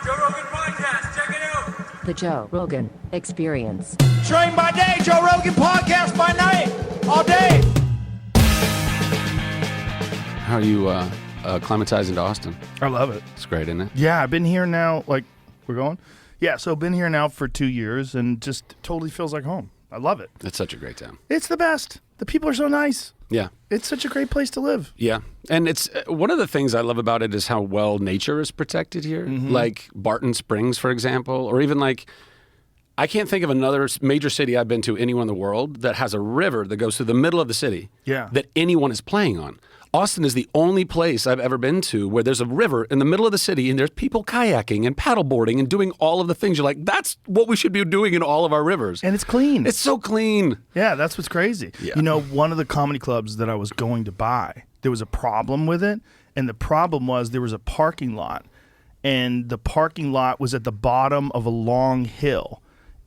Joe Rogan Podcast. Check it out. The Joe Rogan Experience. Train by day, Joe Rogan Podcast by night, all day. How are you acclimatizing to Austin? I love it. It's great, isn't it? Yeah, I've been here now, we're going? Yeah, so I've been here now for 2 years and just totally feels like home. I love it. It's such a great town. It's the best. The people are so nice. Yeah. It's such a great place to live. Yeah. And it's one of the things I love about it is how well nature is protected here. Mm-hmm. Like Barton Springs, for example, or even I can't think of another major city I've been to anywhere in the world that has a river that goes through the middle of the city that anyone is playing on. Austin is the only place I've ever been to where there's a river in the middle of the city and there's people kayaking and paddleboarding and doing all of the things. You're like, that's what we should be doing in all of our rivers. And it's clean. It's so clean. Yeah, that's what's crazy. Yeah. You know, one of the comedy clubs that I was going to buy, there was a problem with it. And the problem was there was a parking lot. And the parking lot was at the bottom of a long hill.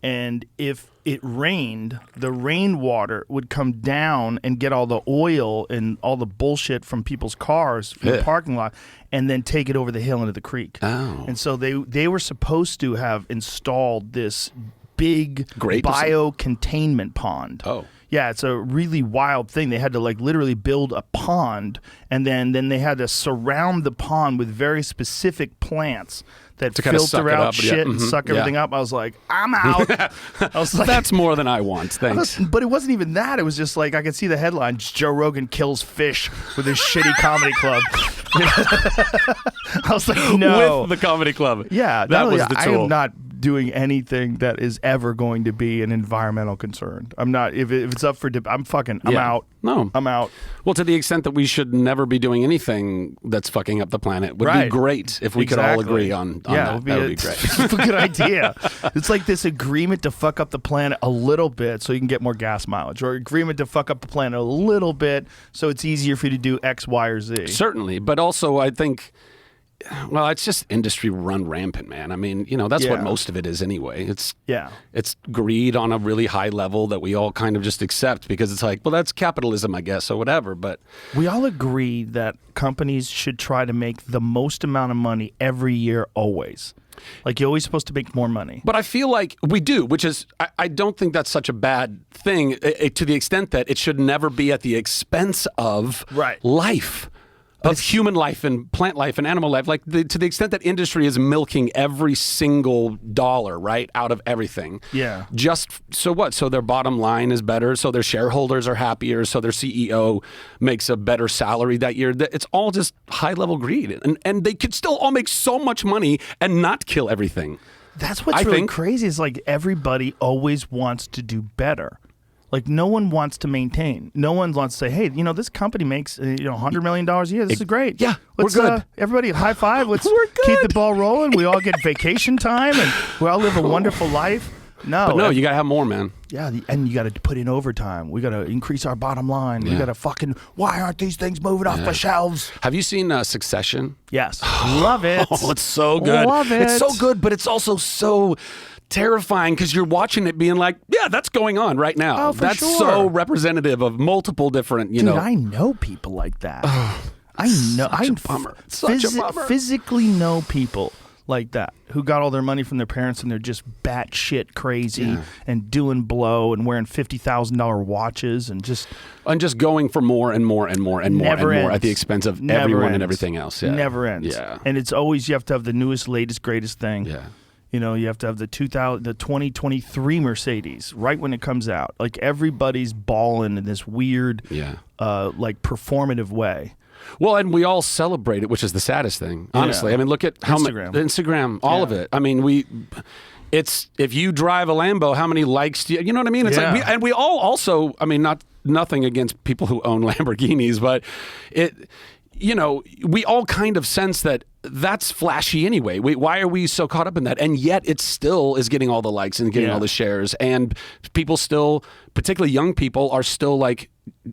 And if it rained, the rainwater would come down and get all the oil and all the bullshit from people's cars from the parking lot and then take it over the hill into the creek. Oh. And so they were supposed to have installed this big Grape bio-containment pond. Oh. Yeah, it's a really wild thing. They had to literally build a pond, and then they had to surround the pond with very specific plants that to kind of suck filter it out up, shit and suck everything up. I was like, I'm out. I was like, That's more than I want. Thanks. but it wasn't even that. It was just I could see the headline: Joe Rogan kills fish with his shitty comedy club. I was like, no. With the comedy club. Yeah, that was the I tool. am not doing anything that is ever going to be an environmental concern. I'm not. If it's up for I'm out. No. I'm out. Well, to the extent that we should never be doing anything that's fucking up the planet would be great if we could all agree on that. That would be great. It's a good idea. It's like this agreement to fuck up the planet a little bit so you can get more gas mileage, or agreement to fuck up the planet a little bit so it's easier for you to do X, Y, or Z. Certainly, but also I think, well, it's just industry run rampant, man. I mean, that's what most of it is anyway. It's greed on a really high level that we all kind of just accept because it's like, well, that's capitalism, I guess, or whatever. But we all agree that companies should try to make the most amount of money every year, always. You're always supposed to make more money. But I feel like we do, which is, I don't think that's such a bad thing to the extent that it should never be at the expense of life. Of human life and plant life and animal life, to the extent that industry is milking every single dollar, right, out of everything. Yeah. Just so what? So their bottom line is better, so their shareholders are happier, so their CEO makes a better salary that year. It's all just high-level greed. And they could still all make so much money and not kill everything. That's what's really crazy is everybody always wants to do better. No one wants to maintain. No one wants to say, hey, this company makes $100 million a year. This is great. Yeah, let's, we're good. Everybody high five. Let's We're good. keep the ball rolling. We all get vacation time and we all live a wonderful life. No, you got to have more, man. Yeah, and you got to put in overtime. We got to increase our bottom line. We got to why aren't these things moving off the shelves? Have you seen Succession? Yes. Love it. Oh, it's so good. Love it. It's so good, but it's also so terrifying because you're watching it being like, yeah, that's going on right now. Oh, for that's sure. so representative of multiple different, Dude, I know people like that. I know. Such a bummer. Such a bummer. Physically know people like that who got all their money from their parents and they're just batshit crazy and doing blow and wearing $50,000 watches and just going for more and more and more and more and more ends. at the expense of Never everyone ends. and everything else. Yeah. Never ends. Yeah. And it's always you have to have the newest, latest, greatest thing. Yeah. You have to have the 2023 Mercedes right when it comes out. Everybody's balling in this weird, performative way. Well, and we all celebrate it, which is the saddest thing. Honestly, I mean, look at how Instagram, all of it. I mean, it's if you drive a Lambo, how many likes do you know what I mean? It's we all also. I mean, nothing against people who own Lamborghinis, but we all kind of sense that that's flashy anyway. Why are we so caught up in that? And yet it still is getting all the likes and getting all the shares. And people still, particularly young people, are still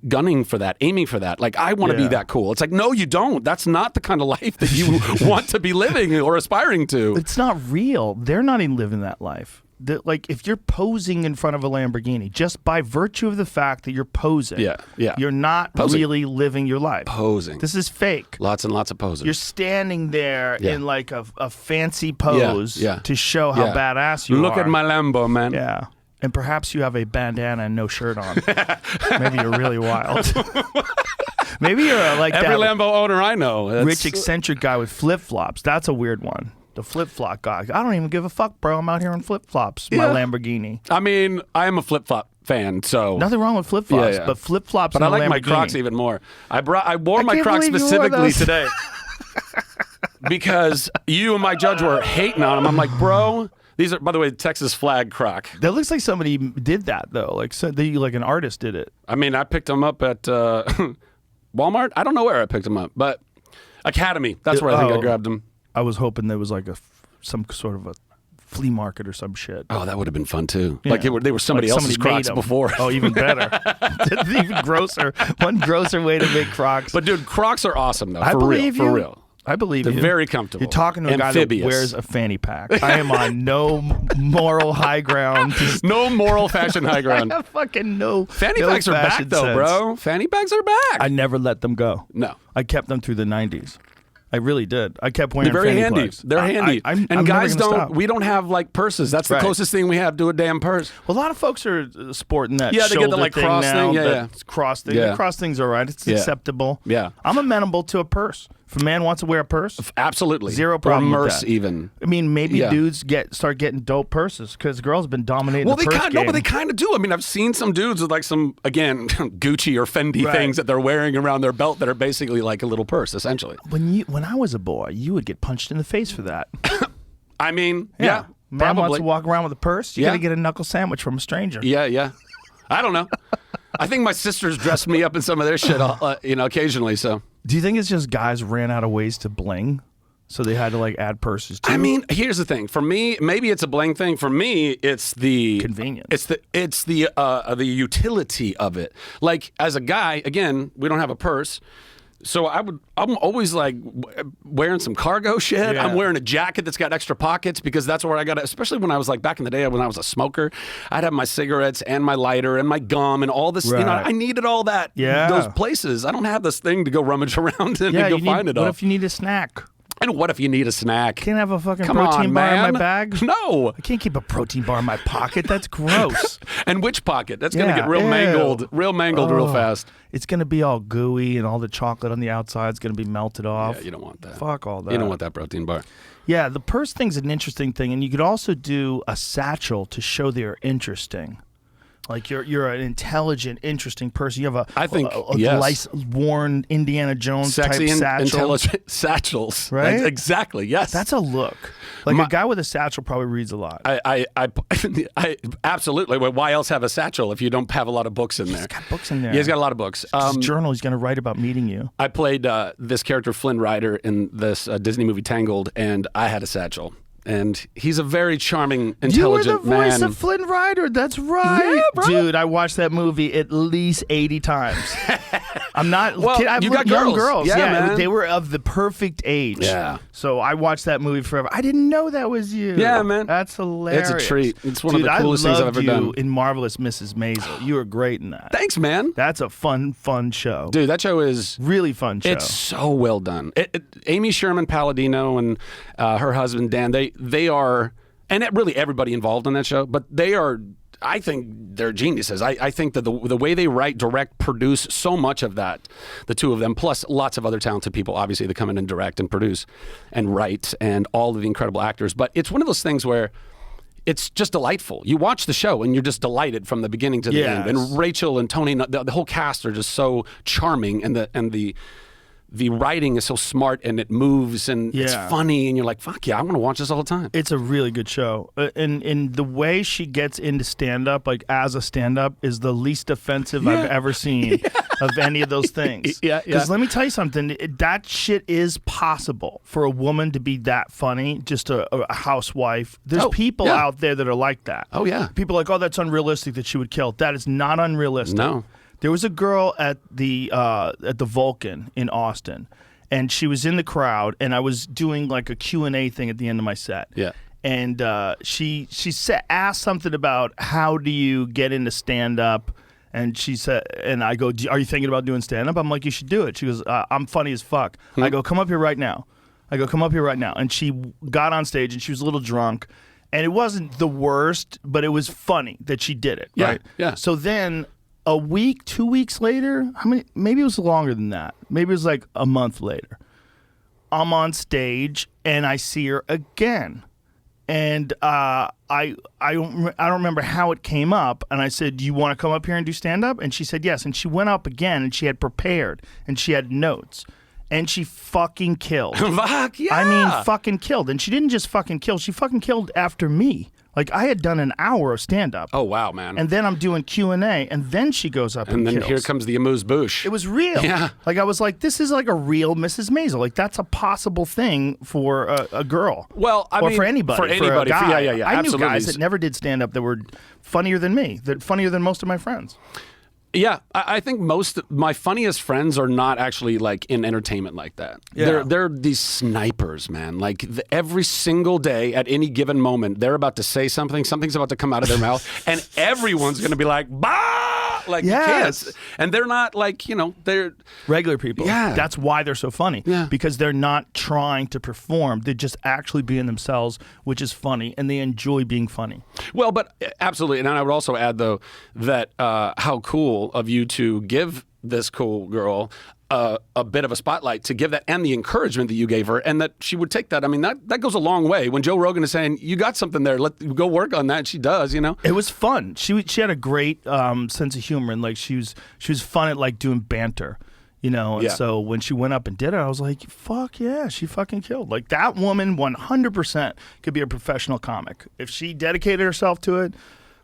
gunning for that, aiming for that. I want to be that cool. It's no, you don't. That's not the kind of life that you want to be living or aspiring to. It's not real. They're not even living that life. like if you're posing in front of a Lamborghini, just by virtue of the fact that you're posing, you're not really living your life. Posing. This is fake. Lots and lots of posing. You're standing there in like a fancy pose to show how badass you are. Look at my Lambo, man. Yeah. And perhaps you have a bandana and no shirt on. Maybe you're really wild. Maybe you're like every that Lambo owner I know. rich eccentric guy with flip-flops. That's a weird one. The flip-flop guy. I don't even give a fuck, bro. I'm out here in flip-flops. My Lamborghini. I mean, I am a flip-flop fan, so nothing wrong with flip-flops, but flip-flops. But I like my Lamborghini. Crocs even more. I wore my Crocs specifically today because you and my judge were hating on them. I'm like, bro. These are, by the way, Texas flag Croc. That looks like somebody did that though. Like like an artist did it. I mean, I picked them up at Walmart. I don't know where I picked them up, but Academy. That's where I think I grabbed them. I was hoping there was like some sort of a flea market or some shit. Oh, that would have been fun too. Yeah. Like they were somebody else's Crocs before. Oh, even better. Even grosser. One grosser way to make Crocs. But dude, Crocs are awesome though. For real. I believe they're very comfortable. You're talking to a guy that wears a fanny pack. I am on no moral high ground. No moral fashion high ground. I have fucking no. Fanny packs are back though, bro. Fanny packs are back. I never let them go. No, I kept them through the 90s. I really did. I kept wearing. They're very fanny handy. plugs. They're handy. I'm guys don't. Stop. We don't have like purses. That's the closest thing we have to a damn purse. Well, a lot of folks are sporting that. Yeah, they get the like thing cross now, thing. Yeah, cross thing. The cross thing's all right. It's acceptable. Yeah, I'm amenable to a purse. If a man wants to wear a purse, absolutely, zero problem. Or a with merce that. even. I mean, maybe dudes start getting dope purses because girls have been dominating. Well, the purse game. No, but they kind of do. I mean, I've seen some dudes with like some Gucci or Fendi things that they're wearing around their belt that are basically like a little purse, essentially. When I was a boy, you would get punched in the face for that. I mean, man probably. wants to walk around with a purse. You got to get a knuckle sandwich from a stranger. Yeah. I don't know. I think my sisters dressed me up in some of their shit, occasionally. So. Do you think it's just guys ran out of ways to bling, so they had to like add purses too? I mean, here's the thing. For me, maybe it's a bling thing. For me, it's the convenience. It's the utility of it. Like as a guy, again, we don't have a purse. So I'm always like wearing some cargo shit. Yeah. I'm wearing a jacket that's got extra pockets because that's where I got it. Especially when I was like back in the day when I was a smoker, I'd have my cigarettes and my lighter and my gum and all this. Right. I needed all that. Yeah. Those places. I don't have this thing to go rummage around and go find it all. What if you need a snack? And what if you need a snack? Can't have a fucking Come protein on, bar man. in my bag? No. I can't keep a protein bar in my pocket. That's gross. And which pocket? That's going to get real mangled real fast. It's going to be all gooey and all the chocolate on the outside is going to be melted off. Yeah, you don't want that. Fuck all that. You don't want that protein bar. Yeah, the purse thing's an interesting thing. And you could also do a satchel to show they're interesting. Like you're an intelligent, interesting person. You have a worn Indiana Jones sexy type and satchel. Intelligent satchels, right? Exactly. Yes, that's a look. Like a guy with a satchel probably reads a lot. I absolutely. Well, why else have a satchel if you don't have a lot of books in there? He's got books in there. Yeah, he's got a lot of books. His journal. He's going to write about meeting you. I played this character Flynn Rider in this Disney movie Tangled, and I had a satchel. And he's a very charming, intelligent man. You were the voice of Flynn Rider. That's right. Yeah, bro. Dude, I watched that movie at least 80 times. I'm not well, I've you got young girls. Yeah, man. They were of the perfect age. Yeah. So I watched that movie forever. I didn't know that was you. Yeah, man. That's hilarious. It's a treat. It's one of the coolest things I've ever done. I loved you in Marvelous Mrs. Maisel. You were great in that. Thanks, man. That's a fun show. Dude, that show is... really fun show. It's so well done. Amy Sherman Palladino and her husband, Dan, they are... And really everybody involved in that show, but they are... I think they're geniuses. I think that the way they write, direct, produce so much of that, the two of them, plus lots of other talented people, obviously, that come in and direct and produce and write, and all of the incredible actors. But it's one of those things where it's just delightful. You watch the show and you're just delighted from the beginning to the end. And Rachel and Tony, the whole cast are just so charming, and the writing is so smart, and it moves, and it's funny, and you're like, fuck yeah, I want to watch this all the time. It's a really good show. And the way she gets into stand-up, like as a stand-up, is the least offensive I've ever seen of any of those things. Because let me tell you something, that shit is possible for a woman to be that funny, just a housewife. There's people out there that are like that. Oh, yeah. People are like, oh, that's unrealistic that she would kill. That is not unrealistic. No. There was a girl at the Vulcan in Austin, and she was in the crowd, and I was doing like a Q&A thing at the end of my set. Yeah. and she asked something about how do you get into stand up. And she said, and I go, are you thinking about doing stand-up? I'm like, you should do it. She goes, I'm funny as fuck. I go, come up here right now. And she got on stage, and she was a little drunk. And it wasn't the worst, but it was funny that she did it, right? Yeah. So then a week, 2 weeks later, maybe it was longer than that. Maybe it was like a month later. I'm on stage, and I see her again. And I don't remember how it came up. And I said, do you want to come up here and do stand-up? And she said yes. And she went up again, and she had prepared, and she had notes. And she fucking killed. Fuck yeah. I mean, fucking killed. And she didn't just fucking kill. She fucking killed after me. Like, I had done an hour of stand-up. Oh, wow, man. And then I'm doing Q&A, and then she goes up and And then kills. here comes the amuse-bouche. It was real. Yeah. Like, I was like, this is like a real Mrs. Maisel. Like, that's a possible thing for a girl. Well, I or mean, for anybody. for anybody. a guy. Yeah, I absolutely. knew guys that never did stand-up that were funnier than me, that funnier than most of my friends. Yeah, I think my funniest friends are not actually like in entertainment like that. Yeah. They're these snipers, man. Like every single day at any given moment, they're about to say something's about to come out of their mouth, and everyone's going to be like, bah! Like, Yes. you can't. And they're not like, they're Regular people. Yeah. That's why they're so funny. Yeah. Because they're not trying to perform. They're just actually being themselves, which is funny, and they enjoy being funny. Well, but absolutely. And I would also add, though, that how cool of you to give this cool girl a bit of a spotlight, to give that, and the encouragement that you gave her, and that she would take that. I mean, that goes a long way. When Joe Rogan is saying, you got something there, go work on that, she does, It was fun. She had a great sense of humor, and like she was fun at like doing banter. And Yeah. so when she went up and did it, I was like, fuck yeah, she fucking killed. Like, that woman 100% could be a professional comic. If she dedicated herself to it,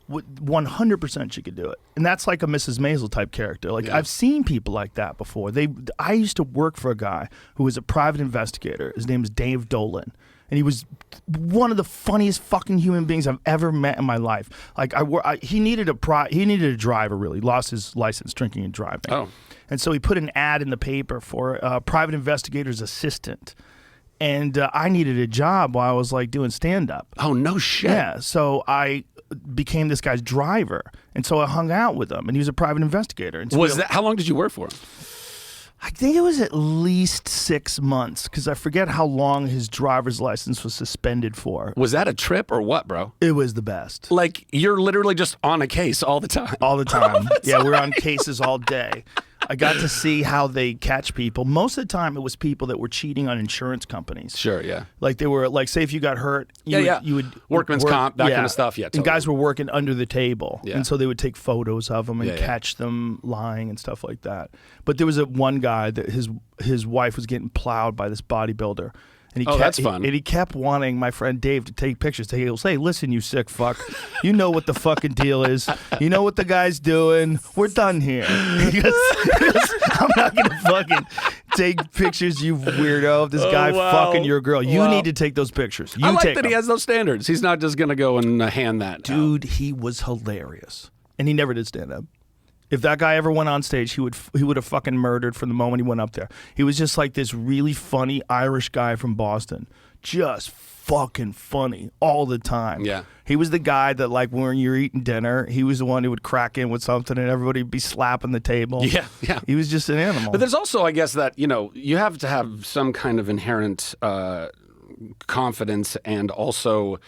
100% she could do it. And that's like a Mrs. Maisel type character. Like, Yeah. I've seen people like that before. I used to work for a guy who was a private investigator. His name is Dave Dolan. And he was one of the funniest fucking human beings I've ever met in my life. Like, he needed a driver, really. Lost his license, drinking and driving. Oh. And so he put an ad in the paper for a private investigator's assistant. And I needed a job while I was like doing stand-up. Oh, no shit. Yeah, so I became this guy's driver. And so I hung out with him, and he was a private investigator. And so How long did you work for him? I think it was at least 6 months, because I forget how long his driver's license was suspended for. Was that a trip or what, bro? It was the best. Like, you're literally just on a case all the time. All the time. Yeah, we're on cases all day. I got to see how they catch people. Most of the time, it was people that were cheating on insurance companies. Sure, yeah. Like, they were, like, say if you got hurt, you would Workman's comp, that kind of stuff, yeah, totally. And guys were working under the table. Yeah. And so they would take photos of them and catch them lying and stuff like that. But there was one guy that his wife was getting plowed by this bodybuilder. And that's fun. And he kept wanting my friend Dave to take pictures. He'll say, listen, you sick fuck. You know what the fucking deal is. You know what the guy's doing. We're done here. He goes, I'm not going to fucking take pictures, you weirdo, of this guy fucking your girl. You need to take those pictures. You I like take that them. he has those standards. He's not just going to go and hand that. Dude, he was hilarious. And he never did stand up. If that guy ever went on stage, he would have fucking murdered from the moment he went up there. He was just like this really funny Irish guy from Boston. Just fucking funny all the time. Yeah. He was the guy that, like, when you're eating dinner, he was the one who would crack in with something and everybody would be slapping the table. Yeah. He was just an animal. But there's also, I guess, that, you have to have some kind of inherent confidence and also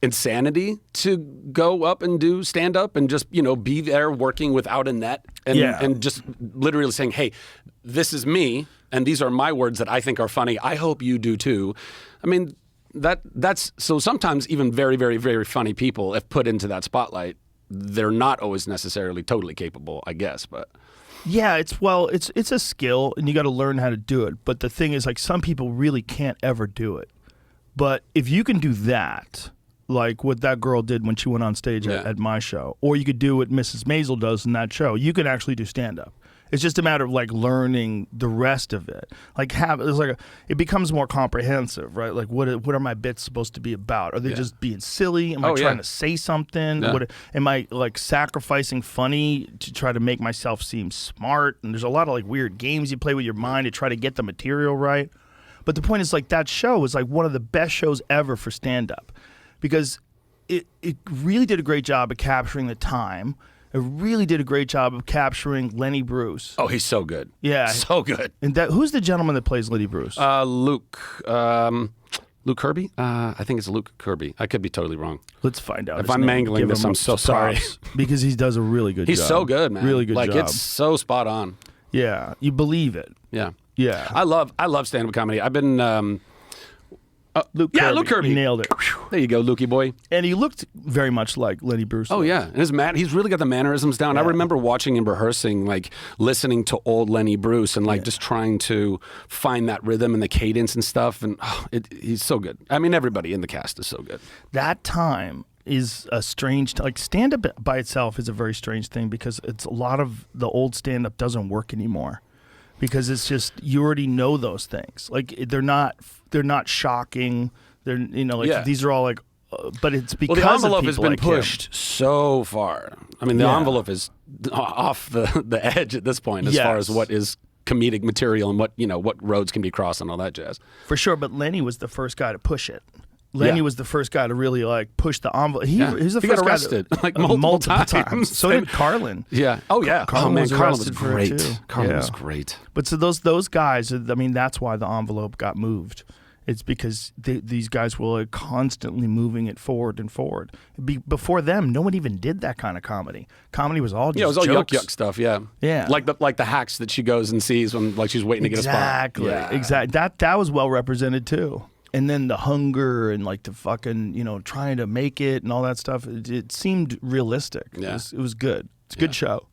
insanity to go up and do stand up and just, be there working without a net and just literally saying, hey, this is me and these are my words that I think are funny. I hope you do too. I mean, that's so sometimes even very, very, very funny people, if put into that spotlight, they're not always necessarily totally capable, I guess, but yeah, it's a skill and you got to learn how to do it. But the thing is, like, some people really can't ever do it. But if you can do that, like what that girl did when she went on stage at my show, or you could do what Mrs. Maisel does in that show, you can actually do stand-up. It's just a matter of, like, learning the rest of it. Like, it becomes more comprehensive, right? Like, what are my bits supposed to be about? Are they just being silly? Am I trying to say something? Yeah. Am I, like, sacrificing funny to try to make myself seem smart? And there's a lot of, like, weird games you play with your mind to try to get the material right. But the point is, like, that show was like one of the best shows ever for stand-up because it really did a great job of capturing the time. It really did a great job of capturing Lenny Bruce. Oh, he's so good. Yeah. So good. And who's the gentleman that plays Lenny Bruce? Luke. Luke Kirby? I think it's Luke Kirby. I could be totally wrong. Let's find out. If I'm mangling this, I'm so sorry. Because he does a really good job. He's so good, man. Really good job. Like, it's so spot on. Yeah. You believe it. Yeah. Yeah. I love stand-up comedy. I've been... Luke Kirby. Luke Kirby. You nailed it. There you go, Lukey boy. And he looked very much like Lenny Bruce. Oh, yeah. And he's really got the mannerisms down. Yeah. I remember watching him rehearsing, like, listening to old Lenny Bruce and, like, just trying to find that rhythm and the cadence and stuff. And he's so good. I mean, everybody in the cast is so good. That time is a strange... Like, stand-up by itself is a very strange thing because it's a lot of the old stand-up doesn't work anymore. Because it's just, you already know those things. Like, they're not shocking. They're, these are all like, but it's because the envelope has been like pushed so far. I mean, the envelope is off the edge at this point as far as what is comedic material and what roads can be crossed and all that jazz. For sure, but Lenny was the first guy to push it. Lenny was the first guy to really like push the envelope. He was the first got arrested guy to, like multiple times. So did Carlin. Yeah. Oh yeah. Carlin was Carlin was arrested for it, great. too. Carlin was great. But so those guys, I mean, that's why the envelope got moved. It's because these guys were like constantly moving it forward and forward. Before them, no one even did that kind of comedy. Comedy was all just it was all jokes. yuck stuff. Yeah. Yeah. Like the hacks that she goes and sees when like she's waiting to get a spot. Exactly. That was well represented too. And then the hunger and like the fucking, trying to make it and all that stuff. It seemed realistic. Yeah. It was good. It's a good show.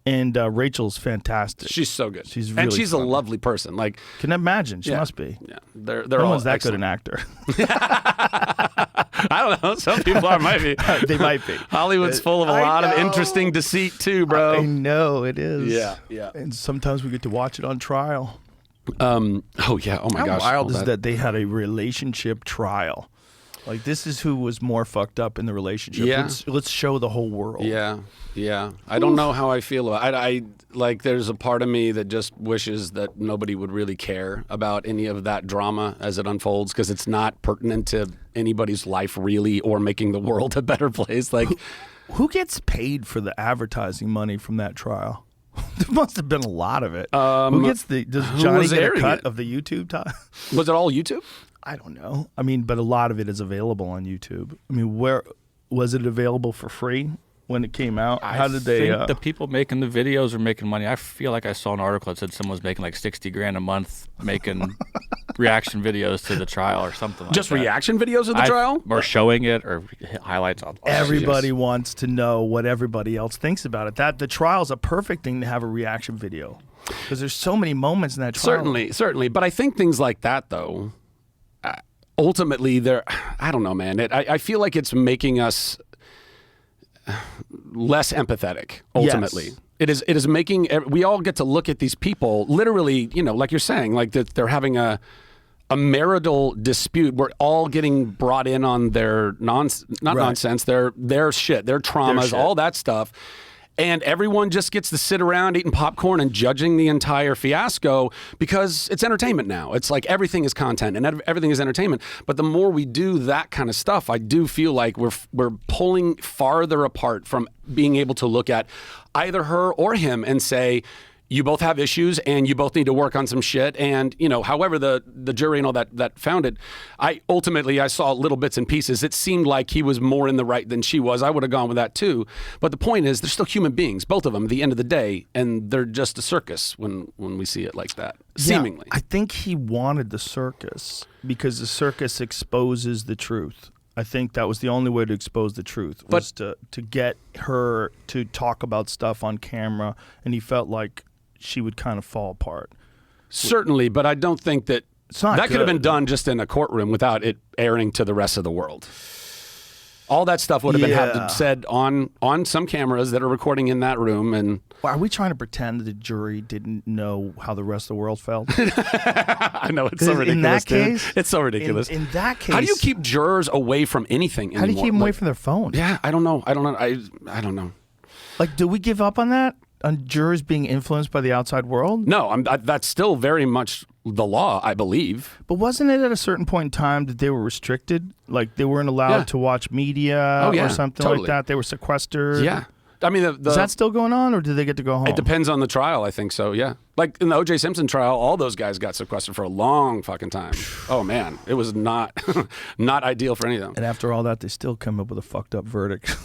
And Rachel's fantastic. She's so good. She's really and she's funny. a lovely person. Like, can imagine. She must be. Yeah. They're No all one's that excellent. good an actor. I don't know. Some people might be. They might be. Hollywood's full of a lot of interesting deceit too, bro. I know it is. Yeah. And sometimes we get to watch it on trial. Oh yeah. Oh my How gosh. wild is that they had a relationship trial? Like, this is who was more fucked up in the relationship. Yeah. Let's show the whole world. Yeah. I don't know how I feel about it. I like, there's a part of me that just wishes that nobody would really care about any of that drama as it unfolds because it's not pertinent to anybody's life really or making the world a better place. Like, who gets paid for the advertising money from that trial? There must have been a lot of it. Who gets does Johnny get a cut of the YouTube time? Was it all YouTube? I don't know. I mean, but a lot of it is available on YouTube. I mean, where was it available for free when it came out? How did they? I think the people making the videos are making money. I feel like I saw an article that said someone was making like $60,000 a month making reaction videos to the trial or something like Just that. reaction videos of the trial? Or showing it or highlights on Everybody wants to know what everybody else thinks about it. That the trial's a perfect thing to have a reaction video because there's so many moments in that trial. Certainly. But I think things like that, though, ultimately, I don't know, man. I feel like it's making us less empathetic, ultimately. Yes. It is making, we all get to look at these people, literally, like you're saying, like that they're having a marital dispute. We're all getting brought in on their nonsense, their shit, their traumas, all that stuff. And everyone just gets to sit around eating popcorn and judging the entire fiasco because it's entertainment now. It's like everything is content and everything is entertainment. But the more we do that kind of stuff, I do feel like we're pulling farther apart from being able to look at either her or him and say, you both have issues and you both need to work on some shit. And, however the jury and all that found it, I saw little bits and pieces. It seemed like he was more in the right than she was. I would have gone with that too. But the point is, they're still human beings, both of them, at the end of the day. And they're just a circus when we see it like that, seemingly. I think he wanted the circus because the circus exposes the truth. I think that was the only way to expose the truth, was to get her to talk about stuff on camera. And he felt like she would kind of fall apart. Certainly, but I don't think that could have been done just in a courtroom without it airing to the rest of the world. All that stuff would have been said on some cameras that are recording in that room. And are we trying to pretend that the jury didn't know how the rest of the world felt? I know, it's so ridiculous. In that case, it's so ridiculous. In that case, how do you keep jurors away from anything anymore? How do you keep them away from their phone? Yeah, I don't know. I don't know. Like, do we give up on that? On jurors being influenced by the outside world? No, that's still very much the law, I believe. But wasn't it at a certain point in time that they were restricted? Like they weren't allowed to watch media or something like that? They were sequestered? Yeah. I mean, is that still going on, or do they get to go home? It depends on the trial, I think so, yeah. Like in the O.J. Simpson trial, all those guys got sequestered for a long fucking time. Oh, man. It was not not ideal for any of them. And after all that, they still come up with a fucked up verdict.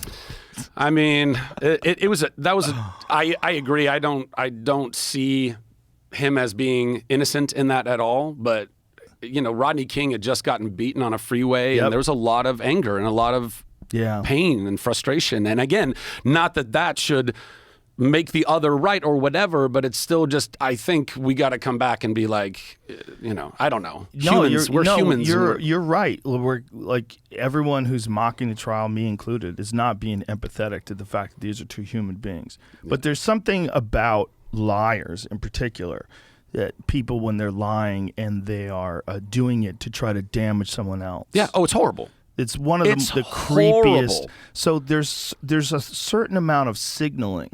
I mean, I agree. I don't see him as being innocent in that at all, but, you know, Rodney King had just gotten beaten on a freeway, and there was a lot of anger and a lot of pain and frustration. And again, not that should make the other right or whatever, but it's still just, I think we got to come back and be like, you know, I don't know. Humans, we're humans. You're right. We're like, everyone who's mocking the trial, me included, is not being empathetic to the fact that these are two human beings. Yeah. But there's something about liars in particular, that people, when they're lying and they are doing it to try to damage someone else. Yeah. Oh, it's horrible. It's one of the creepiest. So there's a certain amount of signaling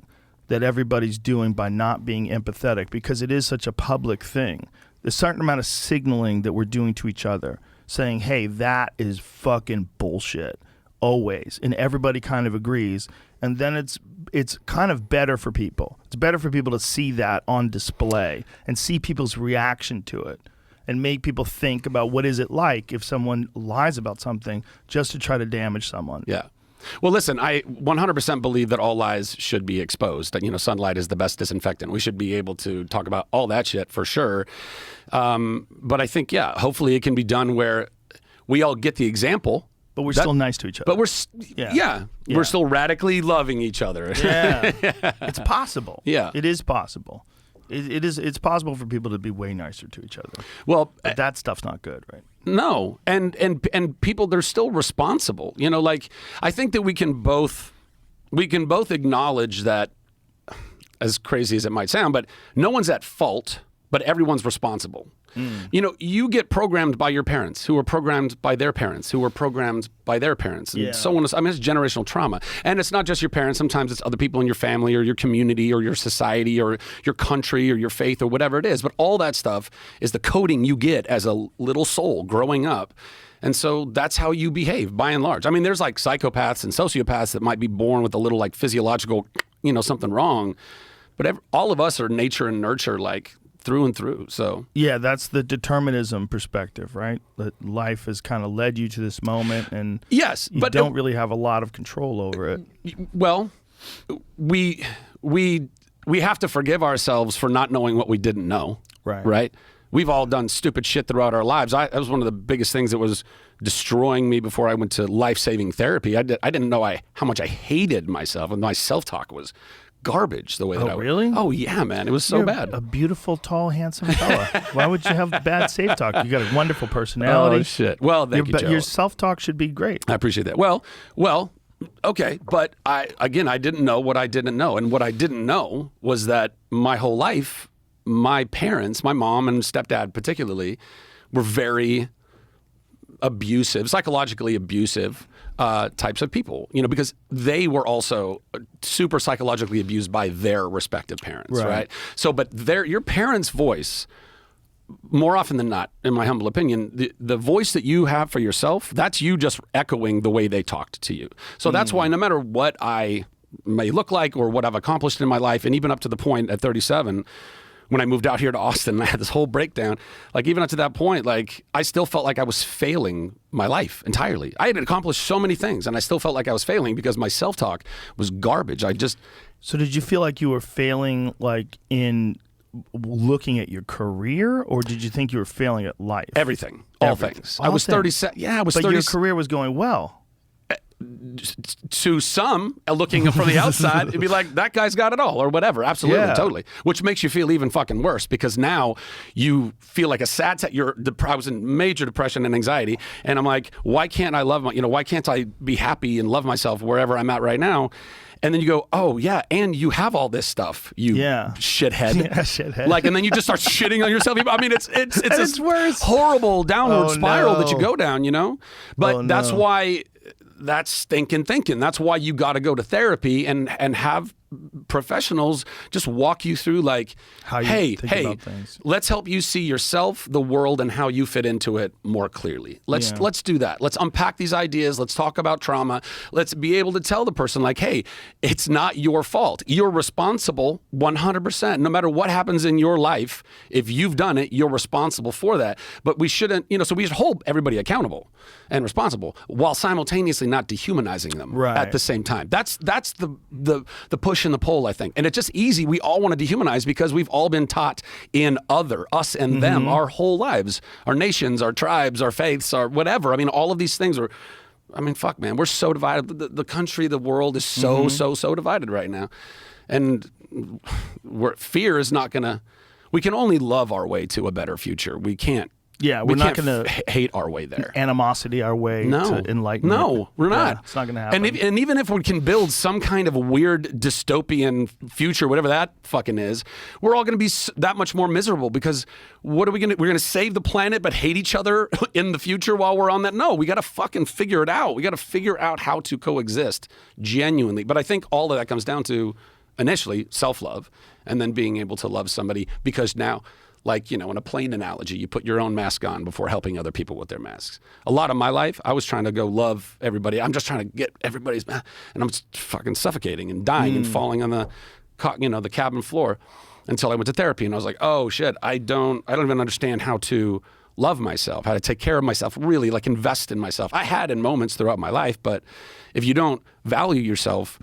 that everybody's doing by not being empathetic, because it is such a public thing. There's a certain amount of signaling that we're doing to each other, saying, hey, that is fucking bullshit, always. And everybody kind of agrees. And then it's kind of better for people. It's better for people to see that on display and see people's reaction to it, and make people think about what is it like if someone lies about something just to try to damage someone. Yeah. Well, listen, I 100% believe that all lies should be exposed. That, you know, sunlight is the best disinfectant. We should be able to talk about all that shit for sure. But I think, hopefully it can be done where we all get the example. But we're still nice to each other. But we're still radically loving each other. Yeah. It's possible. Yeah. It is possible. It's possible for people to be way nicer to each other. Well, but that stuff's not good, right? No, and people, they're still responsible. You know, like, I think that we can both acknowledge that, as crazy as it might sound, but no one's at fault, but everyone's responsible. You know, you get programmed by your parents, who were programmed by their parents, who were programmed by their parents, and so on. I mean, it's generational trauma. And it's not just your parents. Sometimes it's other people in your family or your community or your society or your country or your faith or whatever it is. But all that stuff is the coding you get as a little soul growing up. And so that's how you behave, by and large. I mean, there's like psychopaths and sociopaths that might be born with a little like physiological, you know, something wrong. But all of us are nature and nurture, like, through and through. So yeah, that's the determinism perspective, right? That life has kind of led you to this moment, and yes, you don't really have a lot of control over it. Well, we have to forgive ourselves for not knowing what we didn't know. Right. We've all done stupid shit throughout our lives. That was one of the biggest things that was destroying me before I went to life-saving therapy. I didn't know how much I hated myself, and my self-talk was garbage the way that I was. Really? Oh, yeah, man. It was so bad. A beautiful, tall, handsome fella. Why would you have bad self-talk? You got a wonderful personality. Oh, shit. Well, thank you, Joe. Your self-talk should be great. I appreciate that. Well, okay. But I didn't know what I didn't know. And what I didn't know was that my whole life, my parents, my mom and stepdad particularly, were very abusive, psychologically abusive types of people, you know, because they were also super psychologically abused by their respective parents, right? So, but your parents' voice, more often than not, in my humble opinion, the voice that you have for yourself, that's you just echoing the way they talked to you. So that's why no matter what I may look like or what I've accomplished in my life, and even up to the point at 37, when I moved out here to Austin, I had this whole breakdown. Like, even up to that point, like, I still felt like I was failing my life entirely. I had accomplished so many things, and I still felt like I was failing because my self-talk was garbage. So did you feel like you were failing, like, in looking at your career, or did you think you were failing at life? Everything. All things. I was 37. Yeah, I was 30. But your career was going well. To some, looking from the outside, it'd be like, that guy's got it all, or whatever. Absolutely, totally. Which makes you feel even fucking worse, because now you feel like a sad set. I was in major depression and anxiety, and I'm like, why can't I why can't I be happy and love myself wherever I'm at right now? And then you go, oh yeah, and you have all this stuff, you shithead. Yeah, shithead. Like, and then you just start shitting on yourself. I mean, it's this horrible downward spiral that you go down, you know? But that's why that's stinking thinking. That's why you got to go to therapy and have professionals just walk you through like, How you hey, think about things. let's help you see yourself, the world, and how you fit into it more clearly. Let's do that. Let's unpack these ideas. Let's talk about trauma. Let's be able to tell the person like, hey, it's not your fault. You're responsible 100%. No matter what happens in your life, if you've done it, you're responsible for that. But we shouldn't, so we should hold everybody accountable and responsible while simultaneously not dehumanizing them at the same time. That's the push and the pull, I think. And it's just easy. We all want to dehumanize because we've all been taught in us and them our whole lives, our nations, our tribes, our faiths, our whatever. I mean, all of these things are, fuck, man, we're so divided. The country, the world is so divided right now. And fear is not going to, we can only love our way to a better future. We can't. Yeah, we we're not can't going to hate our way there. Animosity our way to enlightenment. No, we're not. Yeah, it's not going to happen. And even if we can build some kind of weird dystopian future, whatever that fucking is, we're all going to be that much more miserable because what are we going to? We're going to save the planet but hate each other in the future while we're on that? No, we got to fucking figure it out. We got to figure out how to coexist genuinely. But I think all of that comes down to initially self-love and then being able to love somebody because now, like, in a plane analogy, you put your own mask on before helping other people with their masks. A lot of my life, I was trying to go love everybody. I'm just trying to get everybody's mask, and I'm fucking suffocating and dying and falling on the cabin floor until I went to therapy. And I was like, oh shit, I don't even understand how to love myself, how to take care of myself, really like invest in myself. I had in moments throughout my life, but if you don't value yourself,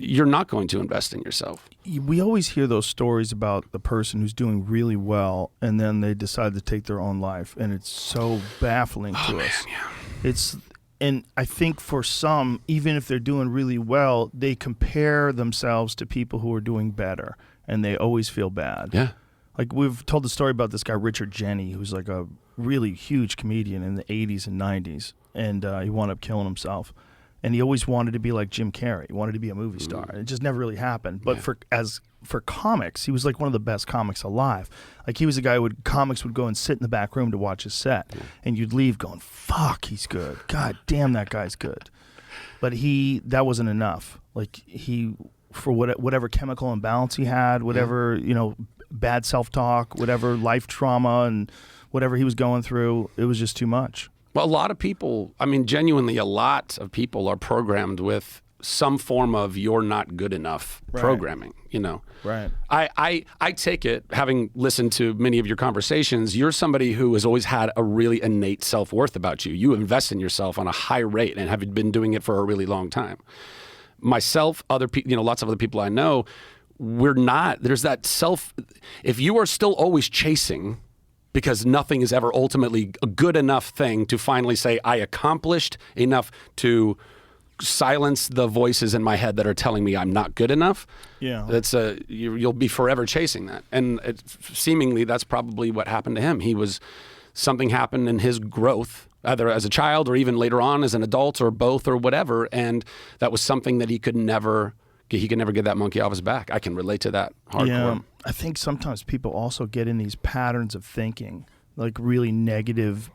you're not going to invest in yourself. We always hear those stories about the person who's doing really well and then they decide to take their own life, and it's so baffling to us. Yeah. And I think for some, even if they're doing really well, they compare themselves to people who are doing better, and they always feel bad. Yeah. Like we've told the story about this guy Richard Jeni, who's like a really huge comedian in the 80s and 90s, and he wound up killing himself. And he always wanted to be like Jim Carrey. He wanted to be a movie star. It just never really happened. But for comics, he was like one of the best comics alive. Like he was a guy comics would go and sit in the back room to watch his set. And you'd leave going, fuck, he's good. God damn, that guy's good. But that wasn't enough. Like for whatever chemical imbalance he had, whatever, bad self-talk, whatever life trauma and whatever he was going through, it was just too much. Well, a lot of people, genuinely, a lot of people are programmed with some form of "you're not good enough" programming. Right. I take it, having listened to many of your conversations, you're somebody who has always had a really innate self-worth about you. You invest in yourself on a high rate and have been doing it for a really long time. Myself, other people, lots of other people I know, we're not. There's that if you are still always chasing, because nothing is ever ultimately a good enough thing to finally say, I accomplished enough to silence the voices in my head that are telling me I'm not good enough. Yeah. You'll be forever chasing that. And seemingly that's probably what happened to him. Something happened in his growth, either as a child or even later on as an adult or both or whatever. And that was something that he could never get that monkey off his back. I can relate to that hardcore. Yeah, I think sometimes people also get in these patterns of thinking, like really negative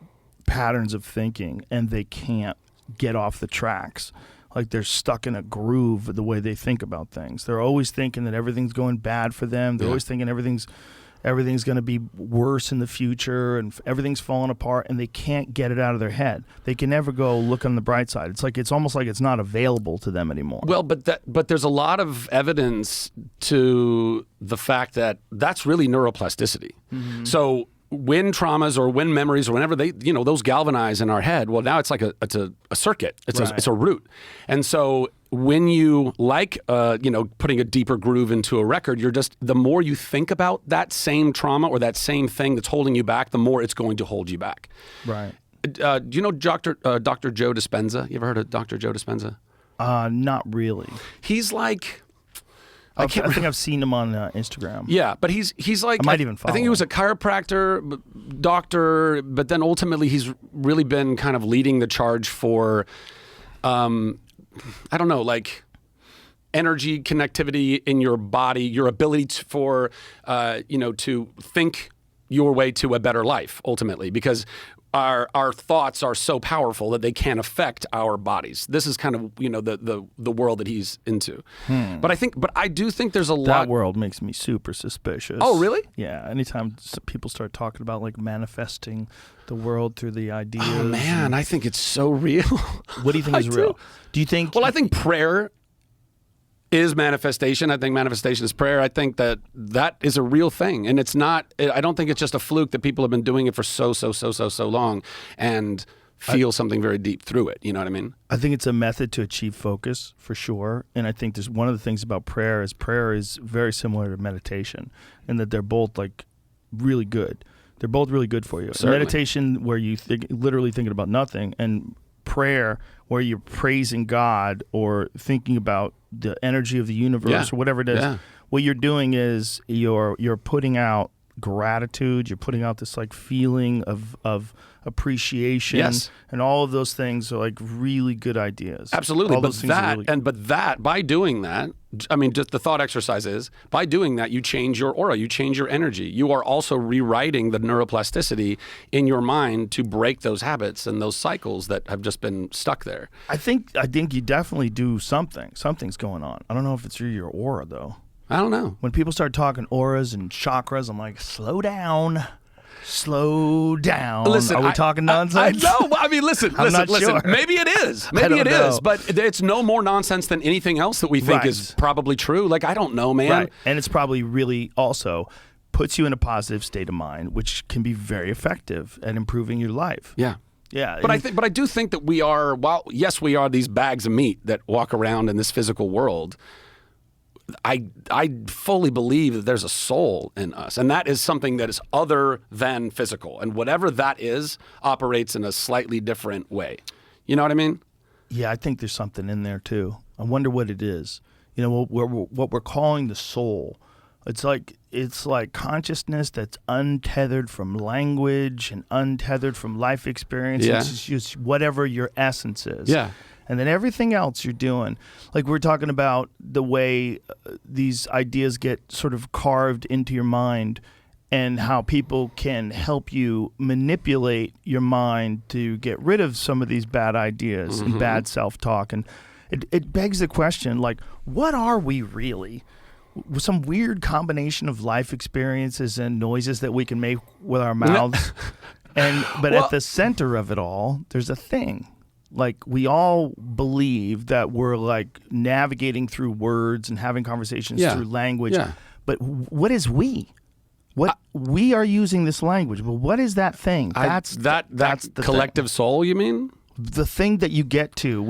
patterns of thinking, and they can't get off the tracks. Like they're stuck in a groove the way they think about things. They're always thinking that everything's going bad for them. They're always thinking everything's going to be worse in the future and everything's falling apart, and they can't get it out of their head. They can never go look on the bright side. It's almost like it's not available to them anymore. Well, but there's a lot of evidence to the fact that that's really neuroplasticity. Mm-hmm. So when traumas or when memories or whenever those galvanize in our head, well, now it's like a circuit. It's a root. And so when you putting a deeper groove into a record, the more you think about that same trauma or that same thing that's holding you back, the more it's going to hold you back. Right. Do you know Dr. Joe Dispenza? You ever heard of Dr. Joe Dispenza? Not really. He's like, I think I've seen him on Instagram. Yeah, but he's like, I might even follow I think he was a chiropractor, doctor, but then ultimately he's really been kind of leading the charge for, I don't know, like energy connectivity in your body, your ability to think your way to a better life ultimately, because our thoughts are so powerful that they can affect our bodies. This is kind of, the world that he's into. But I do think there's a lot. That world makes me super suspicious. Oh, really? Yeah. Anytime people start talking about like manifesting the world through the ideas. Oh man, I think it's so real. What do you think is real? Do you think? Well, I think prayer is manifestation. I think manifestation is prayer. I think that is a real thing, and it's not. I don't think it's just a fluke that people have been doing it for so long and feel something very deep through it. You know what I mean? I think it's a method to achieve focus for sure, and I think there's one of the things about prayer is very similar to meditation, in that they're both like really good. They're both really good for you. Certainly. Meditation, where you literally thinking about nothing, and prayer, where you're praising God or thinking about the energy of the universe or whatever it is. Yeah. What you're doing is you're putting out gratitude. You're putting out this like feeling of appreciation, and all of those things are like really good ideas. Absolutely, All but those things are really that by doing that, I mean, just the thought exercise is by doing that, you change your aura, you change your energy. You are also rewriting the neuroplasticity in your mind to break those habits and those cycles that have just been stuck there. I think you definitely do something. Something's going on. I don't know if it's through your aura though. I don't know. When people start talking auras and chakras, I'm like, slow down. Slow down. Listen, are we talking nonsense? No, I mean, listen. Sure. Maybe it is. I don't know. But it's no more nonsense than anything else that we think is probably true. Like, I don't know, man. Right. And it's probably really also puts you in a positive state of mind, which can be very effective at improving your life. Yeah. Yeah. But I do think that we are, yes, we are these bags of meat that walk around in this physical world. I fully believe that there's a soul in us, and that is something that is other than physical, and whatever that is operates in a slightly different way. You know what I mean? Yeah, I think there's something in there too. I wonder what it is. You know, what we're calling the soul. It's like consciousness that's untethered from language and untethered from life experience. Yeah. It's just whatever your essence is. Yeah. And then everything else you're doing, like we're talking about the way these ideas get sort of carved into your mind, and how people can help you manipulate your mind to get rid of some of these bad ideas and bad self-talk. And it begs the question, like, what are we really? Some weird combination of life experiences and noises that we can make with our mouths. But at the center of it all, there's a thing. Like, we all believe that we're like navigating through words and having conversations through language. Yeah. But what is we? We are using this language, but what is that thing? That's the collective soul, you mean? The thing that you get to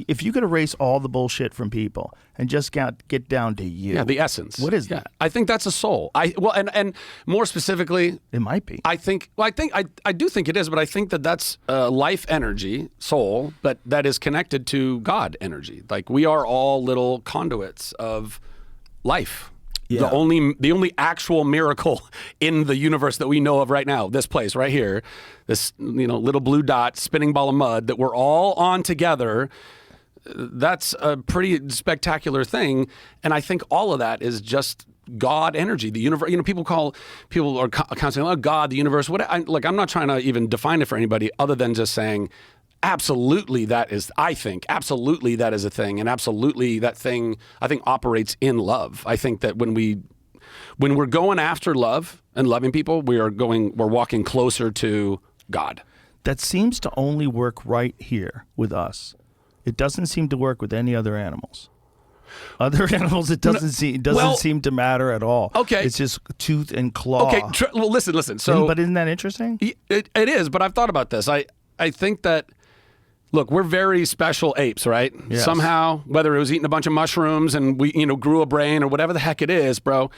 if you could erase all the bullshit from people and just get down to you. Yeah, the essence. What is that? I think that's a soul. And more specifically, it might be. I do think it is, but I think that's life energy, soul, but that is connected to God energy. Like, we are all little conduits of life. Yeah. The only actual miracle in the universe that we know of right now, this place right here, this little blue dot, spinning ball of mud that we're all on together, that's a pretty spectacular thing. And I think all of that is just God energy, the universe. People are constantly, oh, God, the universe. I'm not trying to even define it for anybody other than just saying, absolutely, that is a thing, and absolutely that thing, I think, operates in love. I think that when we're going after love and loving people, we're walking closer to God. That seems to only work right here with us. It doesn't seem to work with any other animals. Other animals, it doesn't seem to matter at all. Okay, it's just tooth and claw. Okay, well, listen. So, but isn't that interesting? It is, but I've thought about this. I think that. Look, we're very special apes, right? Yes. Somehow, whether it was eating a bunch of mushrooms and we, grew a brain or whatever the heck it is, bro.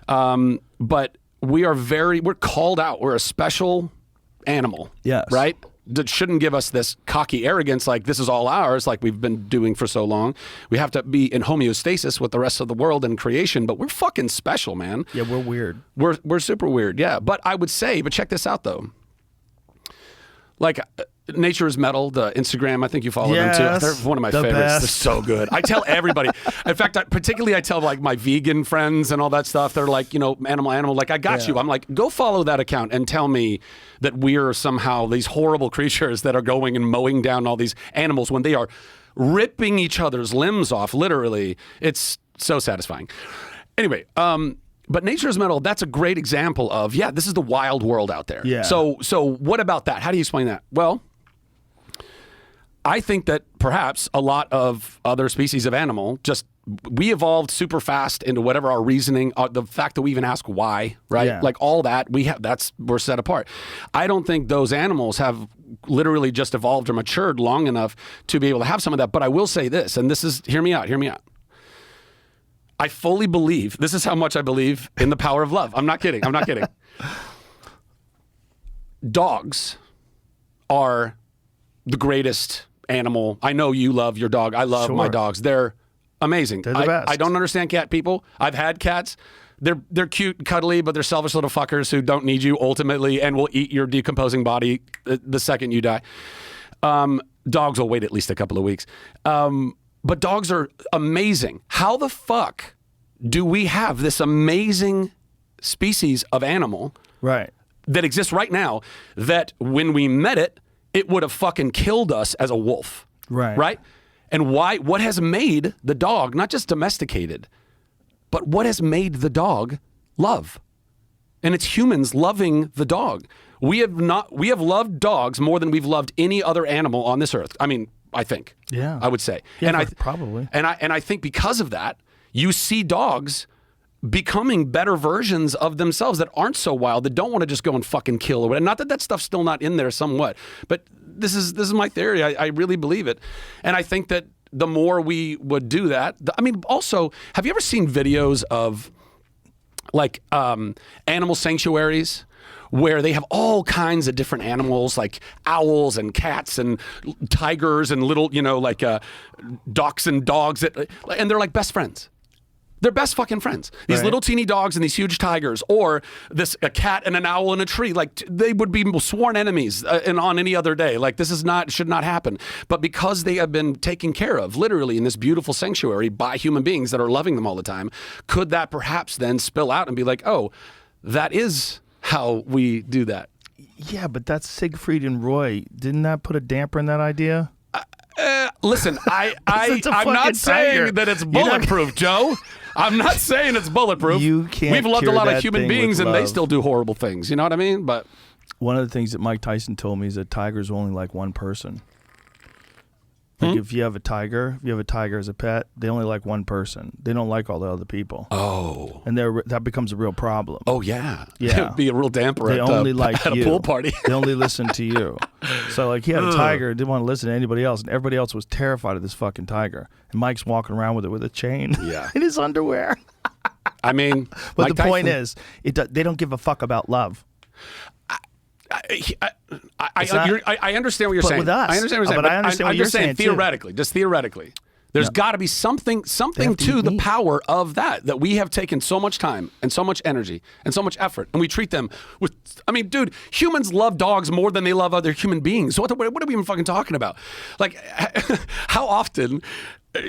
But we're called out. We're a special animal. Yes. Right? That shouldn't give us this cocky arrogance like this is all ours, like we've been doing for so long. We have to be in homeostasis with the rest of the world and creation, but we're fucking special, man. Yeah, we're weird. We're super weird, yeah. But I would say, check this out though. Like, Nature is Metal, the Instagram. I think you follow them Yes, too. They're one of my favorites. best. They're so good. I tell everybody. In fact, particularly I tell like my vegan friends and all that stuff. They're like, animal. Like, I got you. I'm like, go follow that account and tell me that we're somehow these horrible creatures that are going and mowing down all these animals when they are ripping each other's limbs off. Literally, it's so satisfying. Anyway, but Nature is Metal, that's a great example of, this is the wild world out there. Yeah. So what about that? How do you explain that? Well, I think that perhaps a lot of other species of animal we evolved super fast into whatever our reasoning, the fact that we even ask why, right? Yeah. Like all that, we're set apart. I don't think those animals have literally just evolved or matured long enough to be able to have some of that. But I will say this, and hear me out. I fully believe, this is how much I believe in the power of love. I'm not kidding. Dogs are the greatest animal. I know you love your dog. I love my dogs. They're amazing. They're the best. I don't understand cat people. I've had cats. They're cute and cuddly, but they're selfish little fuckers who don't need you ultimately and will eat your decomposing body the second you die. Dogs will wait at least a couple of weeks. But dogs are amazing. How the fuck do we have this amazing species of animal that exists right now that when we met it, it would have fucking killed us as a wolf? Right? And why? What has made the dog not just domesticated, but what has made the dog love? And it's humans loving the dog. We have loved dogs more than we've loved any other animal on this earth. I mean, I think. Yeah. I would say. Yeah, probably. And I think because of that, you see dogs becoming better versions of themselves that aren't so wild, that don't want to just go and fucking kill or whatever. Not that stuff's still not in there somewhat, but this is my theory. I really believe it. And I think that the more we would do that, also, have you ever seen videos of like animal sanctuaries where they have all kinds of different animals, like owls and cats and tigers and little, ducks and dogs, and they're like best friends. They're best fucking friends. These little teeny dogs and these huge tigers, or a cat and an owl in a tree. Like, they would be sworn enemies and on any other day. Like, should not happen. But because they have been taken care of, literally, in this beautiful sanctuary by human beings that are loving them all the time, could that perhaps then spill out and be like, oh, that is how we do that? Yeah, but that's Siegfried and Roy. Didn't that put a damper in that idea? Listen, I'm not saying that it's bulletproof, Joe. I'm not saying it's bulletproof. You can't. We've loved a lot of human beings, and they love. still do horrible things. You know what I mean? But one of the things that Mike Tyson told me is that tigers only like one person. Like if you have a tiger as a pet, they only like one person. They don't like all the other people. Oh. And that becomes a real problem. Oh, yeah. Yeah. It would be a real damper They only like at you. a pool party. They only listen to you. So like he had a tiger, didn't want to listen to anybody else, and everybody else was terrified of this fucking tiger. And Mike's walking around with it with a chain in his underwear. I mean, but Mike the point Tyson, is, they don't give a fuck about love. I understand what you're saying. With us. I understand what you're saying. But I understand what you're saying, too. Theoretically, just theoretically. There's got to be something to the power of that we have taken so much time and so much energy and so much effort, and we treat them with. I mean, dude, humans love dogs more than they love other human beings. So what are we even fucking talking about? Like, how often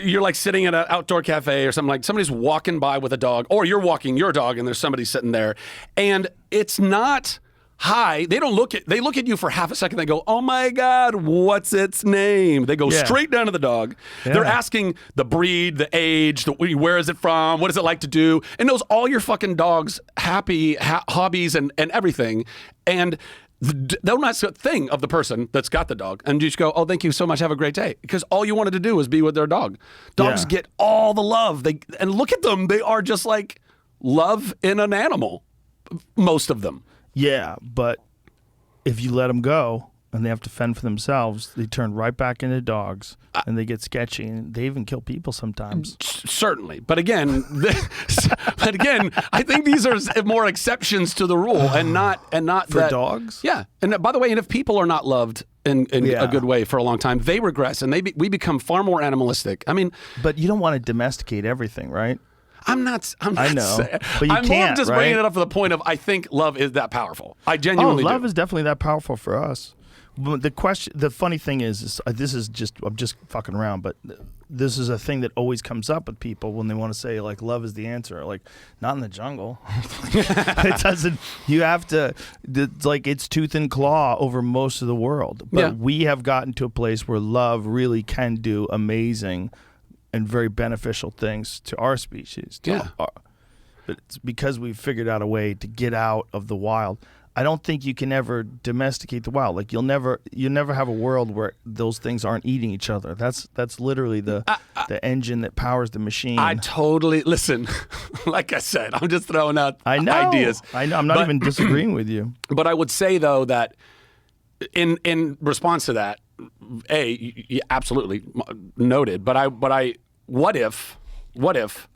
you're like sitting at an outdoor cafe or something, like somebody's walking by with a dog, or you're walking your dog and there's somebody sitting there, and it's not. Hi, they look at you for half a second. They go, oh my God, what's its name? They go straight down to the dog. Yeah. They're asking the breed, the age, where is it from? What does it like to do? And knows all your fucking dog's hobbies and everything. And they'll not say a thing of the person that's got the dog. And you just go, oh, thank you so much. Have a great day. Because all you wanted to do was be with their dog. Dogs get all the love. And look at them. They are just like love in an animal. Most of them. Yeah, but if you let them go and they have to fend for themselves, they turn right back into dogs and they get sketchy, and they even kill people sometimes. Certainly, but again, I think these are more exceptions to the rule, and not for that, dogs. Yeah, and by the way, and if people are not loved in a good way for a long time, they regress and we become far more animalistic. I mean, but you don't want to domesticate everything, right? I'm not I know, saying, but you I'm more can't, just right? bringing it up for the point of I think love is that powerful. I Oh, genuinely love do. is definitely that powerful for us. But the funny thing is this is just, I'm just fucking around, but this is a thing that always comes up with people when they want to say like love is the answer. Like, not in the jungle. It doesn't. You have to. Like, it's tooth and claw over most of the world. But we have gotten to a place where love really can do amazing and very beneficial things to our species. But it's because we've figured out a way to get out of the wild. I don't think you can ever domesticate the wild. Like, you'll never have a world where those things aren't eating each other. That's literally the engine that powers the machine. I totally listen. Like I said, I'm just throwing out ideas. I know. I'm not even disagreeing with you. But I would say though that in response to that, absolutely noted. But what if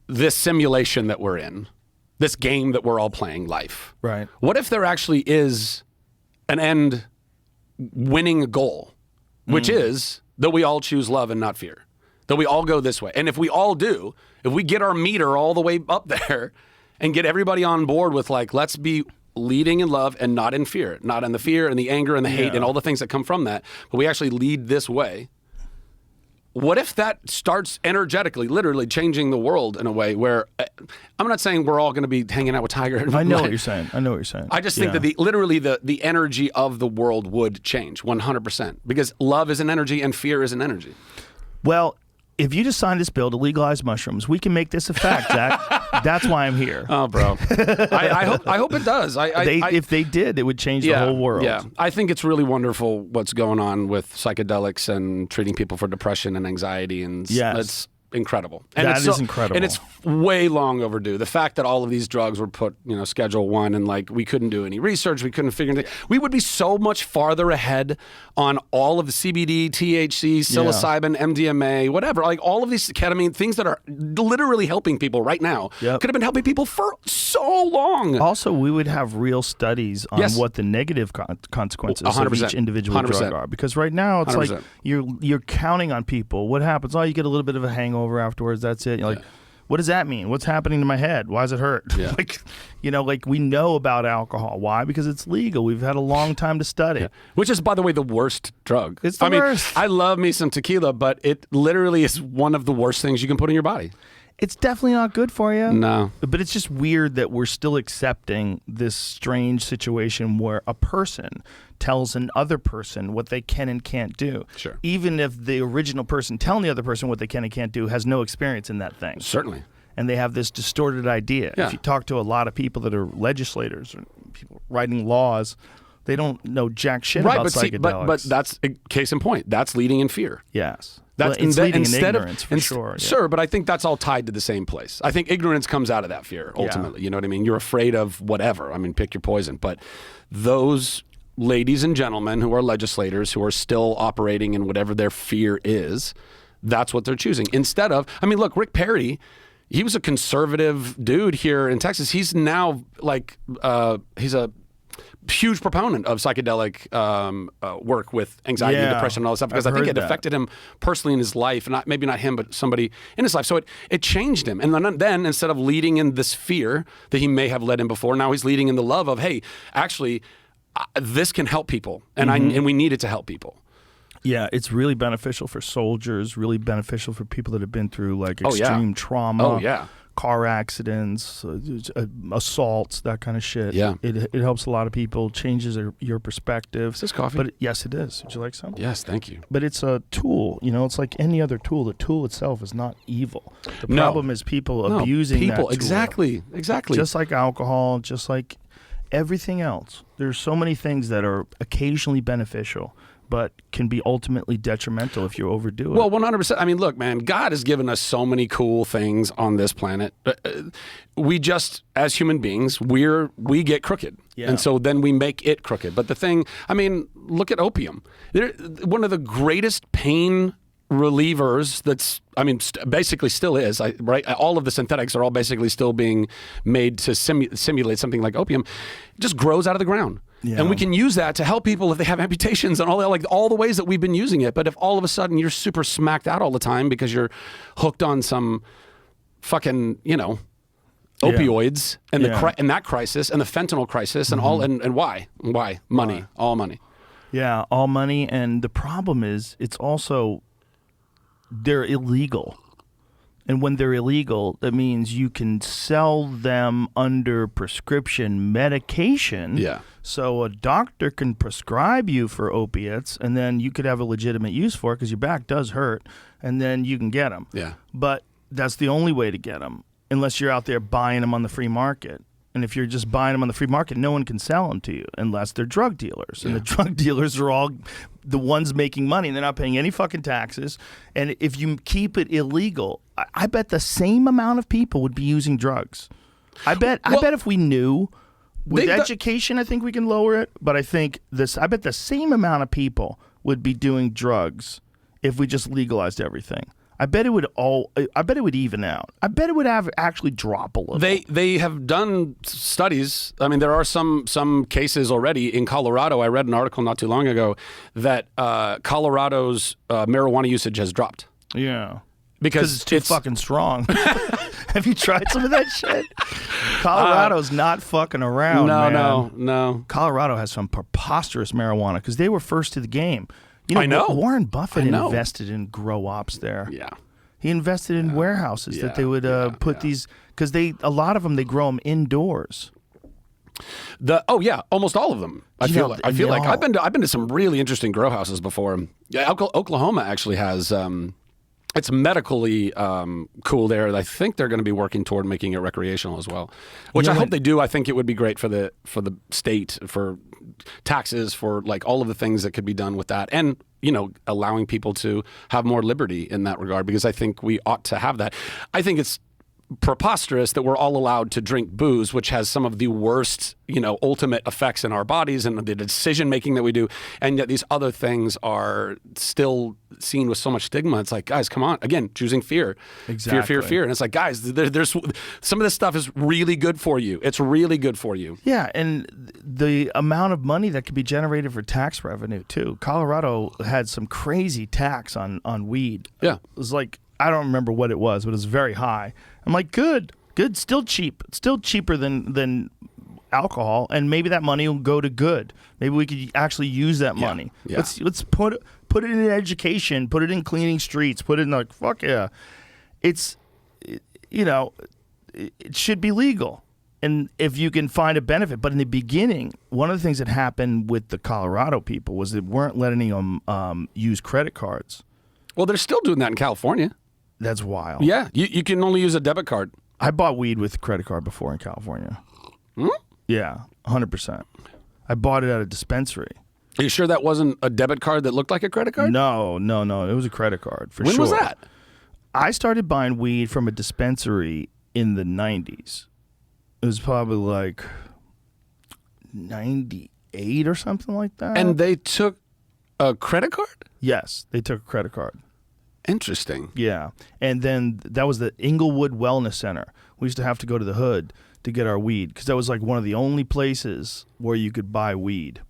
this simulation that we're in, this game that we're all playing, life, right? What if there actually is an end winning goal, which is that we all choose love and not fear, that we all go this way. And if we all do, if we get our meter all the way up there and get everybody on board with like, let's be leading in love and not in fear, not in the fear and the anger and the hate and all the things that come from that, but we actually lead this way. What if that starts energetically, literally changing the world in a way where I'm not saying we're all going to be hanging out with Tiger. I know what you're saying. I just think that the energy of the world would change 100% because love is an energy and fear is an energy. Well, if you just sign this bill to legalize mushrooms, we can make this a fact, Zach. That's why I'm here. Oh, bro. I hope it does. If they did, it would change the whole world. Yeah, I think it's really wonderful what's going on with psychedelics and treating people for depression and anxiety, and it's incredible. And that is incredible. And it's way long overdue. The fact that all of these drugs were put, Schedule 1 and like we couldn't do any research, we couldn't figure anything. We would be so much farther ahead on all of the CBD, THC, psilocybin, MDMA, whatever. Like all of these ketamine, things that are literally helping people right now could have been helping people for so long. Also, we would have real studies on what the negative consequences 100%. of each individual 100%. drug are. Because right now it's 100%. like you're counting on people. What happens? Oh, you get a little bit of a hangover afterwards. That's it. You're like, what does that mean? What's happening to my head? Why does it hurt? Yeah. like we know about alcohol. Why? Because it's legal. We've had a long time to study. Yeah. Which is, by the way, the worst drug. It's the worst. I love me some tequila, but it literally is one of the worst things you can put in your body. It's definitely not good for you. No. But it's just weird that we're still accepting this strange situation where a person tells another person what they can and can't do. Sure. Even if the original person telling the other person what they can and can't do has no experience in that thing. Certainly. And they have this distorted idea. Yeah. If you talk to a lot of people that are legislators or people writing laws, they don't know jack shit about psychedelics. But that's a case in point. That's leading in fear. Yes. That's it's leading in instead ignorance, of for sure. Yeah. Sure, but I think that's all tied to the same place. I think ignorance comes out of that fear ultimately. You know what I mean? You're afraid of whatever. I mean, pick your poison. But those ladies and gentlemen who are legislators who are still operating in whatever their fear is, that's what they're choosing. Instead of, I mean, look, Rick Perry, he was a conservative dude here in Texas. He's now like, he's a huge proponent of psychedelic work with anxiety and depression and all that stuff because I think it affected him personally in his life, and maybe not him, but somebody in his life. So it changed him. And then instead of leading in this fear that he may have led in before, now he's leading in the love of, hey, actually, this can help people, and and we need it to help people. Yeah, it's really beneficial for soldiers, really beneficial for people that have been through like extreme trauma. Car accidents, assaults, that kind of shit. Yeah. It helps a lot of people, changes your perspective. Is this coffee? But yes, it is. Would you like some? Yes, thank you. But it's a tool. It's like any other tool. The tool itself is not evil. The problem is people abusing that tool. Exactly. Just like alcohol, just like everything else. There's so many things that are occasionally beneficial, but can be ultimately detrimental if you overdo it. Well, 100%. I mean, look, man, God has given us so many cool things on this planet. We just, as human beings, we get crooked. Yeah. And so then we make it crooked. But the thing, I mean, look at opium. One of the greatest pain relievers basically still is, right? All of the synthetics are all basically still being made to simulate something like opium. It just grows out of the ground. Yeah. And we can use that to help people if they have amputations and all the ways that we've been using it. But if all of a sudden you're super smacked out all the time because you're hooked on some fucking, opioids and and that crisis and the fentanyl crisis and all and why money, all money. Yeah, all money, and the problem is it's also they're illegal. And when they're illegal, that means you can sell them under prescription medication. Yeah. So a doctor can prescribe you for opiates, and then you could have a legitimate use for it because your back does hurt, and then you can get them. Yeah. But that's the only way to get them, unless you're out there buying them on the free market. And if you're just buying them on the free market, no one can sell them to you unless they're drug dealers. And the drug dealers are all the ones making money. And they're not paying any fucking taxes. And if you keep it illegal, I bet the same amount of people would be using drugs. I bet if we knew with education, I think we can lower it. But I bet the same amount of people would be doing drugs if we just legalized everything. I bet it would even out. I bet it would actually drop a little. They have done studies. I mean, there are some cases already in Colorado. I read an article not too long ago that Colorado's marijuana usage has dropped. Yeah. Because it's too fucking strong. Have you tried some of that shit? Colorado's not fucking around, man. No. Colorado has some preposterous marijuana because they were first to the game. I know. Warren Buffett invested in grow ops there. Yeah. He invested in warehouses that they would put these, because a lot of them, they grow them indoors. Almost all of them. I feel like I've been to some really interesting grow houses before. Yeah, Oklahoma actually has. It's medically cool there. I think they're going to be working toward making it recreational as well, which I hope they do. I think it would be great for the state, for taxes, for like all of the things that could be done with that, and allowing people to have more liberty in that regard, because I think we ought to have that. I think it's preposterous that we're all allowed to drink booze, which has some of the worst, ultimate effects in our bodies and the decision making that we do, and yet these other things are still seen with so much stigma. It's like, guys, come on, again, choosing fear. Exactly. Fear, and it's like, guys, there's some of this stuff is really good for you. It's really good for you. Yeah, and the amount of money that could be generated for tax revenue too. Colorado had some crazy tax on weed. Yeah, it was like, I don't remember what it was, but it was very high. I'm like, good, still cheap. It's still cheaper than alcohol, and maybe that money will go to good. Maybe we could actually use that money. Yeah. Let's put it in education, put it in cleaning streets, put it in like, fuck yeah. It should be legal. And if you can find a benefit. But in the beginning, one of the things that happened with the Colorado people was they weren't letting them use credit cards. Well, they're still doing that in California. That's wild. Yeah, you can only use a debit card. I bought weed with a credit card before in California. Yeah, 100%. I bought it at a dispensary. Are you sure that wasn't a debit card that looked like a credit card? No. It was a credit card, for sure. When was that? I started buying weed from a dispensary in the 90s. It was probably like 98 or something like that. And they took a credit card? Yes, they took a credit card. Interesting. Yeah. And then that was the Inglewood Wellness Center. We used to have to go to the hood to get our weed because that was like one of the only places where you could buy weed.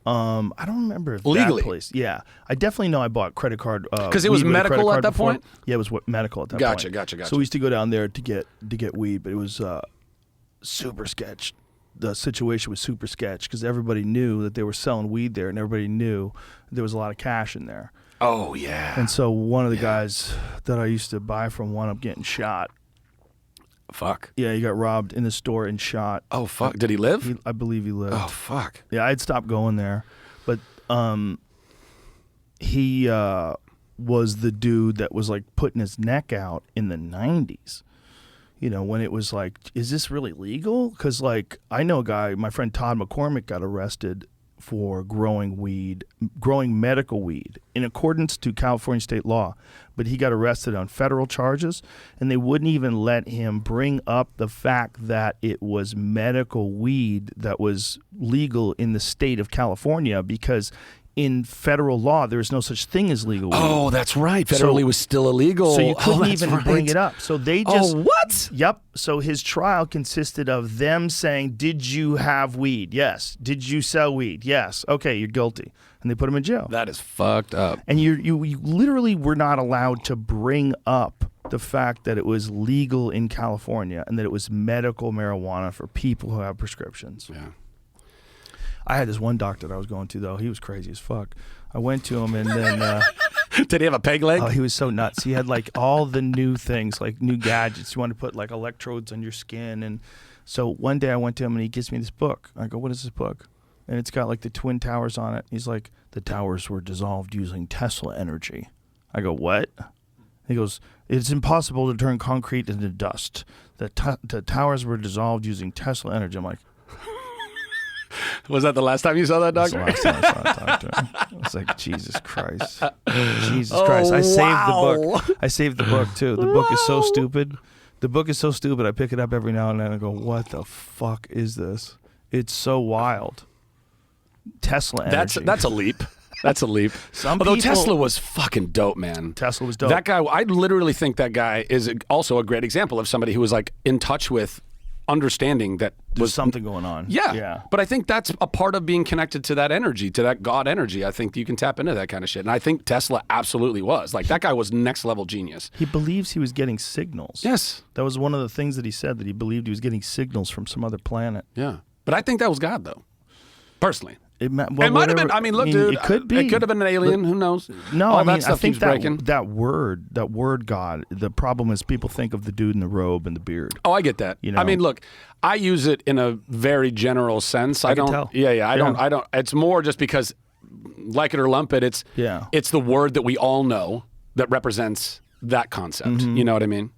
I don't remember if legally. That place. Yeah. I definitely know I bought credit card. Because it was medical at that point? Yeah, it was medical at that point. Gotcha. So we used to go down there to get weed, but it was super sketch. The situation was super sketch because everybody knew that they were selling weed there, and everybody knew there was a lot of cash in there. Oh, yeah. And so one of the guys that I used to buy from wound up getting shot. Fuck. Yeah, he got robbed in the store and shot. Oh, fuck. Did he live? I believe he lived. Oh, fuck. Yeah, I'd stopped going there. But he was the dude that was like putting his neck out in the 90s. When it was like, is this really legal? Because like, I know a guy, my friend Todd McCormick got arrested for growing medical weed in accordance to California state law, but he got arrested on federal charges, and they wouldn't even let him bring up the fact that it was medical weed that was legal in the state of California, because in federal law, there is no such thing as legal weed. Oh, that's right. Federally was still illegal. So you couldn't even bring it up. So they just... Oh, what? Yep. So his trial consisted of them saying, did you have weed? Yes. Did you sell weed? Yes. Okay, you're guilty. And they put him in jail. That is fucked up. And you literally were not allowed to bring up the fact that it was legal in California and that it was medical marijuana for people who have prescriptions. Yeah. I had this one doctor that I was going to, though. He was crazy as fuck. I went to him, and then... Did he have a peg leg? Oh, he was so nuts. He had, like, all the new things, like new gadgets. He wanted to put, like, electrodes on your skin. And so one day I went to him, and he gives me this book. I go, what is this book? And it's got, like, the Twin Towers on it. He's like, the towers were dissolved using Tesla energy. I go, what? He goes, it's impossible to turn concrete into dust. The towers were dissolved using Tesla energy. I'm like... Was that the last time you saw that doctor? That's the last time I saw that doctor. I was like, Jesus Christ. Jesus Christ. I saved the book. I saved the book, too. The book is so stupid. The book is so stupid, I pick it up every now and then and go, what the fuck is this? It's so wild. Tesla energy. That's a leap. That's a leap. Although Tesla was fucking dope, man. Tesla was dope. That guy, I literally think that guy is also a great example of somebody who was like in touch with understanding that there's something going on. Yeah. But I think that's a part of being connected to that energy, to that God energy. I think you can tap into that kind of shit. And I think Tesla absolutely was. Like, that guy was next level genius. He believes he was getting signals. Yes. That was one of the things that he said, that he believed he was getting signals from some other planet. Yeah. But I think that was God, though. Personally. It might have been. I mean, look, dude. It could be. It could have been an alien. Who knows? No, All I mean, that stuff I think keeps breaking. that word God. The problem is people think of the dude in the robe and the beard. Oh, I get that. You know? I mean, look, I use it in a very general sense. I can don't. tell. Yeah. I don't. It's more just because, like it or lump it, it's the word that we all know that represents that concept. Mm-hmm. You know what I mean?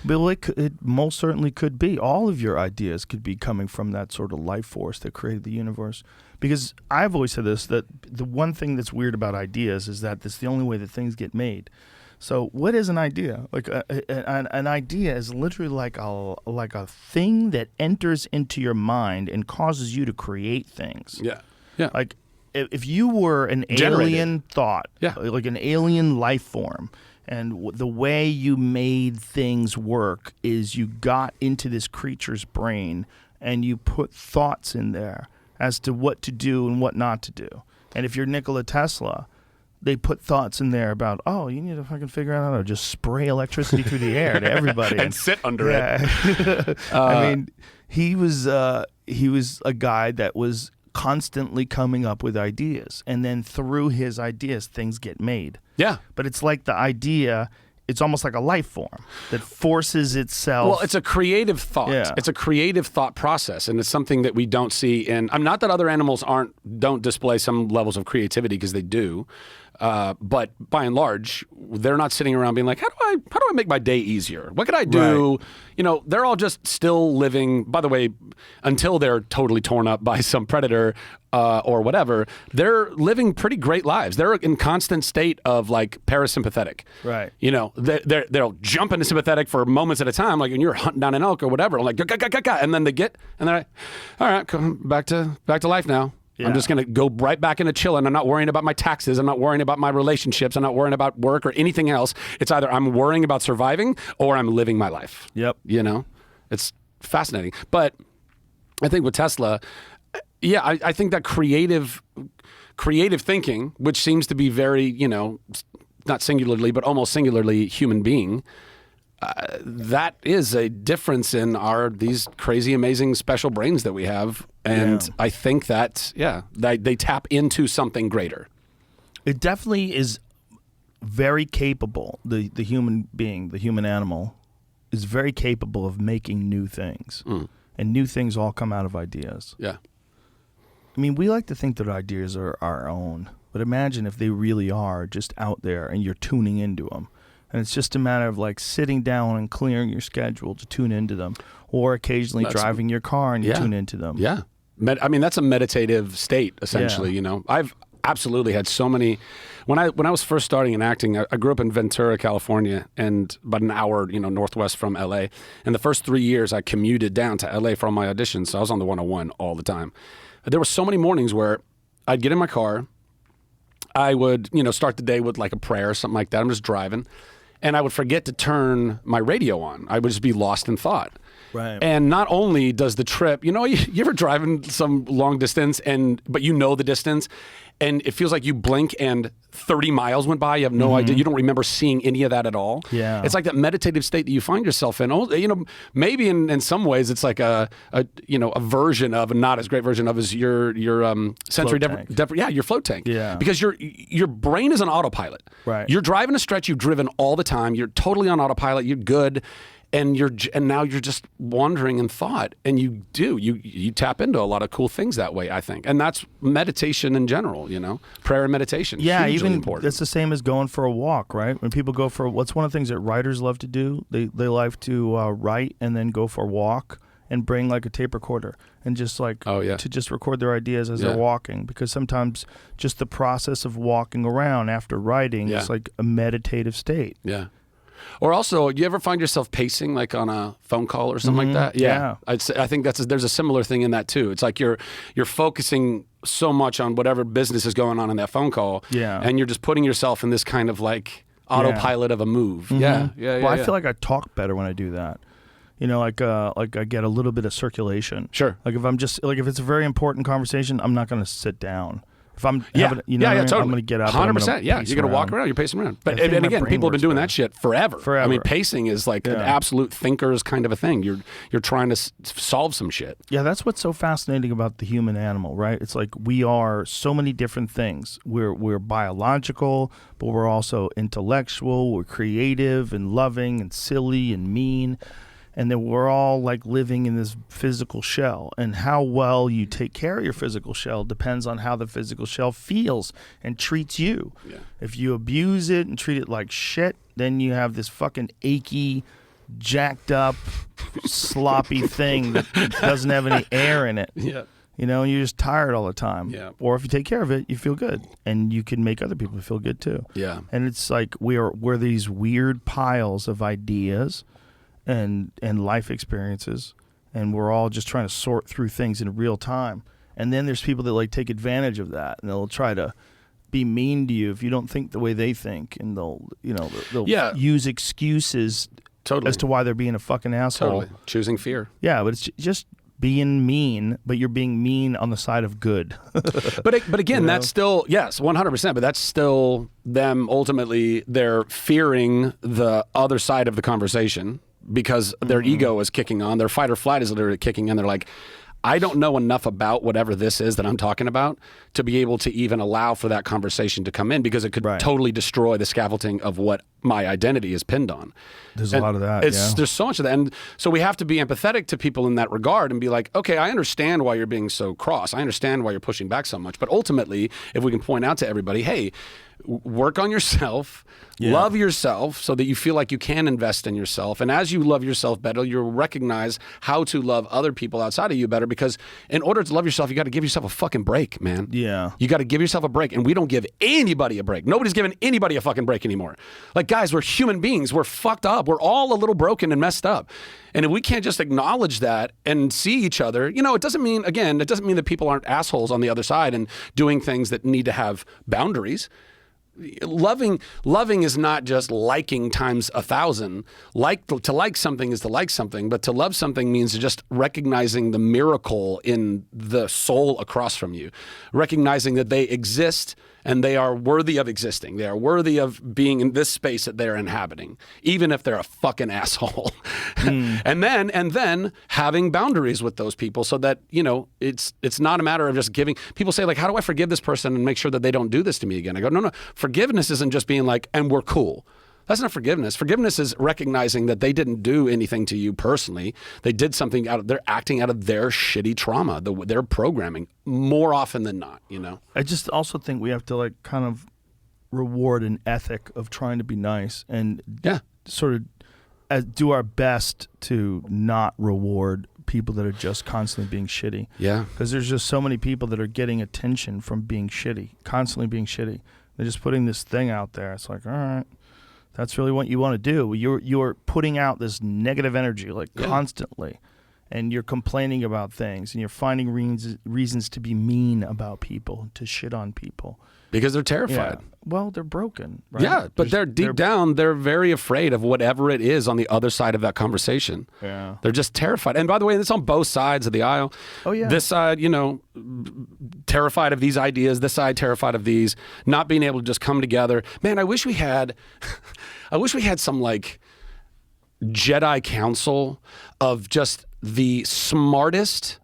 Bill, it most certainly could be. All of your ideas could be coming from that sort of life force that created the universe. Because I've always said this, that the one thing that's weird about ideas is that it's the only way that things get made. So what is an idea? Like an idea is literally like a thing that enters into your mind and causes you to create things. Yeah. Like if you were an alien thought, like an alien life form, and the way you made things work is you got into this creature's brain and you put thoughts in there as to what to do and what not to do. And if you're Nikola Tesla, they put thoughts in there about, oh, you need to fucking figure out how to just spray electricity through the air to everybody. And sit under it. I mean, he was a guy that was constantly coming up with ideas. And then through his ideas, things get made. Yeah. But it's like the idea... It's almost like a life form that forces itself. Well, it's a creative thought. Yeah. It's a creative thought process, and it's something that we don't see in. I'm not that other animals don't display some levels of creativity, because they do, but by and large, they're not sitting around being like, how do I make my day easier? What could I do? Right. You know, they're all just still living. By the way, until they're totally torn up by some predator or whatever, they're living pretty great lives. They're in constant state of like parasympathetic. Right. You know, they'll jump into sympathetic for moments at a time, like when you're hunting down an elk or whatever. Like, and then they're like, all right, come back to life now. Yeah. I'm just going to go right back into chilling. I'm not worrying about my taxes. I'm not worrying about my relationships. I'm not worrying about work or anything else. It's either I'm worrying about surviving or I'm living my life. Yep. You know, it's fascinating. But I think with Tesla, yeah, I think that creative thinking, which seems to be very, you know, not singularly, but almost singularly human being, that is a difference in these crazy, amazing, special brains that we have. And I think that, they tap into something greater. It definitely is very capable. The human being, the human animal, is very capable of making new things. And new things all come out of ideas. Yeah. I mean, we like to think that ideas are our own. But imagine if they really are just out there and you're tuning into them. And it's just a matter of like sitting down and clearing your schedule to tune into them, or occasionally driving your car and you tune into them. Yeah. I mean, that's a meditative state, essentially, you know. I've absolutely had so many. When I was first starting in acting, I grew up in Ventura, California, and about an hour, you know, northwest from LA. And the first 3 years I commuted down to LA for all my auditions. So I was on the 101 all the time. There were so many mornings where I'd get in my car, I would, you know, start the day with like a prayer or something like that. I'm just driving. And I would forget to turn my radio on. I would just be lost in thought. Right. And not only does the trip, you ever driving some long distance but you know the distance and it feels like you blink and 30 miles went by. You have no idea. You don't remember seeing any of that at all. Yeah. It's like that meditative state that you find yourself in. Maybe in some ways it's like a version of, a not as great version of, is your sensory your float tank. Yeah. Because your brain is on autopilot. Right. You're driving a stretch you've driven all the time. You're totally on autopilot. You're good. And now you're just wandering in thought, and you tap into a lot of cool things that way, I think, and that's meditation in general. Prayer and meditation. Yeah, hugely even important. it's the same as going for a walk, right? When people go for what's one of the things that writers love to do? They like to write and then go for a walk and bring like a tape recorder and just to just record their ideas as they're walking, because sometimes just the process of walking around after writing is like a meditative state. Yeah. Or also, you ever find yourself pacing like on a phone call or something like that? Yeah. I think there's a similar thing in that too. It's like you're focusing so much on whatever business is going on in that phone call, and you're just putting yourself in this kind of like autopilot of a move. Yeah. Well, I feel like I talk better when I do that. Like I get a little bit of circulation. Sure. Like if it's a very important conversation, I'm not going to sit down. If I'm having, totally. I'm going to get up. 100%. Yeah, you're going to walk around. You're pacing around. But and again, people have been doing that shit forever. I mean, pacing is like an absolute thinker's kind of a thing. You're trying to solve some shit. Yeah, that's what's so fascinating about the human animal, right? It's like we are so many different things. We're biological, but we're also intellectual. We're creative and loving and silly and mean. And then we're all like living in this physical shell. And how well you take care of your physical shell depends on how the physical shell feels and treats you. Yeah. If you abuse it and treat it like shit, then you have this fucking achy, jacked up, sloppy thing that doesn't have any air in it. Yeah. And you're just tired all the time. Yeah. Or if you take care of it, you feel good. And you can make other people feel good too. Yeah. And it's like we're these weird piles of ideas and life experiences, and we're all just trying to sort through things in real time. And then there's people that like take advantage of that, and they'll try to be mean to you if you don't think the way they think, and they'll use excuses as to why they're being a fucking asshole. Totally. Choosing fear. Yeah, but it's just being mean, but you're being mean on the side of good. But again, that's still, yes, 100%, but that's still them ultimately, they're fearing the other side of the conversation, because their ego is kicking on, their fight or flight is literally kicking in. They're like, I don't know enough about whatever this is that I'm talking about to be able to even allow for that conversation to come in, because it could totally destroy the scaffolding of what my identity is pinned on. There's a lot of that. There's so much of that. And so we have to be empathetic to people in that regard and be like, okay, I understand why you're being so cross. I understand why you're pushing back so much. But ultimately, if we can point out to everybody, hey, work on yourself, love yourself so that you feel like you can invest in yourself. And as you love yourself better, you'll recognize how to love other people outside of you better, because in order to love yourself, you got to give yourself a fucking break, man. Yeah. You got to give yourself a break. And we don't give anybody a break. Nobody's giving anybody a fucking break anymore. Like, guys, we're human beings. We're fucked up. We're all a little broken and messed up. And if we can't just acknowledge that and see each other, it doesn't mean that people aren't assholes on the other side and doing things that need to have boundaries. Loving is not just liking times 1,000. To like something is to like something, but to love something means just recognizing the miracle in the soul across from you, recognizing that they exist and they are worthy of existing. They are worthy of being in this space that they're inhabiting, even if they're a fucking asshole. And then having boundaries with those people so that, it's not a matter of just giving. People say, like, how do I forgive this person and make sure that they don't do this to me again? I go, no. Forgiveness isn't just being like, and we're cool. That's not forgiveness. Forgiveness is recognizing that they didn't do anything to you personally. They did something they're acting out of their shitty trauma, their programming, more often than not, I just also think we have to like kind of reward an ethic of trying to be nice and sort of do our best to not reward people that are just constantly being shitty. Yeah. Because there's just so many people that are getting attention from being shitty, constantly being shitty. They're just putting this thing out there. It's like, all right. That's really what you want to do. You're putting out this negative energy like constantly, and you're complaining about things, and you're finding reasons to be mean about people, to shit on people. Because they're terrified. Yeah. Well, they're broken, right? Yeah, but they're deep down, they're very afraid of whatever it is on the other side of that conversation. Yeah. They're just terrified. And by the way, it's on both sides of the aisle. Oh, yeah. This side, terrified of these ideas. This side, terrified of these. Not being able to just come together. Man, I wish we had some like Jedi council of just the smartest,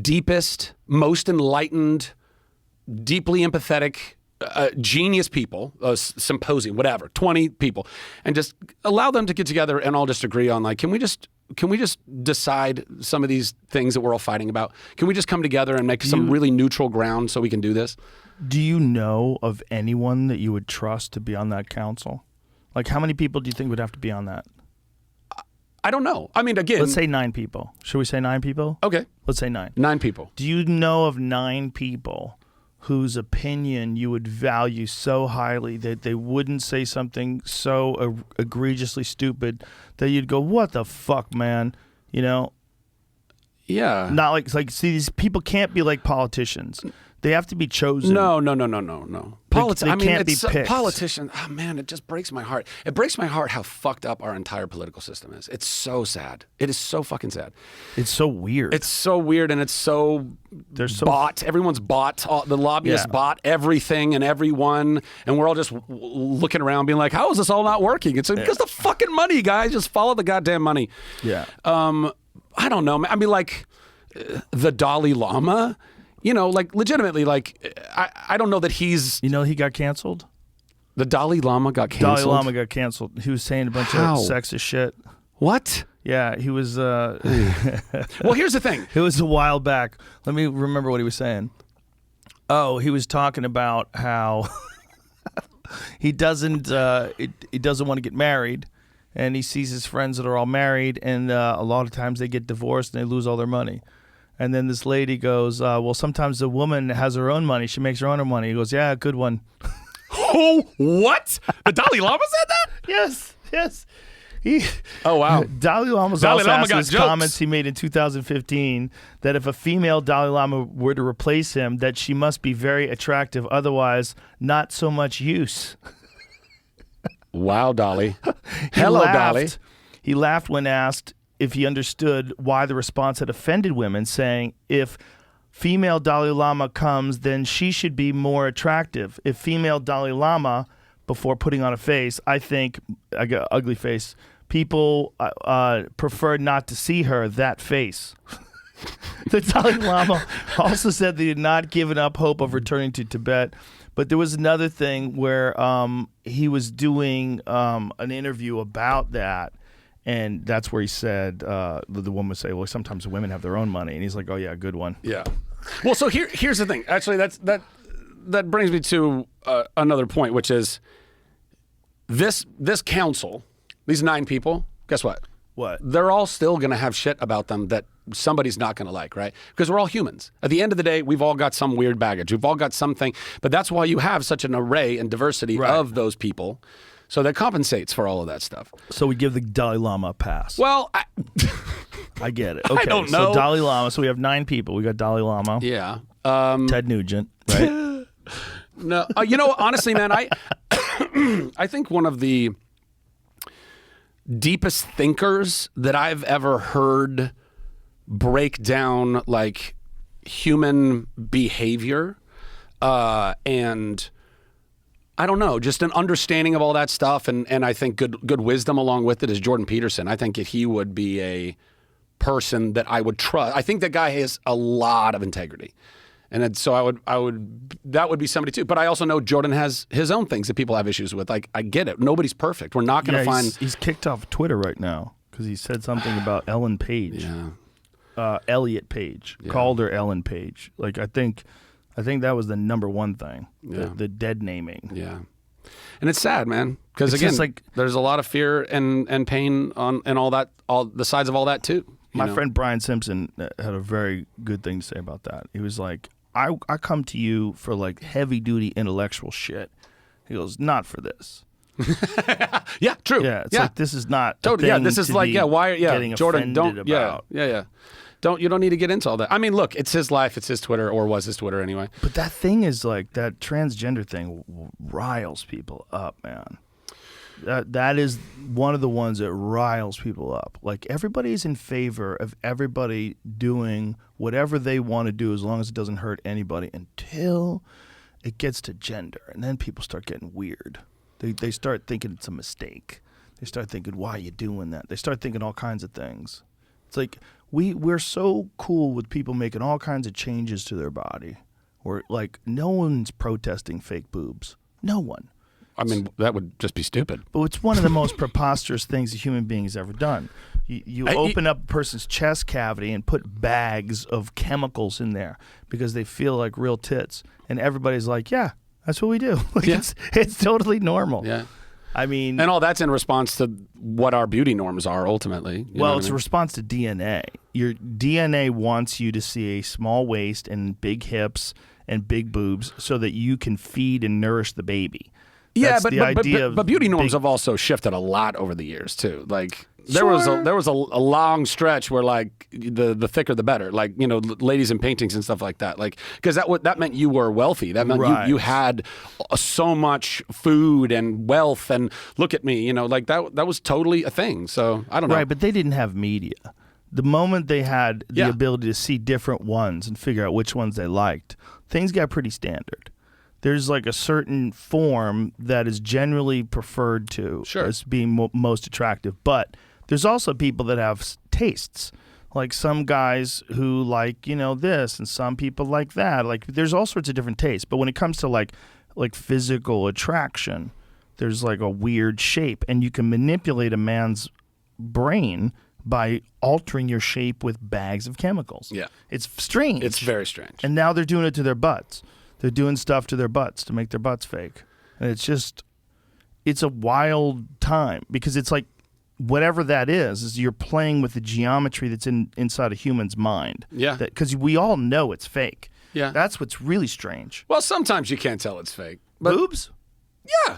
deepest, most enlightened, deeply empathetic, genius people, symposium, whatever, 20 people, and just allow them to get together and all just agree on like, can we just decide some of these things that we're all fighting about? Can we just come together and make some really neutral ground so we can do this? Do you know of anyone that you would trust to be on that council? Like, how many people do you think would have to be on that? I don't know. I mean, again, let's say 9 people. Should we say 9 people? Okay. Let's say 9. 9 people. Do you know of 9 people whose opinion you would value so highly that they wouldn't say something so egregiously stupid that you'd go, what the fuck, man? You know? Yeah. Not like see, these people can't be like politicians. They have to be chosen. No. They can't be picked. Politicians. Oh man, it just breaks my heart. It breaks my heart how fucked up our entire political system is. It's so sad. It is so fucking sad. It's so weird. It's so weird, and it's so bought. Everyone's bought. The lobbyists bought everything and everyone, and we're all just looking around, being like, "How is this all not working?" It's because the fucking money, guys. Just follow the goddamn money. Yeah. I don't know. I mean, like the Dalai Lama. Like legitimately, like I don't know that he's. He got canceled. The Dalai Lama got canceled. Dalai Lama got canceled. He was saying a bunch of sexist shit. What? Yeah, he was. Well, here's the thing. It was a while back. Let me remember what he was saying. Oh, he was talking about how he doesn't want to get married, and he sees his friends that are all married, and a lot of times they get divorced and they lose all their money. And then this lady goes, well, sometimes the woman has her own money. She makes her own money. He goes, yeah, good one. Oh, what? The Dalai Lama said that? Yes. Oh, wow. Dalai Lama's also asked in his comments he made in 2015 that if a female Dalai Lama were to replace him, that she must be very attractive. Otherwise, not so much use. Wow, Dolly. Hello, Dolly. He laughed when asked if he understood why the response had offended women, saying, if female Dalai Lama comes, then she should be more attractive. If female Dalai Lama, before putting on a face, I think, I got ugly face, people prefer not to see her, that face. The Dalai Lama also said they had not given up hope of returning to Tibet. But there was another thing where he was doing an interview about that. And that's where he said, the woman would say, well, sometimes women have their own money. And he's like, oh, yeah, good one. Yeah. Well, so here's the thing. Actually, that brings me to another point, which is this council, these 9 people, guess what? What? They're all still going to have shit about them that somebody's not going to like, right? Because we're all humans. At the end of the day, we've all got some weird baggage. We've all got something. But that's why you have such an array and diversity of those people. So that compensates for all of that stuff. So we give the Dalai Lama a pass. Well, I get it. Okay, I don't know. So Dalai Lama. So we have 9 people. We got Dalai Lama. Yeah. Ted Nugent, right? No. Honestly, man, I think one of the deepest thinkers that I've ever heard break down like human behavior and I don't know, just an understanding of all that stuff, and I think good wisdom along with it is Jordan Peterson. I think that he would be a person that I would trust. I think that guy has a lot of integrity, and so I would that would be somebody too. But I also know Jordan has his own things that people have issues with. Like I get it, nobody's perfect. We're not going to find. He's kicked off Twitter right now because he said something about Ellen Page, Elliot Page, called her Ellen Page. Like I think that was the number one thing, the dead naming. Yeah, and it's sad, man, because again, there's a lot of fear and pain and all that, all the sides of all that too. My friend Brian Simpson had a very good thing to say about that. He was like, I come to you for like heavy duty intellectual shit. He goes, not for this. Yeah, true. Yeah, it's like this is not totally. Yeah, this is like getting Jordan, don't about. yeah. You don't need to get into all that. I mean, look, it's his life, it's his Twitter, or was his Twitter anyway. But that thing is like that transgender thing riles people up, man. That is one of the ones that riles people up. Like everybody's in favor of everybody doing whatever they want to do as long as it doesn't hurt anybody until it gets to gender, and then people start getting weird. They start thinking it's a mistake. They start thinking, why are you doing that? They start thinking all kinds of things. It's like we're so cool with people making all kinds of changes to their body. Or like no one's protesting fake boobs. No one. I mean, that would just be stupid. But it's one of the most preposterous things a human being has ever done. You open up a person's chest cavity and put bags of chemicals in there because they feel like real tits. And everybody's like, yeah, that's what we do. Like it's totally normal. Yeah. I mean... And all that's in response to what our beauty norms are, ultimately. Well, it's a response to DNA. Your DNA wants you to see a small waist and big hips and big boobs so that you can feed and nourish the baby. Yeah, but beauty norms have also shifted a lot over the years too. Like there was a long stretch where like the thicker the better. Like ladies in paintings and stuff like that. Like because that meant you were wealthy. That meant you had so much food and wealth. And look at me, like that was totally a thing. So I don't know. Right, but they didn't have media. The moment they had the ability to see different ones and figure out which ones they liked, things got pretty standard. There's like a certain form that is generally preferred to as being most attractive. But there's also people that have tastes. Like some guys who like, this, and some people like that. Like there's all sorts of different tastes. But when it comes to like physical attraction, there's like a weird shape. And you can manipulate a man's brain by altering your shape with bags of chemicals. Yeah. It's strange. It's very strange. And now they're doing it to their butts. They're doing stuff to their butts to make their butts fake. And it's a wild time because it's like whatever that is you're playing with the geometry that's inside a human's mind. Yeah. Because we all know it's fake. Yeah. That's what's really strange. Well, sometimes you can't tell it's fake. But boobs? Yeah.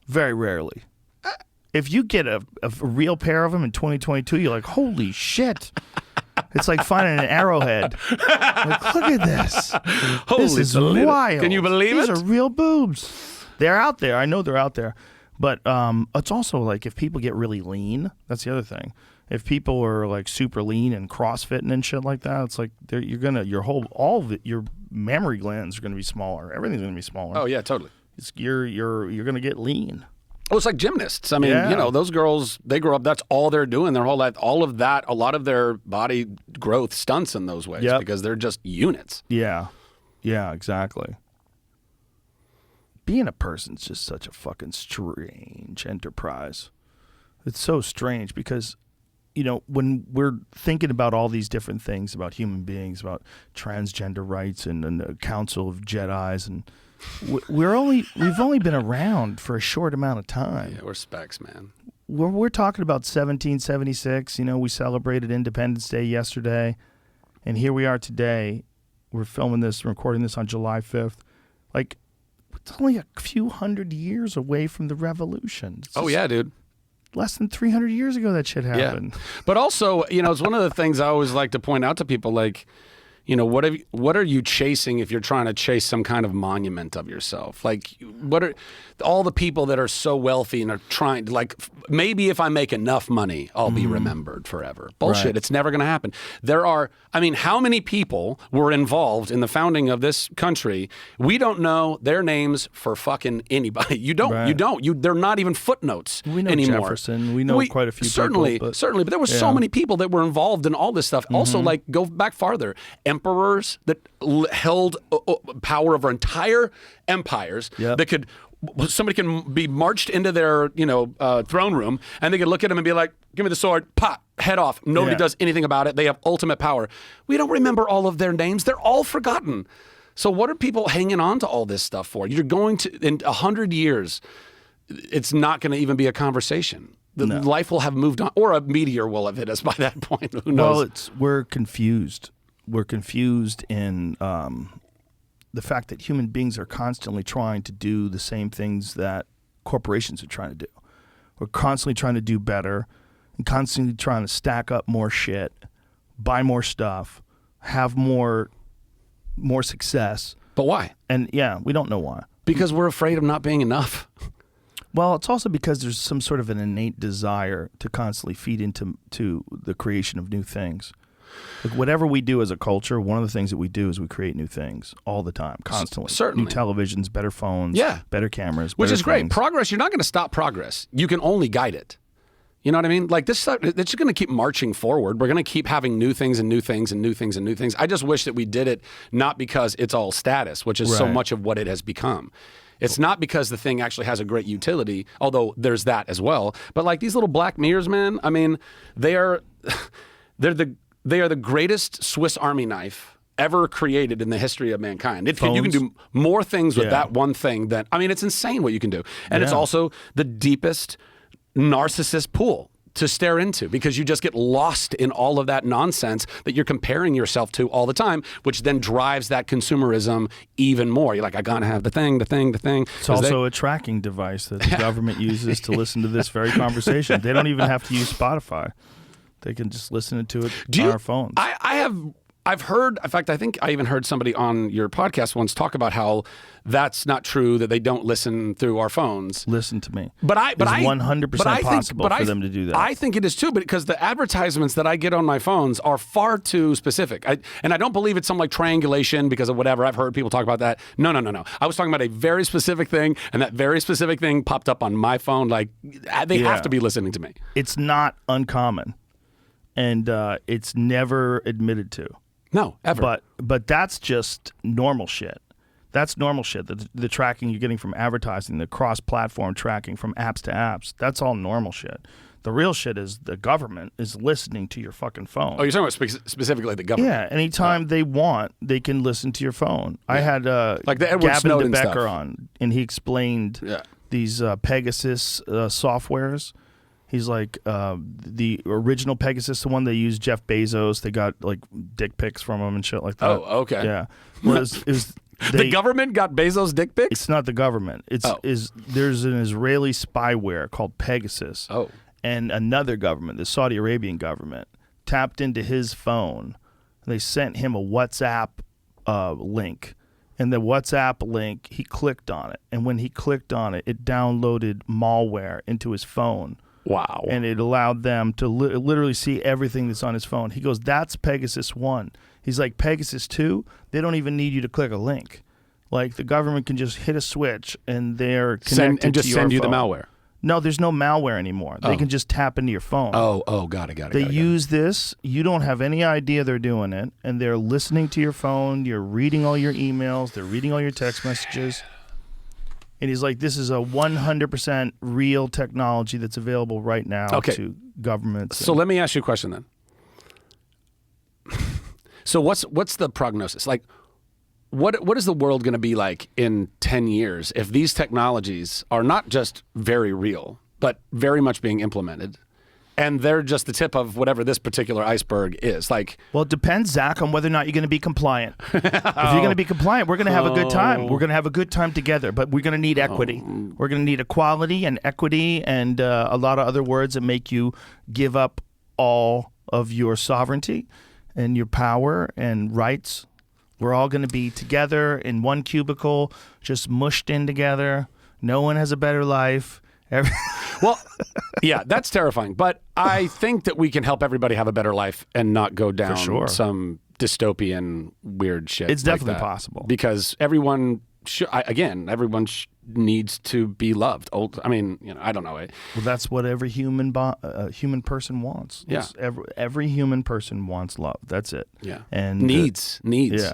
Very rarely. If you get a real pair of them in 2022, you're like, holy shit. It's like finding an arrowhead. Like, look at this. Holy this is wild. Can you believe These it? are real boobs. They're out there. I know they're out there. But it's also like if people get really lean, that's the other thing. If people are like super lean and CrossFitting and shit like that, it's like all of it, your mammary glands are gonna be smaller. Everything's gonna be smaller. Oh yeah, totally. You're gonna get lean. Oh, it's like gymnasts. I mean, those girls, they grow up, that's all they're doing their whole life. All of that, a lot of their body growth stunts in those ways because they're just units. Yeah. Yeah, exactly. Being a person's just such a fucking strange enterprise. It's so strange because, when we're thinking about all these different things about human beings, about transgender rights and the Council of Jedis and we've only been around for a short amount of time. Yeah, we're specs, man. We're talking about 1776. We celebrated Independence Day yesterday, and here we are today. We're recording this on July 5th. Like, it's only a few hundred years away from the Revolution. Oh yeah, dude. Less than 300 years ago that shit happened. Yeah. But also, it's one of the things I always like to point out to people, like, what are you chasing if you're trying to chase some kind of monument of yourself? Like, what are all the people that are so wealthy and are trying to, like, maybe if I make enough money, I'll be remembered forever. Bullshit. Right. It's never going to happen. How many people were involved in the founding of this country? We don't know their names for fucking anybody. You don't. Right. You don't. They're not even footnotes we know anymore. Jefferson. We know quite a few certainly, people. Certainly. But there were so many people that were involved in all this stuff. Also, like, go back farther. Emperors that held power over entire empires that could, somebody can be marched into their throne room and they could look at him and be like, give me the sword, pop, head off. Nobody does anything about it. They have ultimate power. We don't remember all of their names. They're all forgotten. So what are people hanging on to all this stuff for? You're going to, in 100 years, it's not going to even be a conversation. Life will have moved on, or a meteor will have hit us by that point. Who knows? Well, we're confused. We're confused in the fact that human beings are constantly trying to do the same things that corporations are trying to do. We're constantly trying to do better and constantly trying to stack up more shit, buy more stuff, have more success. But why? And yeah, we don't know why. Because we're afraid of not being enough. Well, it's also because there's some sort of an innate desire to constantly feed into the creation of new things. Like whatever we do as a culture, one of the things that we do is we create new things all the time, constantly. Certainly. New televisions, better phones, better cameras, Which better is great. things. Progress, you're not going to stop progress. You can only guide it. You know what I mean? Like this stuff, it's just going to keep marching forward. We're going to keep having new things and new things and new things and new things. I just wish that we did it not because it's all status, which is so much of what it has become. It's not because the thing actually has a great utility, although there's that as well. But like these little black mirrors, man, I mean, they're the greatest Swiss Army knife ever created in the history of mankind. You can do more things with that one thing than, I mean, it's insane what you can do. And it's also the deepest narcissist pool to stare into because you just get lost in all of that nonsense that you're comparing yourself to all the time, which then drives that consumerism even more. You're like, I gotta have the thing. It's also a tracking device that the government uses to listen to this very conversation. They don't even have to use Spotify. They can just listen to it on our phones. I've heard, in fact, I think I even heard somebody on your podcast once talk about how that's not true, that they don't listen through our phones. Listen to me. It's 100% possible for them to do that. I think it is too, because the advertisements that I get on my phones are far too specific. And I don't believe it's some like triangulation because of whatever. I've heard people talk about that. No. I was talking about a very specific thing, and that very specific thing popped up on my phone. Like, they have to be listening to me. It's not uncommon, and it's never admitted to. No, ever. But that's just normal shit. That's normal shit. The tracking you're getting from advertising, the cross-platform tracking from apps to apps, that's all normal shit. The real shit is the government is listening to your fucking phone. Oh, you're talking about specifically the government? Yeah, anytime they want, they can listen to your phone. Yeah. I had like the Edward Gavin Snowden DeBecker stuff on, and he explained these Pegasus softwares. He's like, the original Pegasus, the one they used Jeff Bezos, they got like dick pics from him and shit like that. Oh, okay. Yeah. The government got Bezos dick pics? It's not the government. There's an Israeli spyware called Pegasus. Oh. And another government, the Saudi Arabian government, tapped into his phone. They sent him a WhatsApp link. And the WhatsApp link, he clicked on it. And when he clicked on it, it downloaded malware into his phone. Wow. And it allowed them to literally see everything that's on his phone. He goes, that's Pegasus 1. He's like, Pegasus 2, they don't even need you to click a link. Like, the government can just hit a switch and they're connected to your send you phone. the malware. No, there's no malware anymore. They can just tap into your phone. Oh, got it. They use this. You don't have any idea they're doing it. And they're listening to your phone. You're reading all your emails. They're reading all your text messages. And he's like, this is a 100% real technology that's available right now to governments. So let me ask you a question then. So what's the prognosis? Like, what is the world going to be like in 10 years if these technologies are not just very real, but very much being implemented? And they're just the tip of whatever this particular iceberg is. Like, well, it depends, Zach, on whether or not you're going to be compliant. If you're going to be compliant, we're going to have a good time. We're going to have a good time together, but we're going to need equity. We're going to need equality and equity and a lot of other words that make you give up all of your sovereignty and your power and rights. We're all going to be together in one cubicle, just mushed in together. No one has a better life. Well, yeah, that's terrifying. But I think that we can help everybody have a better life and not go down some dystopian weird shit. It's definitely possible. Because everyone needs to be loved. I mean, I don't know. Well, that's what every human person wants. Yeah. Every human person wants love. That's it. Yeah. And needs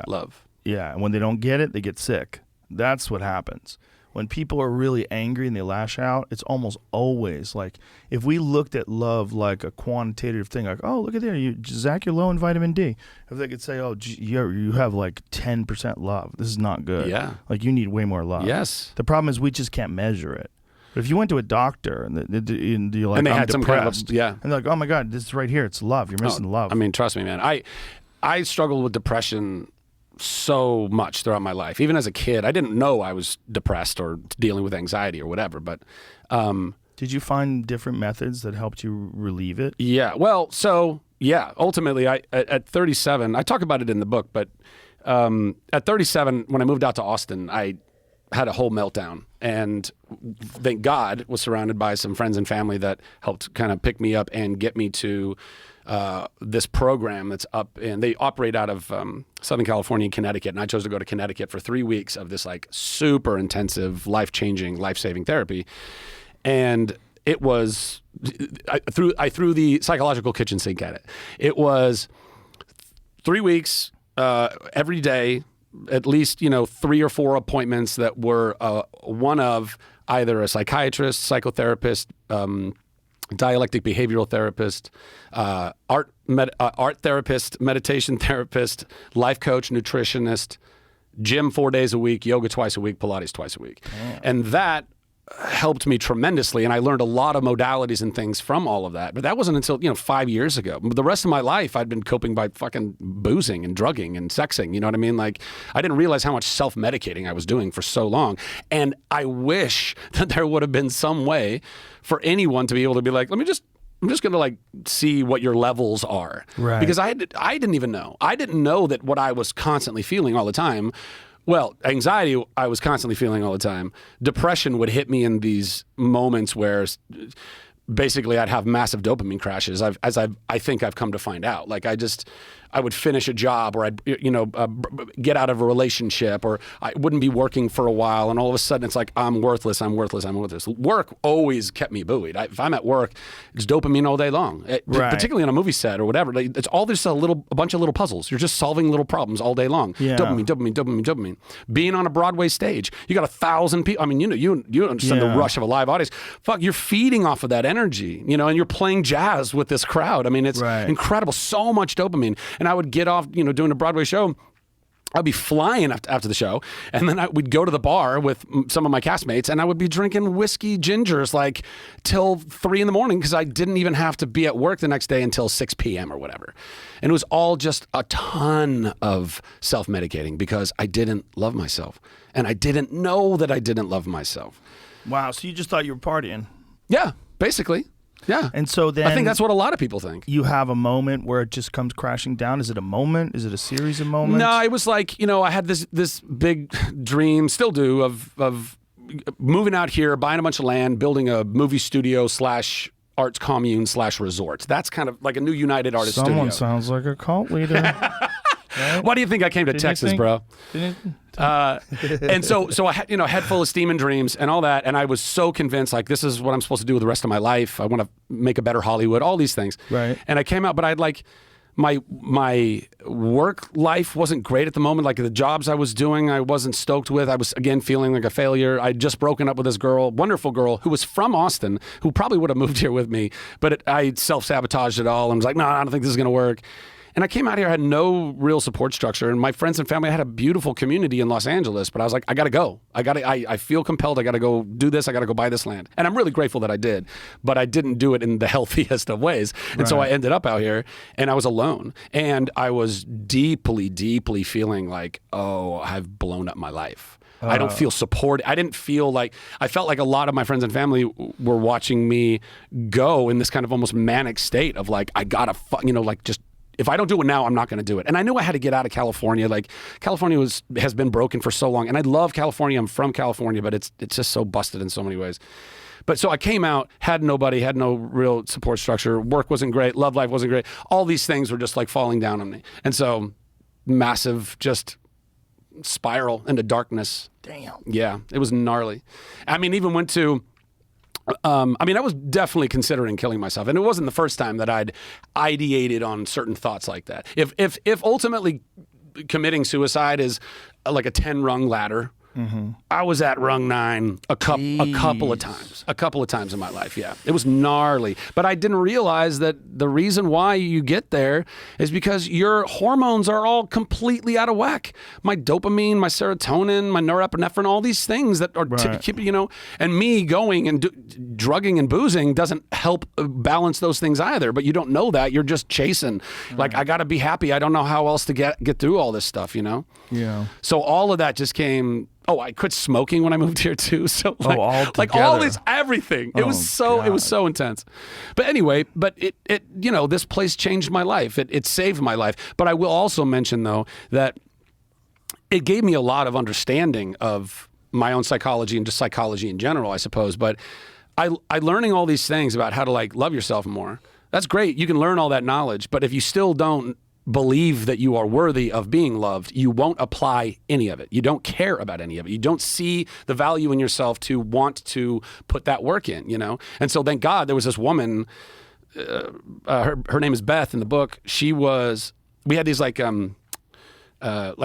love. Yeah. And when they don't get it, they get sick. That's what happens. When people are really angry and they lash out, it's almost always like, if we looked at love like a quantitative thing, like, oh, look at there, Zach, you're low in vitamin D. If they could say, oh, you have like 10% love, this is not good. Yeah. Like, you need way more love. Yes. The problem is we just can't measure it. But if you went to a doctor and you're like, and they I'm had depressed, some kind of, and they're like, oh my God, this is right here, it's love. You're missing love. I mean, trust me, man. I struggled with depression so much throughout my life. Even as a kid, I didn't know I was depressed or dealing with anxiety or whatever. But did you find different methods that helped you relieve it? yeah, well, so yeah, ultimately, at 37, I talk about it in the book, but at 37, when I moved out to Austin, I had a whole meltdown, and thank God was surrounded by some friends and family that helped kind of pick me up and get me to this program that's up, and they operate out of Southern California and Connecticut, and I chose to go to Connecticut for 3 weeks of this like super intensive, life-changing, life-saving therapy, and it was, I threw the psychological kitchen sink at it. It was 3 weeks, every day, at least, 3 or 4 appointments that were one of either a psychiatrist, psychotherapist, dialectic behavioral therapist, art therapist, meditation therapist, life coach, nutritionist, gym 4 days a week, yoga twice a week, Pilates twice a week. Damn. And that helped me tremendously, and I learned a lot of modalities and things from all of that. But that wasn't until 5 years ago. The rest of my life, I'd been coping by fucking boozing and drugging and sexing. You know what I mean? Like, I didn't realize how much self-medicating I was doing for so long. And I wish that there would have been some way for anyone to be able to be like, I'm just going to like see what your levels are. Right. Because I didn't even know. I didn't know that what I was constantly feeling all the time. Well, anxiety, I was constantly feeling all the time. Depression would hit me in these moments where basically I'd have massive dopamine crashes, I think I've come to find out. Like I would finish a job, or I'd get out of a relationship, or I wouldn't be working for a while, and all of a sudden it's like, I'm worthless. Work always kept me buoyed. If I'm at work, it's dopamine all day long, Right. particularly on a movie set or whatever. It's all this a bunch of little puzzles. You're just solving little problems all day long. Yeah. Dopamine. Being on a Broadway stage, you got 1,000 people. I mean, you understand the rush of a live audience. Fuck, you're feeding off of that energy, and you're playing jazz with this crowd. I mean, it's incredible. So much dopamine. And I would get off, doing a Broadway show. I'd be flying after the show, and then we'd go to the bar with some of my castmates, and I would be drinking whiskey gingers like till 3 a.m. because I didn't even have to be at work the next day until 6 p.m. or whatever. And it was all just a ton of self-medicating because I didn't love myself, and I didn't know that I didn't love myself. Wow, so you just thought you were partying. Yeah, basically. Yeah. And so then I think that's what a lot of people think. You have a moment where it just comes crashing down. Is it a moment? Is it a series of moments? No, it was like, I had this big dream, still do, of moving out here, buying a bunch of land, building a movie studio / arts commune / resort. That's kind of like a new United Artists studio. Someone sounds like a cult leader. Right? Why do you think I came to Texas, bro? And so I had, head full of steam and dreams and all that, and I was so convinced, like, this is what I'm supposed to do with the rest of my life. I want to make a better Hollywood, all these things. Right. And I came out, but I'd like my work life wasn't great at the moment. Like the jobs I was doing, I wasn't stoked with. I was again feeling like a failure. I'd just broken up with this girl, wonderful girl, who was from Austin, who probably would have moved here with me, but I self-sabotaged it all and was like, no, I don't think this is going to work. And I came out here, I had no real support structure, and my friends and family, I had a beautiful community in Los Angeles, but I was like, I got to go. I feel compelled. I got to go do this. I got to go buy this land. And I'm really grateful that I did, but I didn't do it in the healthiest of ways. And so I ended up out here, and I was alone, and I was deeply, deeply feeling like, oh, I've blown up my life. I don't feel supported. I didn't feel like, I felt like a lot of my friends and family were watching me go in this kind of almost manic state of like, I got to, just, if I don't do it now, I'm not going to do it. And I knew I had to get out of California. Like California has been broken for so long, and I love California. I'm from California, but it's just so busted in so many ways. But so I came out, had nobody, had no real support structure. Work wasn't great. Love life wasn't great. All these things were just like falling down on me. And so massive just spiral into darkness. Damn. Yeah, it was gnarly. I mean, even went to... I was definitely considering killing myself, and it wasn't the first time that I'd ideated on certain thoughts like that. If ultimately committing suicide is like a 10-rung ladder, I was at rung 9 a couple of times in my life. Yeah, it was gnarly. But I didn't realize that the reason why you get there is because your hormones are all completely out of whack. My dopamine, my serotonin, my norepinephrine, all these things that are, and me going and drugging and boozing doesn't help balance those things either. But you don't know that. You're just chasing. Like, I got to be happy. I don't know how else to get through all this stuff, Yeah. So all of that just came. Oh, I quit smoking when I moved here too. So like all this, everything. It was so intense. But anyway, this place changed my life. It saved my life. But I will also mention though that it gave me a lot of understanding of my own psychology and just psychology in general, I suppose. But I learning all these things about how to like love yourself more. That's great. You can learn all that knowledge, but if you still don't believe that you are worthy of being loved, you won't apply any of it. You don't care about any of it. You don't see the value in yourself to want to put that work in, And so thank God there was this woman, her name is Beth in the book. We had these like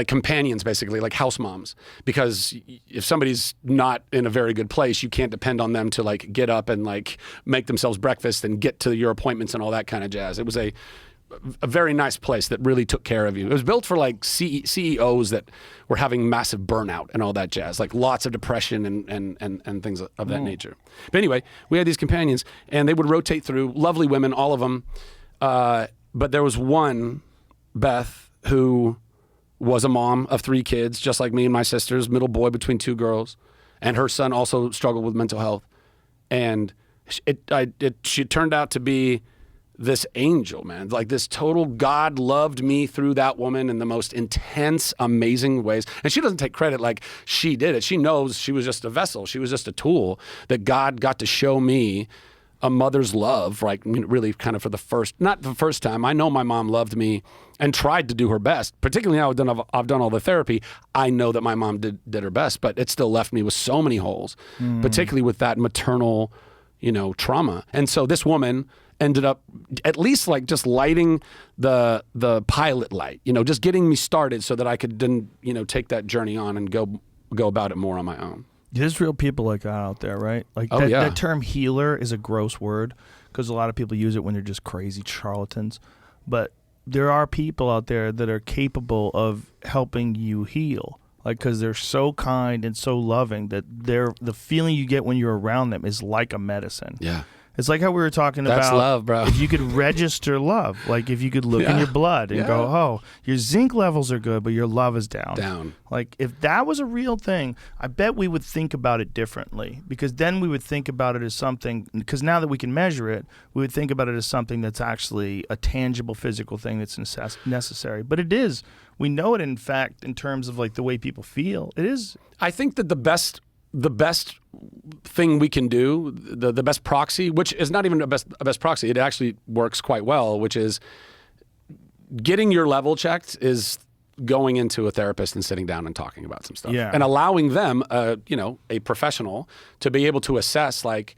companions, basically, like house moms, because if somebody's not in a very good place, you can't depend on them to like get up and like make themselves breakfast and get to your appointments and all that kind of jazz. It was a very nice place that really took care of you. It was built for like CEOs that were having massive burnout and all that jazz, like lots of depression and things of that nature. But anyway, we had these companions and they would rotate through, lovely women, all of them. But there was one, Beth, who was a mom of 3 kids, just like me and my sisters, middle boy between 2 girls. And her son also struggled with mental health. And she turned out to be this angel, man. Like this total, God loved me through that woman in the most intense, amazing ways. And she doesn't take credit like she did it. She knows she was just a vessel. She was just a tool that God got to show me a mother's love, like really kind of for not the first time. I know my mom loved me and tried to do her best, particularly now I've done all the therapy. I know that my mom did her best, but it still left me with so many holes, particularly with that maternal, trauma. And so this woman ended up at least like just lighting the pilot light, just getting me started so that I could then, take that journey on and go about it more on my own. There's real people like that out there, right? Like that term healer is a gross word because a lot of people use it when they're just crazy charlatans. But there are people out there that are capable of helping you heal. Like, because they're so kind and so loving that the feeling you get when you're around them is like a medicine. Yeah. It's like how we were talking That's about love, bro. If you could register love, like if you could look in your blood and go, oh, your zinc levels are good, but your love is down. Like if that was a real thing, I bet we would think about it differently, because then we would think about it as something, because now that we can measure it, we would think about it as something that's actually a tangible physical thing that's necessary. But it is. We know it, in fact, in terms of like the way people feel. It is. I think that the best thing we can do, the best proxy, which is not even a best proxy, it actually works quite well, which is getting your level checked, is going into a therapist and sitting down and talking about some stuff. Yeah. And allowing them, a professional to be able to assess, like,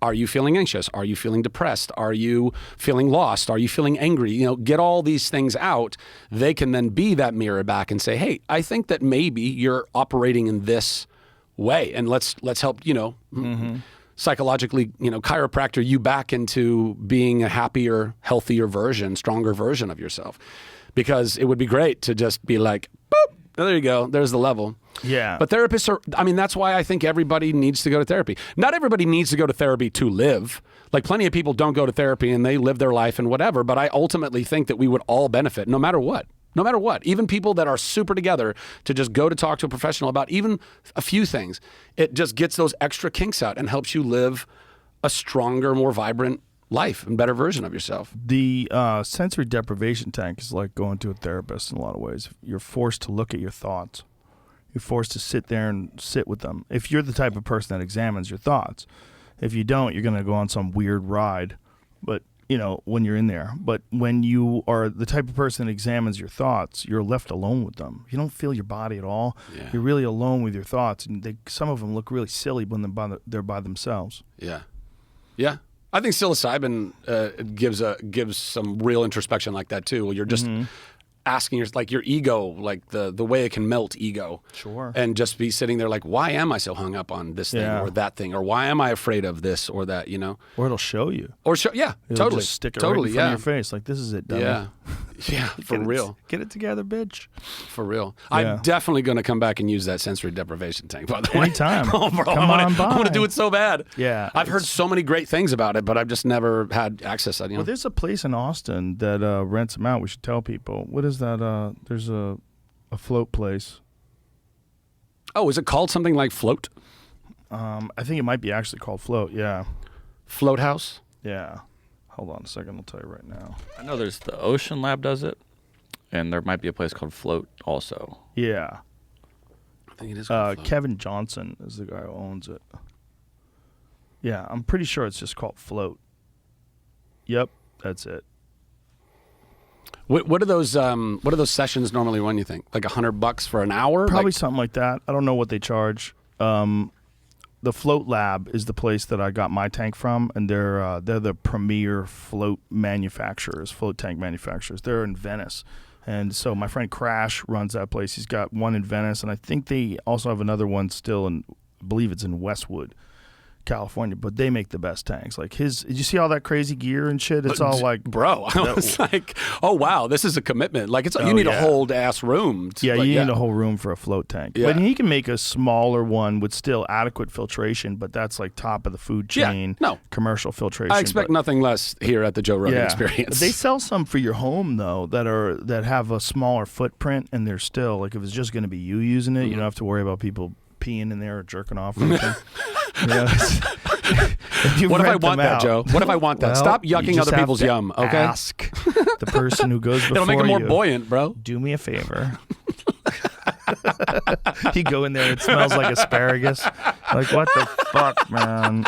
are you feeling anxious? Are you feeling depressed? Are you feeling lost? Are you feeling angry? Get all these things out. They can then be that mirror back and say, hey, I think that maybe you're operating in this way, and let's help psychologically chiropractor you back into being a happier, healthier version, stronger version of yourself, because it would be great to just be like, boop, there you go, there's the level. But therapists are, that's why I think everybody needs to go to therapy. Not everybody needs to go to therapy to live. Like plenty of people don't go to therapy and they live their life and whatever, but I ultimately think that we would all benefit no matter what. No matter what, even people that are super together, to just go to talk to a professional about even a few things, it just gets those extra kinks out and helps you live a stronger, more vibrant life and better version of yourself. The sensory deprivation tank is like going to a therapist in a lot of ways. You're forced to look at your thoughts. You're forced to sit there and sit with them. If you're the type of person that examines your thoughts, if you don't, you're going to go on some weird ride. But when you're in there. But when you are the type of person that examines your thoughts, you're left alone with them. You don't feel your body at all. Yeah. You're really alone with your thoughts. And some of them look really silly when they're by themselves. Yeah. Yeah. I think psilocybin gives some real introspection like that too. You're just asking your ego, like the way it can melt ego. Sure. And just be sitting there like, why am I so hung up on this thing or that thing? Or why am I afraid of this or that, Or it'll show you. Or it'll totally. Just stick it totally, right in front of your face. Like, this is it, dummy. Yeah. Yeah, for real. Get it together, bitch. For real. Yeah. I'm definitely going to come back and use that sensory deprivation tank, by the way. Anytime. Oh, bro, Come on by. I want to do it so bad. Yeah. I've heard so many great things about it, but I've just never had access. Well, there's a place in Austin that rents them out. We should tell people. What is that? There's a float place. Oh, is it called something like Float? I think it might be actually called Float. Yeah. Float House? Yeah. Hold on a second. I'll tell you right now. I know there's the Ocean Lab does it, and there might be a place called Float also. Yeah. I think it is called Float. Kevin Johnson is the guy who owns it. Yeah, I'm pretty sure it's just called Float. Yep, that's it. What are those sessions normally run, you think? Like $100 for an hour? Probably something like that. I don't know what they charge. The Float Lab is the place that I got my tank from, and they're the premier float tank manufacturers. They're in Venice. And so my friend Crash runs that place. He's got one in Venice, and I think they also have another one still I believe it's in Westwood, California, but they make the best tanks. Like did you see all that crazy gear and shit? It's all like, bro, I was like, oh wow, this is a commitment. Like you need a whole ass room. You need a whole room for a float tank. Yeah. But he can make a smaller one with still adequate filtration, but that's like top of the food chain. Yeah, no. Commercial filtration. I expect nothing less here at the Joe Rogan Experience. They sell some for your home though that have a smaller footprint, and they're still like, if it's just going to be you using it, you don't have to worry about people peeing in there or jerking off or anything. What if I want that, Joe? What if I want that? Well, Stop you yucking just other have people's to yum, okay? Ask the person who goes before It'll make it more you, buoyant, bro. do me a favor. You go in there, it smells like asparagus. Like, what the fuck, man?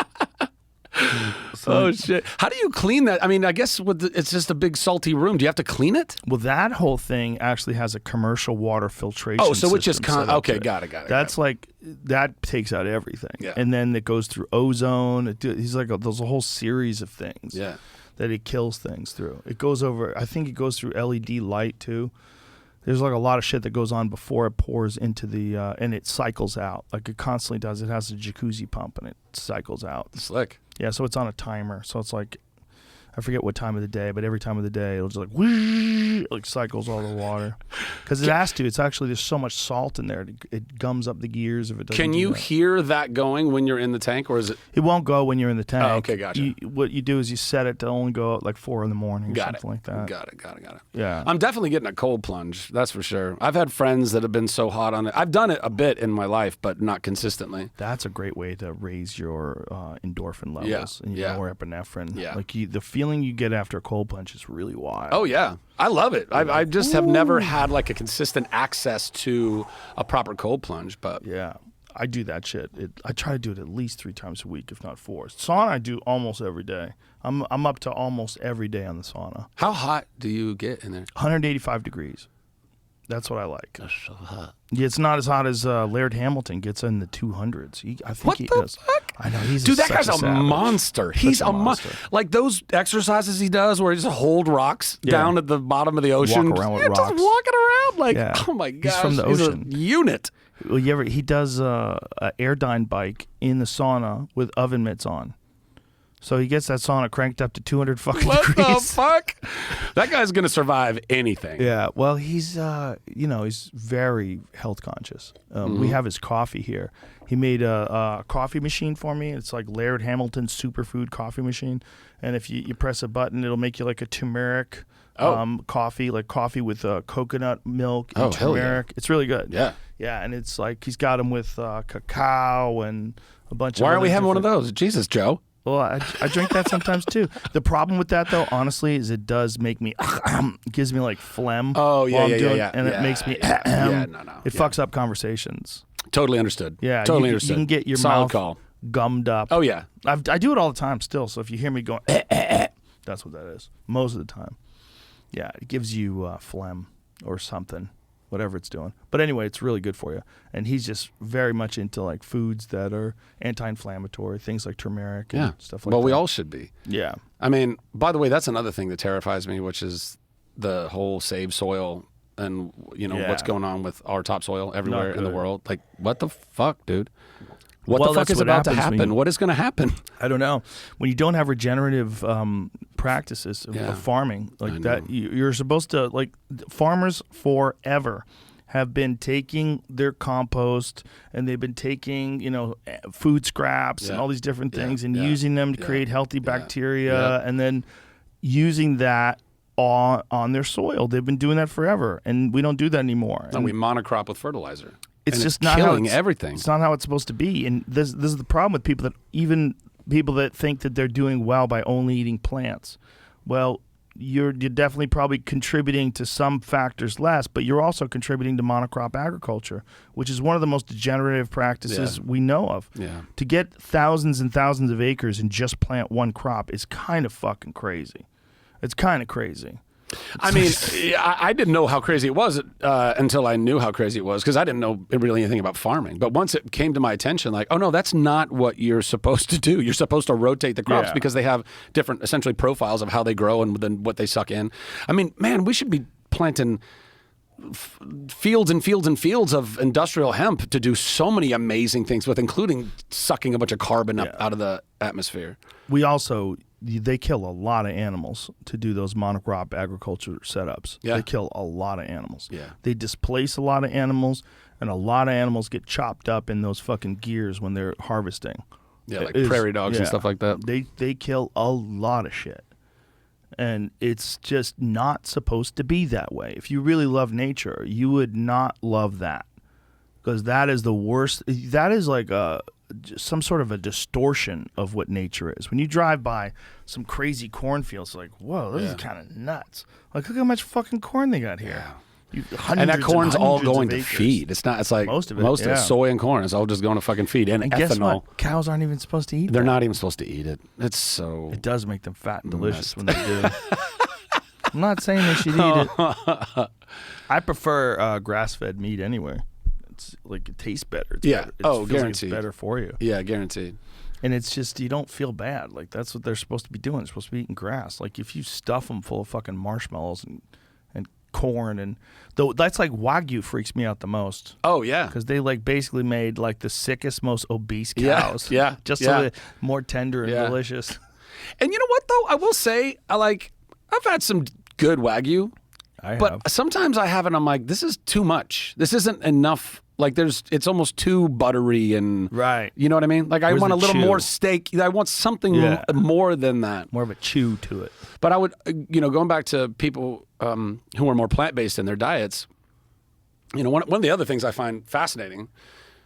Oh shit! How do you clean that? I mean, I guess it's just a big salty room. Do you have to clean it? Well, that whole thing actually has a commercial water filtration. Oh, so it's just system set up okay. to it. Got it. That's like that takes out everything. Yeah. And then it goes through ozone. There's a whole series of things. Yeah. That it kills things through. It goes over. I think it goes through LED light too. There's like a lot of shit that goes on before it pours into the and it cycles out. Like it constantly does. It has a jacuzzi pump and it cycles out. Slick. Yeah, so it's on a timer. So it's like, I forget what time of the day, but every time of the day it'll just like whoosh, like cycles all the water because it has to. It's actually there's so much salt in there, it gums up the gears if it doesn't. Can you hear that going when you're in the tank, or is it? It won't go when you're in the tank. Oh, okay, gotcha. What you do is you set it to only go at like 4 a.m. or Got something like that. Got it. Yeah, I'm definitely getting a cold plunge. That's for sure. I've had friends that have been so hot on it. I've done it a bit in my life, but not consistently. That's a great way to raise your endorphin levels and your norepinephrine. Yeah, like the feeling you get after a cold plunge is really wild. Oh yeah, I love it. I just have never had like a consistent access to a proper cold plunge, but yeah, I do that shit. I try to do it at least 3 times a week, if not 4. Sauna I do almost every day. I'm up to almost every day on the sauna. How hot do you get in there? 185 degrees. That's what I like. That's so hot. Yeah, it's not as hot as Laird Hamilton gets in the 200s. I think he does. Fuck? I know he's dude. That such guy's a savage. monster. He's a monster. Like those exercises he does, where he just hold rocks down at the bottom of the ocean, walk around with just rocks. walking around like, oh my gosh, He's from the ocean. A unit. Well, he does a Airdyne bike in the sauna with oven mitts on. So he gets that sauna cranked up to 200 fucking What degrees. the fuck? That guy's gonna survive anything. Yeah, well, he's he's very health conscious. We have his coffee here. He made a coffee machine for me. It's like Laird Hamilton's superfood coffee machine, and if you press a button, it'll make you like a turmeric coffee, like coffee with coconut milk and turmeric. Yeah. It's really good. Yeah, yeah, and it's like he's got them with cacao and a bunch of. Why aren't we other having one of different- those? Jesus, Joe. Well, I drink that sometimes too. The problem with that, though, honestly, is it does make me, it gives me like phlegm. Oh, yeah, while I'm yeah, doing, yeah. and it makes me, it fucks up conversations. Totally understood. Yeah, totally you understood. can get your Solid mouth call. gummed up. Oh yeah, I do it all the time still. So if you hear me going, that's what that is most of the time. Yeah, it gives you phlegm or something, whatever it's doing. But anyway, it's really good for you. And he's just very much into like foods that are anti-inflammatory, things like turmeric and stuff like that. Well, we all should be. Yeah. I mean, by the way, that's another thing that terrifies me, which is the whole save soil and Yeah. what's going on with our topsoil everywhere Not in the good. world. Like, what the fuck, dude? What Well, the fuck that's is what about to happens when happen? you- What is going to happen? I don't know. When you don't have regenerative practices of Yeah. farming I like that, know. you're supposed to, like, farmers forever have been taking their compost and they've been taking, food scraps and Yeah. all these different Yeah. things and Yeah. using them to Yeah. create healthy Yeah. bacteria Yeah. and then using that on their soil. They've been doing that forever, and we don't do that anymore. No, And we monocrop with fertilizer. it's And just not how killing it's- everything. It's not how it's supposed to be, and this is the problem with people that think that they're doing well by only eating plants. Well, you're definitely probably contributing to some factors less, but you're also contributing to monocrop agriculture, which is one of the most degenerative practices Yeah. we know of. Yeah. To get thousands and thousands of acres and just plant one crop is kind of fucking crazy. It's kind of crazy. I mean, I didn't know how crazy it was until I knew how crazy it was, because I didn't know really anything about farming. But once it came to my attention, like, oh no, that's not what you're supposed to do. You're supposed to rotate the crops Yeah. because they have different, essentially, profiles of how they grow and then what they suck in. I mean, man, we should be planting fields and fields and fields of industrial hemp to do so many amazing things with, including sucking a bunch of carbon up out of the atmosphere. They kill a lot of animals to do those monocrop agriculture setups. Yeah. They kill a lot of animals. Yeah. They displace a lot of animals, and a lot of animals get chopped up in those fucking gears when they're harvesting. Yeah, like It's- prairie dogs and yeah. stuff like that. They kill a lot of shit. And it's just not supposed to be that way. If you really love nature, you would not love that. Because that is the worst. That is like some sort of a distortion of what nature is. When you drive by some crazy cornfields, it's like, whoa, this is kind of nuts. Like, look how much fucking corn they got here. And that corn's all hundreds going of to acres. feed. It's not. It's like Most of it, Most of yeah. it, soy and corn. It's all just going to fucking feed and And ethanol. guess what? Cows aren't even supposed to eat They're that. not even supposed to eat it. It's so. It does make them fat and delicious when they do. I'm not saying they should eat it. I prefer grass-fed meat anyway. It's like it tastes better. It's Yeah. better. It Oh, feels like guaranteed. it's better for you. Yeah, guaranteed. And it's just, you don't feel bad. Like, that's what they're supposed to be doing. They're supposed to be eating grass. Like, if you stuff them full of fucking marshmallows and corn, and though that's like Wagyu freaks me out the most. Oh yeah. Because they like basically made like the sickest, most obese Yeah, cows. yeah, Just yeah. so they're more tender and Yeah. delicious. And you know what though? I will say, I've had some good Wagyu, I but have. sometimes I have it. I'm like, this is too much. This isn't enough. Like, it's almost too buttery and Right. You know what I mean? Like, I Where's want a the little chew? more steak. I want something Yeah. more than that. More of a chew to it. But I would, going back to people who are more plant-based in their diets, one of the other things I find fascinating,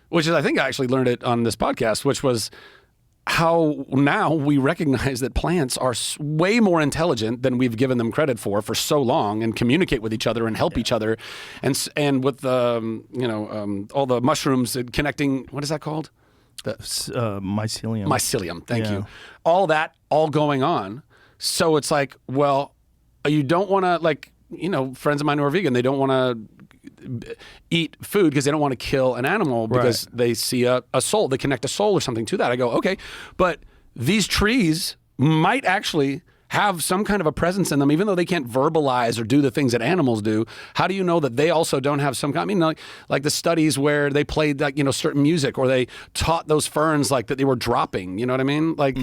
which is I think I actually learned it on this podcast, which was how now we recognize that plants are way more intelligent than we've given them credit for so long, and communicate with each other and help each other, and with all the mushrooms and connecting. What is that called? Mycelium. Mycelium. Thank Yeah. you. All that going on. So it's like, well, you don't want to friends of mine who are vegan, they don't want to eat food because they don't want to kill an animal because they see a soul. They connect a soul or something to that. I go, okay, but these trees might actually have some kind of a presence in them, even though they can't verbalize or do the things that animals do. How do you know that they also don't have some kind? I mean, like the studies where they played certain music, or they taught those ferns that they were dropping. You know what I mean? Like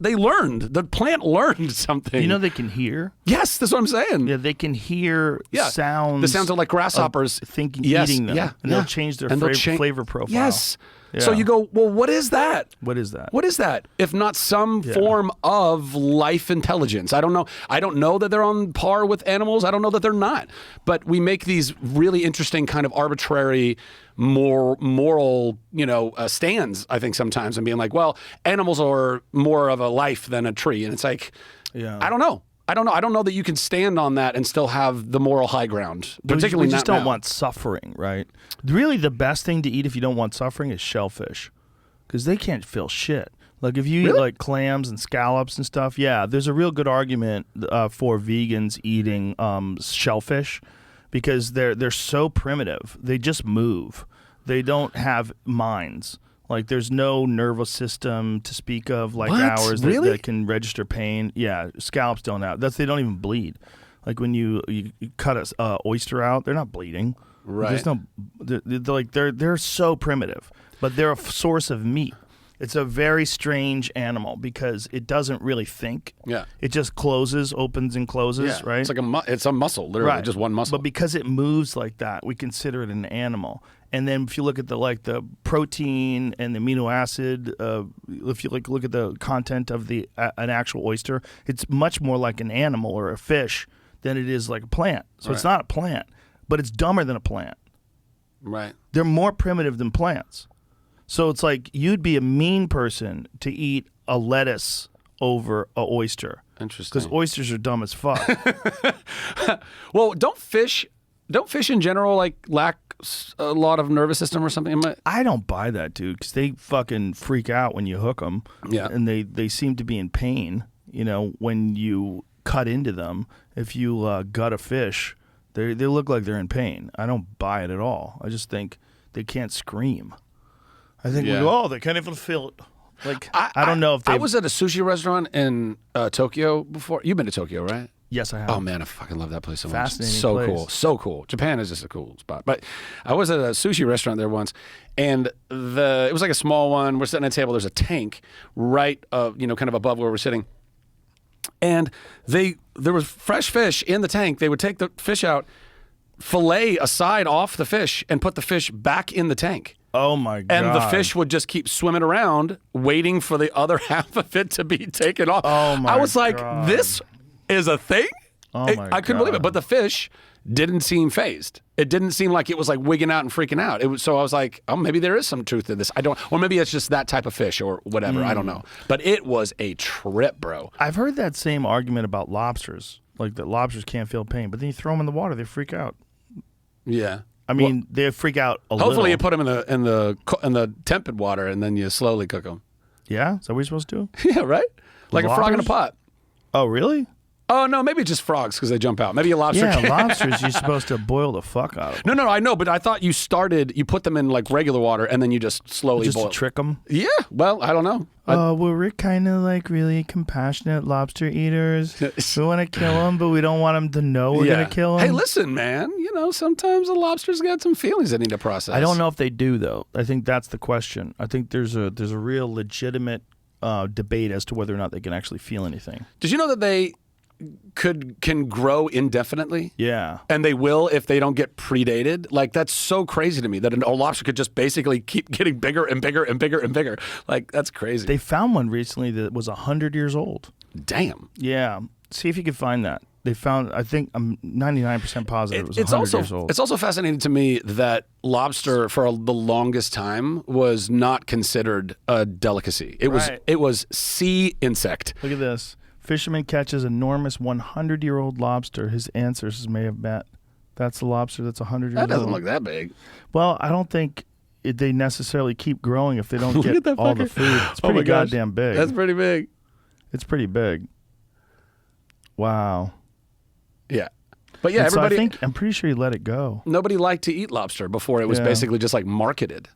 they learned. The plant learned something. You know they can hear? Yes, that's what I'm saying. Yeah, they can hear sounds. The sounds are like grasshoppers eating them. Yeah, And they'll change their flavor profile. Yes. Yeah. So you go, well, what is that? What is that? What is that? If not some form of life intelligence? I don't know. I don't know that they're on par with animals. I don't know that they're not. But we make these really interesting kind of arbitrary, more moral, stands, I think sometimes, and being like, well, animals are more of a life than a tree. And it's like, I don't know. I don't know that you can stand on that and still have the moral high ground. Particularly we just not don't now. want suffering, right? Really, the best thing to eat if you don't want suffering is shellfish, because they can't feel shit. Like if you eat like clams and scallops and stuff, there's a real good argument for vegans eating shellfish, because they're so primitive. They just move. They don't have minds. Like, there's no nervous system to speak of like What? ours Really? that can register pain. Yeah, scallops don't have. They don't even bleed. Like when you cut a oyster out, they're not bleeding. Right. There's no, they're so primitive, but they're a source of meat. It's a very strange animal because it doesn't really think. Yeah. It just closes, opens, and closes. Yeah. Right. It's like it's a muscle, literally, just one muscle. But because it moves like that, we consider it an animal. And then if you look at the protein and the amino acid, if you look at the content of an actual oyster, it's much more like an animal or a fish than it is like a plant. So it's not a plant, but it's dumber than a plant. Right. They're more primitive than plants. So it's like you'd be a mean person to eat a lettuce over a oyster. Interesting. Because oysters are dumb as fuck. Well, don't fish in general like lack a lot of nervous system or something? I don't buy that, dude, because they fucking freak out when you hook them. Yeah. And they seem to be in pain, when you cut into them. If you gut a fish, they look like they're in pain. I don't buy it at all. I just think they can't scream. I think they can't even feel it. Like I don't know if I was at a sushi restaurant in Tokyo before. You've been to Tokyo, right? Yes, I have. Oh man, I fucking love that place so much. Fascinating So place. cool, so cool. Japan is just a cool spot. But I was at a sushi restaurant there once, and it was like a small one. We're sitting at a table. There's a tank right, kind of above where we're sitting, and there was fresh fish in the tank. They would take the fish out, fillet a side off the fish, and put the fish back in the tank. Oh my god! And the fish would just keep swimming around, waiting for the other half of it to be taken off. Oh my! I was like, God. "This is a thing." Oh my I couldn't believe it. But the fish didn't seem phased. It didn't seem like it was like wigging out and freaking out. So I was like, "Oh, maybe there is some truth to this." Or maybe it's just that type of fish or whatever. I don't know. But it was a trip, bro. I've heard that same argument about lobsters, like that lobsters can't feel pain, but then you throw them in the water, they freak out. Yeah. I mean, they freak out a little. Hopefully, you put them in the tempered water and then you slowly cook them. Yeah, is that what you're supposed to do? Yeah, right. Like a frog in a Lobsters? pot. Oh, really? Oh no, maybe just frogs because they jump out. Maybe a lobster. Yeah, can't. lobsters you're supposed to boil the fuck out of them. No, I know, but I thought you put them in like regular water and then you just slowly Just boil. to trick them. Yeah, well, I don't know. Well, we're kind of like really compassionate lobster eaters. We want to kill them, but we don't want them to know we're going to kill them. Hey, listen, man. Sometimes the lobster's got some feelings they need to process. I don't know if they do, though. I think that's the question. I think there's a real legitimate debate as to whether or not they can actually feel anything. Did you know that they can grow indefinitely? Yeah. And they will if they don't get predated. Like, that's so crazy to me that a lobster could just basically keep getting bigger and bigger and bigger and bigger. Like, that's crazy. They found one recently that was 100 years old. Damn. Yeah. See if you can find that. They found, I think, I'm 99% positive it was 100 years old. It's also fascinating to me that lobster, for the longest time, was not considered a delicacy. It was sea insect. Look at this. Fisherman catches enormous 100-year-old lobster his ancestors may have met. That's the lobster that's 100 years old. That doesn't look that big. Well, I don't think they necessarily keep growing if they don't get all the food. It's pretty goddamn big. That's pretty big. It's pretty big. Wow. Yeah. But yeah, So everybody. I'm pretty sure he let it go. Nobody liked to eat lobster before it was Yeah. basically just like marketed.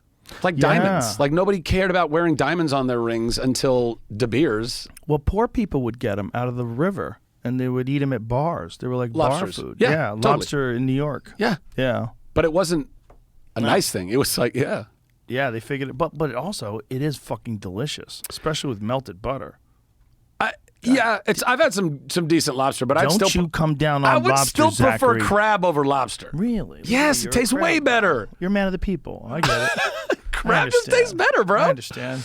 Like Yeah. diamonds. Like nobody cared about wearing diamonds on their rings until De Beers. Well, poor people would get them out of the river, and they would eat them at bars. They were like Lobsters. bar food. Yeah, totally. Lobster in New York. Yeah. Yeah. But it wasn't a nice thing. It was like, yeah. Yeah, they figured it. But also, it is fucking delicious, especially with melted butter. I've had some decent lobster, but I'd Don't still you come down on I would lobster, still prefer Zachary. crab over lobster. Really? Yes, You're it a tastes crab way guy. better. You're a man of the people. I get it. Crab just tastes better, bro. I understand.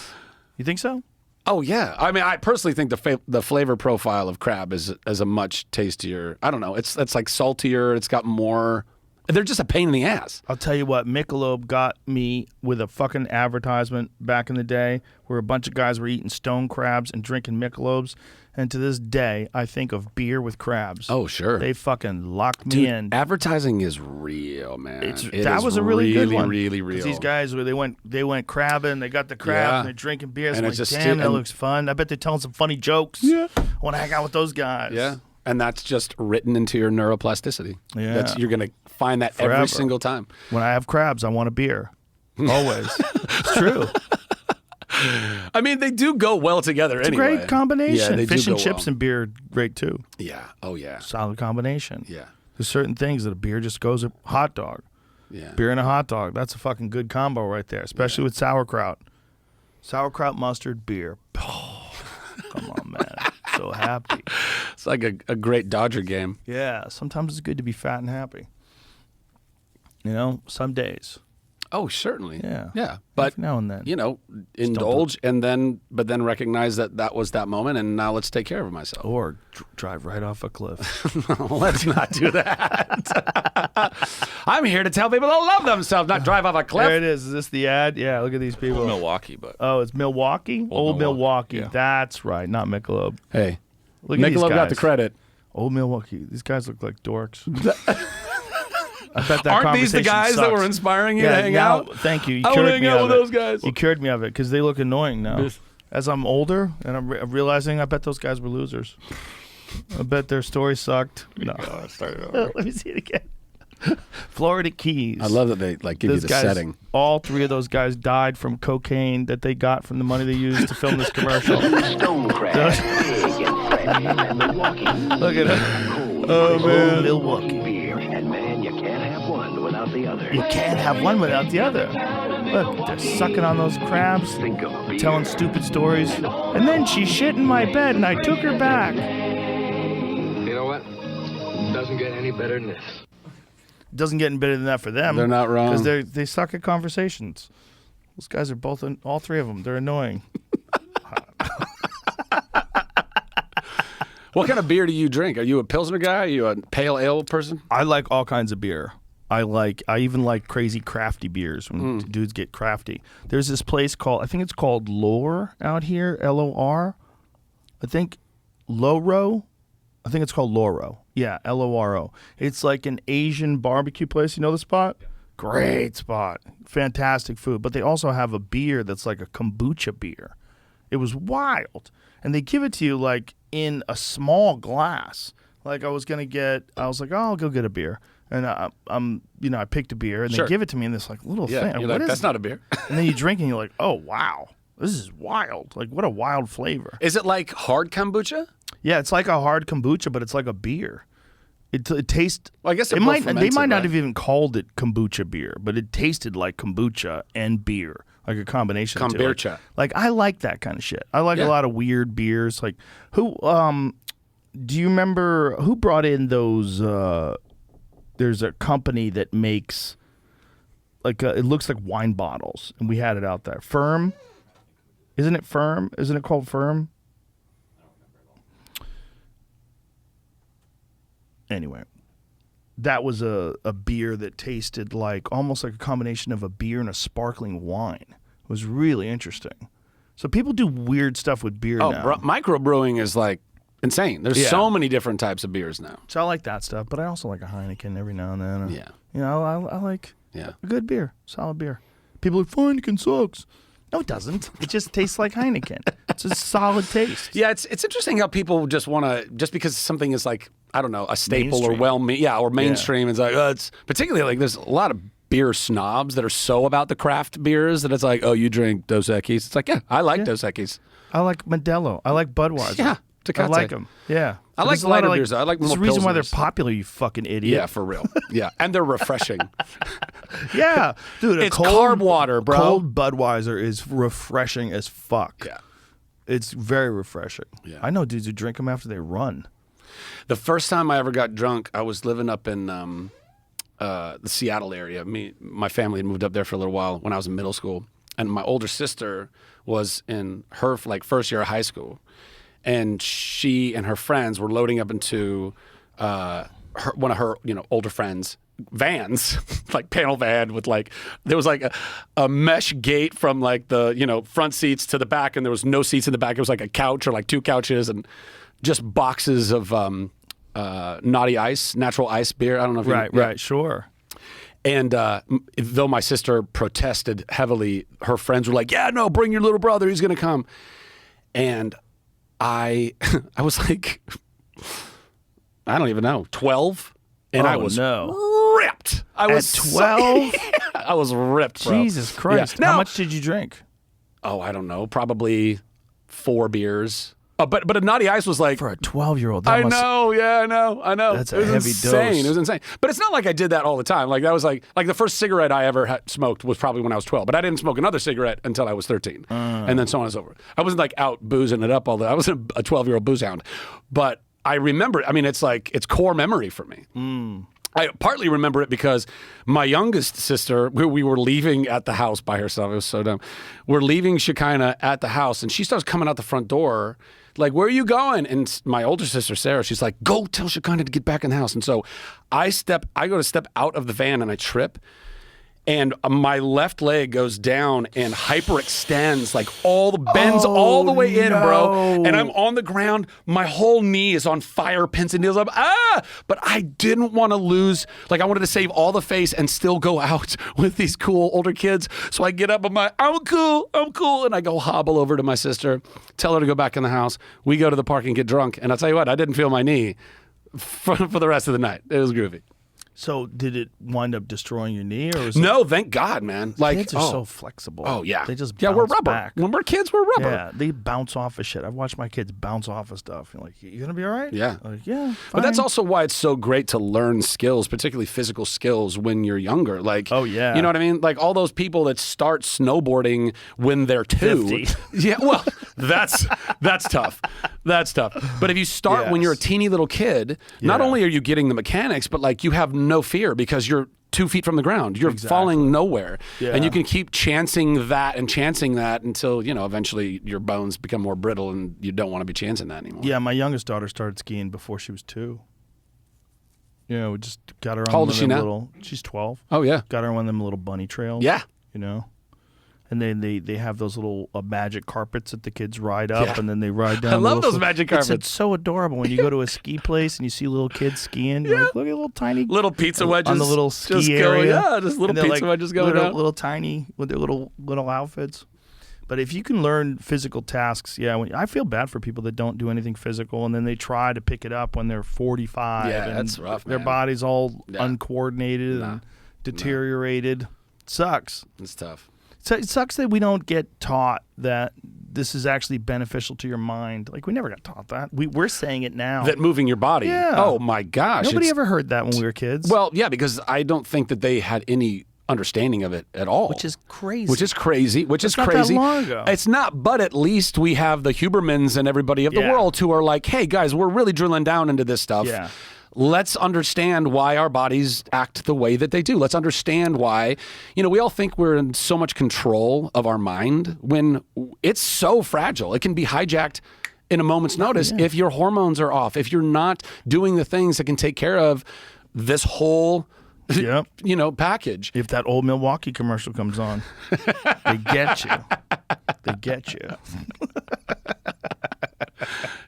You think so? Oh yeah. I mean, I personally think the flavor profile of crab is a much tastier. I don't know. It's like saltier. It's got more. They're just a pain in the ass. I'll tell you what, Michelob got me with a fucking advertisement back in the day where a bunch of guys were eating stone crabs and drinking Michelobs. And to this day, I think of beer with crabs. Oh, sure. They fucking locked me in. Advertising is real, man. That was a really good one. Really real. These guys, they went crabbing. They got the crabs Yeah. and they're drinking beers. And I'm it's like, just damn, that and- looks fun. I bet they're telling some funny jokes. Yeah. I want to hang out with those guys. Yeah. And that's just written into your neuroplasticity. Yeah. You're going to find that Forever. every single time. When I have crabs, I want a beer. Always. It's true. I mean, they do go well together It's anyway. a great combination. Yeah, they Fish do and go chips well. and beer, great too. Yeah. Oh, yeah. Solid combination. Yeah. There's certain things that a beer just goes with hot dog. Yeah. Beer and a hot dog. That's a fucking good combo right there, especially with sauerkraut. Sauerkraut, mustard, beer. Oh, come on, man. So happy. It's like a great Dodger game. Yeah, sometimes it's good to be fat and happy. You know, some days. Oh, certainly. Yeah. Yeah. But Every now and then. you know, indulge and then recognize that was that moment, and now let's take care of myself. Or drive right off a cliff. Let's not do that. I'm here to tell people to love themselves, not drive off a cliff. There it is. Is this the ad? Yeah, look at these people. Milwaukee, but Oh, it's Milwaukee? Old Milwaukee. Yeah. That's right, not Michelob. Hey, Look at these Michelob guys. got the credit. Old Milwaukee. These guys look like dorks. I bet that Aren't these the conversation guys that sucks. were inspiring you to hang now, out? Thank you. You I wanna cured hang me out of with it. those guys. You cured me of it because they look annoying now. As I'm older and I'm realizing, I bet those guys were losers. I bet their story sucked. No. Let me see it again. Florida Keys. I love that they give you Those the guys, setting. all three of those guys died from cocaine that they got from the money they used to film this commercial. Stonecraft, Big and Freddie, and Milwaukee. Look at it. Oh, man. Milwaukee. Beer, and man, you can't have one without the other. You can't have one without the other. Look, they're sucking on those crabs, Think of beer. telling stupid stories. And then she shit in my bed and I took her back. You know what? Doesn't get any better than this. Doesn't get any better than that for them. They're not wrong. Because they suck at conversations. Those guys are both, all three of them, they're annoying. What kind of beer do you drink? Are you a Pilsner guy? Are you a pale ale person? I like all kinds of beer. I even like crazy crafty beers when dudes get crafty. There's this place I think it's called Lore out here, Lor. I think Loro. I think it's called Loro. Yeah, Loro. It's like an Asian barbecue place. You know the spot? Great spot. Fantastic food. But they also have a beer that's like a kombucha beer. It was wild. And they give it to you like in a small glass. Like I was like, oh, I'll go get a beer. And I picked a beer and Sure. they give it to me in this like little Yeah. thing. You're What like, is that's not a beer. And then you drink and you're like, oh, wow. This is wild. Like, what a wild flavor. Is it like hard kombucha? Yeah, it's like a hard kombucha, but it's like a beer. It tastes. Well, I guess they're it both might. They fermented, might not right? have even called it kombucha beer, but it tasted like kombucha and beer, like a combination. of the two. Kombucha. Like I like that kind of shit. I like Yeah. a lot of weird beers. Like who? Do you remember who brought in those? There's a company that makes like it looks like wine bottles, and we had it out there. Firm, isn't it Firm? Isn't it called Firm? Anyway, that was a beer that tasted like almost like a combination of a beer and a sparkling wine. It was really interesting. So people do weird stuff with beer Oh, now. microbrewing is like insane. There's Yeah. so many different types of beers now. So I like that stuff, but I also like a Heineken every now and then. Yeah. You know, I like Yeah. a good beer, solid beer. People are like, Heineken sucks. No, it doesn't. It just tastes like Heineken. It's a solid taste. Yeah, it's interesting how people just want to, just because something is like, I don't know, a staple Mainstream. or mainstream. It's like, it's particularly like there's a lot of beer snobs that are so about the craft beers that it's like, oh, you drink Dos Equis. It's like, yeah, I like Dos Equis. I like Modelo. I like Budweiser. Yeah, I Tecate. like them. Yeah. I But like there's a lot lighter of, beers. I like There's more a reason why they're Pilsners. popular, you fucking idiot. Yeah, for real. Yeah, and they're refreshing. Yeah. Dude, It's carb water, bro. Cold Budweiser is refreshing as fuck. Yeah. It's very refreshing. Yeah. I know dudes who drink them after they run. The first time I ever got drunk, I was living up in the Seattle area. My family had moved up there for a little while when I was in middle school, and my older sister was in her first year of high school, and she and her friends were loading up into one of her older friends' vans, like panel van with there was like a mesh gate from like the front seats to the back, and there was no seats in the back. It was like a couch or like two couches and just boxes of Naughty Ice, natural ice beer. I don't know if Right, sure. And though my sister protested heavily, her friends were like, "Yeah, no, bring your little brother. He's gonna come." And I was like, I don't even know, 12, and I was ripped. I was At 12? I was ripped, bro. Jesus Christ. Yeah. How Now, much did you drink? oh, I don't know, probably 4 beers. But a Naughty Ice was like For a 12-year-old, I know. That's it a was heavy insane. dose. It was insane. But it's not like I did that all the time. Like that was like the first cigarette I ever smoked was probably when I was 12. But I didn't smoke another cigarette until I was 13, and then so on and so forth. I wasn't like out boozing it up all the. I wasn't a 12-year-old booze hound, but I remember. I mean, it's like it's core memory for me. I partly remember it because my youngest sister, we were leaving at the house by herself. It was so dumb. We're leaving Shekinah at the house, and she starts coming out the front door, like, where are you going? And my older sister, Sarah, she's like, go tell Shekinah to get back in the house. And so I go to step out of the van, and I trip. And my left leg goes down and hyperextends, like bends all the way in, bro. And I'm on the ground. My whole knee is on fire, pins and needles up. But I didn't want to lose. Like, I wanted to save all the face and still go out with these cool older kids. So I get up, I'm cool. And I go hobble over to my sister, tell her to go back in the house. We go to the park and get drunk. And I'll tell you what, I didn't feel my knee for the rest of the night. It was groovy. So did it wind up destroying your knee, or was No, thank God, man. Like, kids are so flexible. Oh yeah, they just we're bounce rubber. back. When we're kids, we're rubber. Yeah, they bounce off of shit. I've watched my kids bounce off of stuff. You're like, you gonna be all right? Yeah. Like, yeah. But that's fine. also why it's so great to learn skills, particularly physical skills, when you're younger. Like, oh yeah, you know what I mean? Like all those people that start snowboarding when they're 2. 50. Yeah, well, that's tough. That's tough. But if you start when you're a teeny little kid, not only are you getting the mechanics, but like you have no fear because you're 2 feet from the ground. You're falling nowhere. Yeah. And you can keep chancing that until, eventually your bones become more brittle and you don't want to be chancing that anymore. Yeah, my youngest daughter started skiing before she was 2. You know, we just got her on How old one is of she them now? little. She's 12. Oh, yeah. Got her on one of them little bunny trails. Yeah. You know? And then they have those little magic carpets that the kids ride up, and then they ride down. I love those magic carpets. It's so adorable when you go to a ski place and you see little kids skiing. You're like, look at little tiny pizza wedges on the little ski just area. Just little pizza wedges going out. Little tiny with their little outfits. But if you can learn physical tasks, I feel bad for people that don't do anything physical, and then they try to pick it up when they're 45. Yeah, and that's rough, Their man. body's all uncoordinated and deteriorated. It sucks. It's tough. So it sucks that we don't get taught that this is actually beneficial to your mind. Like, we never got taught that. We're saying it now. That moving your body. Yeah. Oh, my gosh. Nobody ever heard that when we were kids. Well, yeah, because I don't think that they had any understanding of it at all. Which is crazy. It's not that long ago. It's not, but at least we have the Hubermans and everybody of the world who are like, hey, guys, we're really drilling down into this stuff. Yeah. Let's understand why our bodies act the way that they do. Let's understand why, we all think we're in so much control of our mind when it's so fragile. It can be hijacked in a moment's notice if your hormones are off, if you're not doing the things that can take care of this whole package. If that old Milwaukee commercial comes on, they get you. They get you.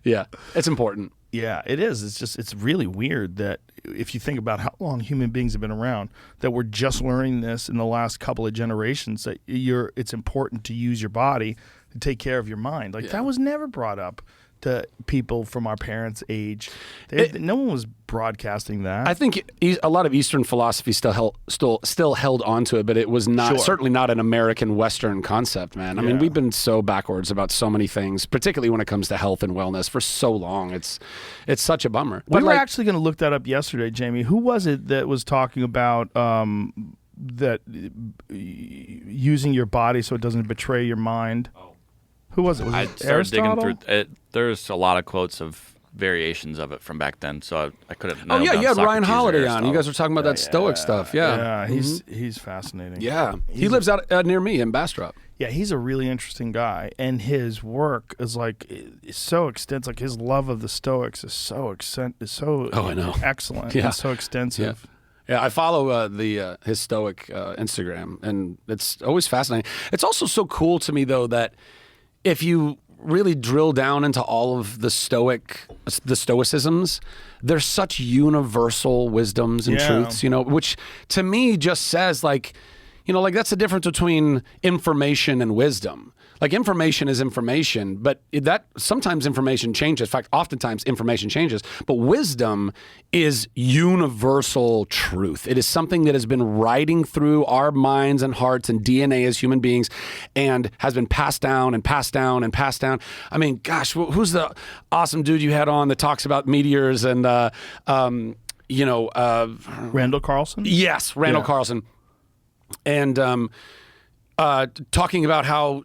Yeah, it's important. Yeah, it is. It's really weird that if you think about how long human beings have been around, that we're just learning this in the last couple of generations, that it's important to use your body to take care of your mind. Like, that was never brought up to people from our parents' age. No one was broadcasting that. I think a lot of Eastern philosophy still held on to it, but it was not certainly not an American Western concept, man. I mean, we've been so backwards about so many things, particularly when it comes to health and wellness for so long. It's such a bummer. We were actually going to look that up yesterday, Jamie. Who was it that was talking about that using your body so it doesn't betray your mind? Who was it? Was it Aristotle? Digging through it. There's a lot of quotes of variations of it from back then, so I couldn't. Oh yeah, you had Ryan Socrates Holiday on. You guys were talking about that Stoic stuff. Yeah, he's fascinating. Yeah, he lives out near me in Bastrop. Yeah, he's a really interesting guy, and his work is so extensive. Like, his love of the Stoics is so I know. excellent Yeah. and so extensive. Yeah, I follow his Stoic Instagram, and it's always fascinating. It's also so cool to me, though, that if you really drill down into all of the stoicisms, there's such universal wisdoms and truths, which to me just says like that's the difference between information and wisdom. Like information is information, but that sometimes information changes. In fact, oftentimes information changes. But wisdom is universal truth. It is something that has been riding through our minds and hearts and DNA as human beings, and has been passed down and passed down and passed down. I mean, gosh, who's the awesome dude you had on that talks about meteors and Randall Carlson? Yes, Randall Carlson, and talking about how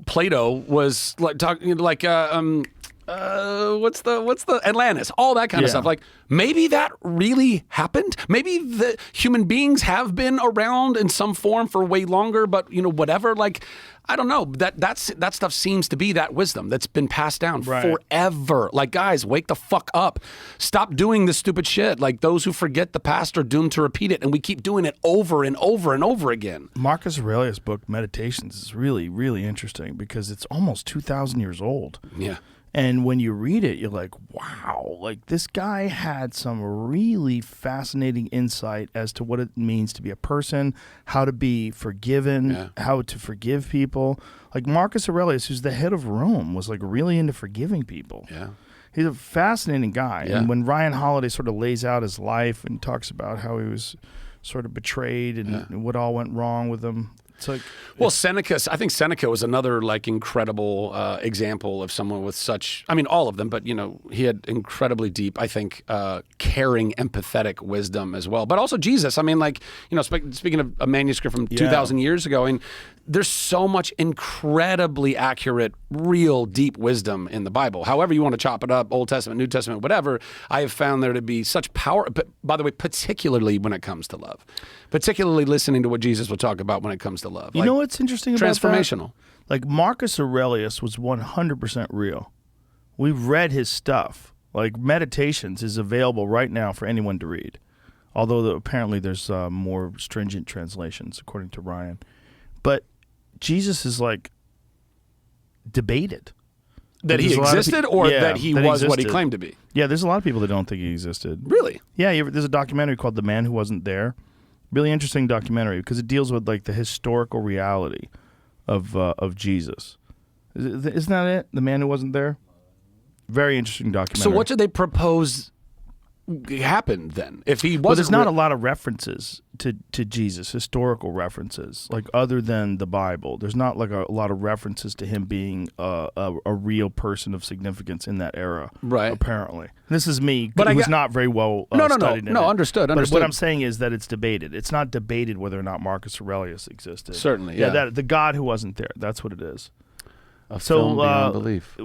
Plato was like talking like what's the Atlantis, all that kind of stuff. Like maybe that really happened. Maybe the human beings have been around in some form for way longer, but whatever. Like I don't know. That stuff seems to be that wisdom that's been passed down forever. Like guys, wake the fuck up. Stop doing this stupid shit. Like those who forget the past are doomed to repeat it, and we keep doing it over and over and over again. Marcus Aurelius' book Meditations is really, really interesting because it's almost 2,000 years old. Yeah. And when you read it, you're like, wow, like this guy had some really fascinating insight as to what it means to be a person, how to be forgiven, how to forgive people. Like Marcus Aurelius, who's the head of Rome, was like really into forgiving people. Yeah. He's a fascinating guy. Yeah. And when Ryan Holiday sort of lays out his life and talks about how he was sort of betrayed and what all went wrong with him, it's like, well, I think Seneca was another like incredible example of someone with such, I mean, all of them, but he had incredibly deep, I think, caring, empathetic wisdom as well. But also Jesus. I mean, like, speaking of a manuscript from 2,000 years ago, and there's so much incredibly accurate, real, deep wisdom in the Bible. However you want to chop it up, Old Testament, New Testament, whatever, I have found there to be such power, but by the way, particularly when it comes to love. Particularly listening to what Jesus would talk about when it comes to love. You know what's interesting about that? Transformational. Like Marcus Aurelius was 100% real. We've read his stuff. Like Meditations is available right now for anyone to read. Although apparently there's more stringent translations, according to Ryan. But Jesus is like debated. That he existed or that he was what he claimed to be? Yeah, there's a lot of people that don't think he existed. Really? Yeah, there's a documentary called The Man Who Wasn't There. Really interesting documentary because it deals with like the historical reality of Jesus. Isn't that it? The Man Who Wasn't There? Very interesting documentary. So what did they propose happened then? If he wasn't, well, there's not a lot of references to Jesus, historical references, like other than the Bible. There's not like a lot of references to him being a real person of significance in that era. Right. Apparently, this is me, but I was not very well studied. No, understood. But what I'm saying is that it's debated. It's not debated whether or not Marcus Aurelius existed. Certainly, yeah. The God who wasn't there. That's what it is. Film beyond belief.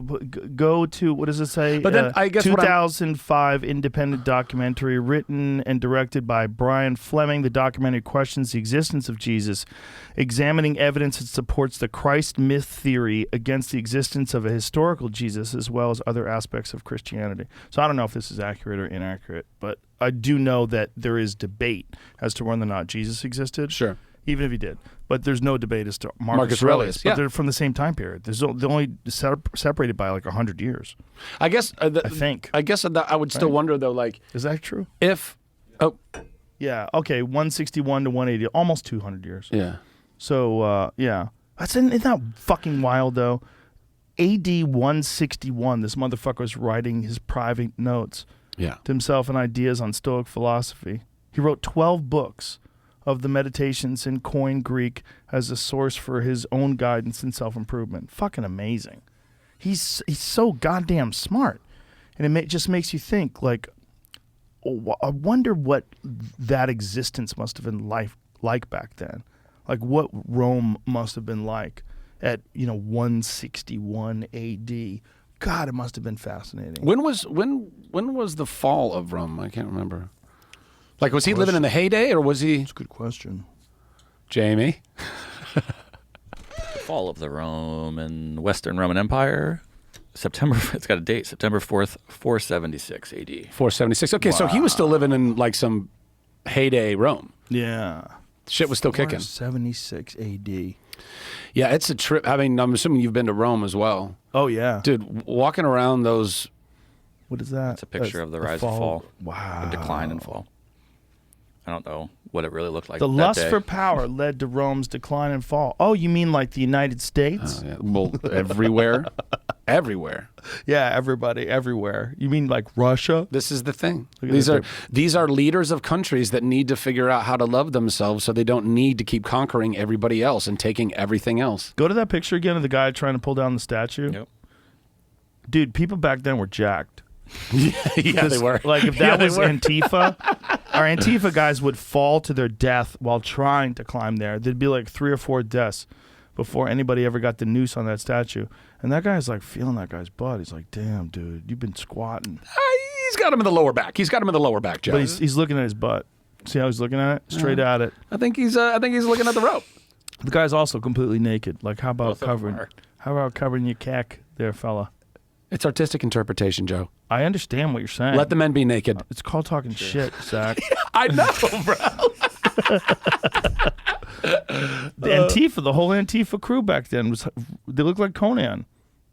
Go to, what does it say? But then I guess 2005 independent documentary written and directed by Brian Fleming. The documentary questions the existence of Jesus, examining evidence that supports the Christ myth theory against the existence of a historical Jesus, as well as other aspects of Christianity. So I don't know if this is accurate or inaccurate, but I do know that there is debate as to whether or not Jesus existed. Sure. Even if he did. But there's no debate as to Marcus Aurelius. But they're from the same time period. They're only separated by like 100 years. I guess. I think. I guess I would still wonder, though, like... Is that true? Yeah, okay, 161 to 180, almost 200 years. Yeah. So, yeah. Isn't that fucking wild, though? AD 161, this motherfucker was writing his private notes to himself and ideas on Stoic philosophy. He wrote 12 books of the Meditations in Koine Greek as a source for his own guidance and self-improvement. Fucking amazing. He's so goddamn smart. And it just makes you think, like, I wonder what that existence must have been like back then. Like, what Rome must have been like at, 161 AD. God, it must have been fascinating. When was the fall of Rome? I can't remember. Like, was he living in the heyday, or was he... That's a good question. Jamie? The fall of the Roman, Western Roman Empire, September, it's got a date, September 4th, 476 AD. 476. Okay, wow. So he was still living in, like, some heyday Rome. Yeah. Shit was still kicking. 476 AD. Yeah, it's a trip. I mean, I'm assuming you've been to Rome as well. Oh, yeah. Dude, walking around those... What is that? It's a picture of the rise and fall. Wow. The decline and fall. I don't know what it really looked like. The that lust day. for power led to Rome's decline and fall. Oh, you mean like the United States? Yeah. Well, everywhere. Everywhere. Yeah, everybody, everywhere. You mean like Russia? This is the thing. Look at These are leaders of countries that need to figure out how to love themselves so they don't need to keep conquering everybody else and taking everything else. Go to that picture again of the guy trying to pull down the statue. Yep. Dude, people back then were jacked. Yeah, they were. Like if that they was were. Antifa, our Antifa guys would fall to their death while trying to climb there. There'd be like 3 or 4 deaths before anybody ever got the noose on that statue. And that guy's like feeling that guy's butt. He's like, damn, dude, you've been squatting. He's got him in the lower back. He's got him in the lower back, Joe. But he's looking at his butt. See how he's looking at it? Straight at it. I think he's looking at the rope. The guy's also completely naked. Like how about Both of them covering? are. How about covering your cack there, fella? It's artistic interpretation, Joe. I understand what you're saying. Let the men be naked. It's called talking shit, Zach. I know, bro. The Antifa, the whole Antifa crew back then they looked like Conan.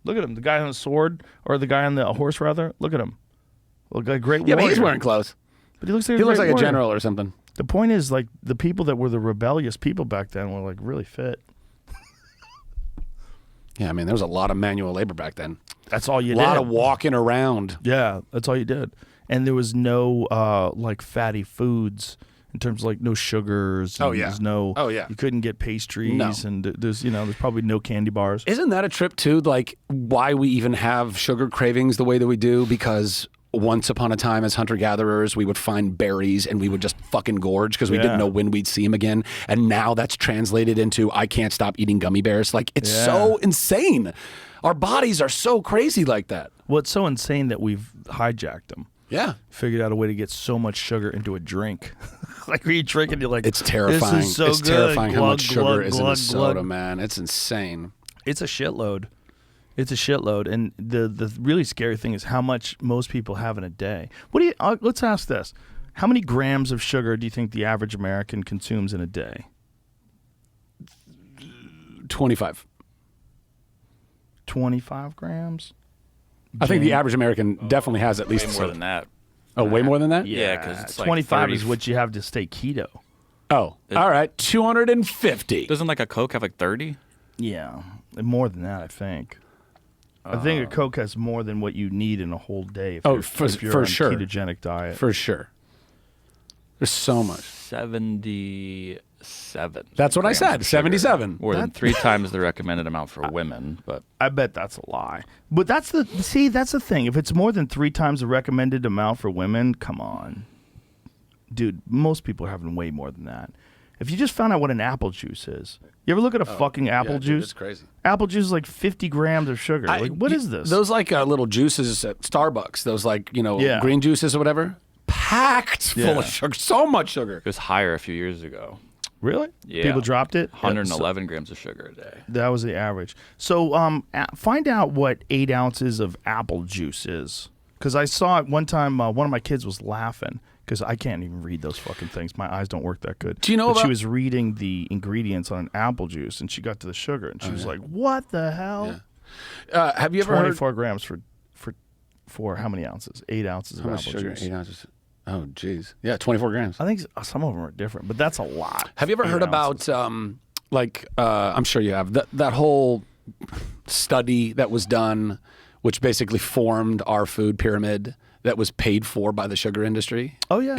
Look at him, the guy on the sword or the guy on the horse rather. Look at him. Look like a great Yeah, warrior. but he's wearing clothes. But he looks like He looks great like a warrior. general or something. The point is, like the people that were the rebellious people back then were like really fit. Yeah, I mean, there was a lot of manual labor back then. That's all you A did. lot of walking around. Yeah, that's all you did. And there was no like fatty foods in terms of like no sugars. Oh, and yeah. There's no. Oh, yeah. You couldn't get pastries, No. and there's probably no candy bars. Isn't that a trip too? Like why we even have sugar cravings the way that we do? Because once upon a time as hunter-gatherers, we would find berries and we would just fucking gorge because we Yeah. didn't know when we'd see them again. And now that's translated into I can't stop eating gummy bears. Like it's so insane. Our bodies are so crazy like that. Well, it's so insane that we've hijacked them. Yeah. Figured out a way to get so much sugar into a drink. Like when you drink it, you're like, It's terrifying. This is so it's good. terrifying how Glug, much sugar glug, is in a glug, soda, glug. man. It's insane. It's a shitload. It's a shitload, and the really scary thing is how much most people have in a day. What do you? Let's ask this: how many grams of sugar do you think the average American consumes in a day? 25. 25 grams. I think the average American definitely has at least Way more than that. Oh, way more than that? Yeah, because it's like 25 30 is what you have to stay keto. Oh, all right. 250. Doesn't like a Coke have like 30? Yeah, more than that, I think. I think a Coke has more than what you need in a whole day. If Oh, you're, for- if you're for on sure. ketogenic diet. For sure. There's so much. 77. That's what I grams said, of sugar. 77. More than 3 times the recommended amount for women, but I bet that's a lie. But that's the thing. If it's more than 3 times the recommended amount for women, come on. Dude, most people are having way more than that. If you just found out what an apple juice is. You ever look at a fucking apple juice? It's crazy. Apple juice is like 50 grams of sugar. What is this? Those like little juices at Starbucks, those like, Yeah. green juices or whatever, packed full Yeah. of sugar. So much sugar. it was higher a few years ago. Really? Yeah. People dropped it? 111 grams of sugar a day. That was the average. So find out what 8 ounces of apple juice is. Because I saw it one time, one of my kids was laughing. Because I can't even read those fucking things. My eyes don't work that good. Do you know But she about- was reading the ingredients on apple juice, and she got to the sugar, and she was like, what the hell? Have you ever heard 24 grams for how many ounces? 8 ounces of how apple much sugar? juice. 8 ounces. Oh, geez. Yeah, 24 grams. I think some of them are different, but that's a lot. Have you ever 8 heard ounces. about, I'm sure you have, that whole study that was done, which basically formed our food pyramid that was paid for by the sugar industry? Oh, yeah.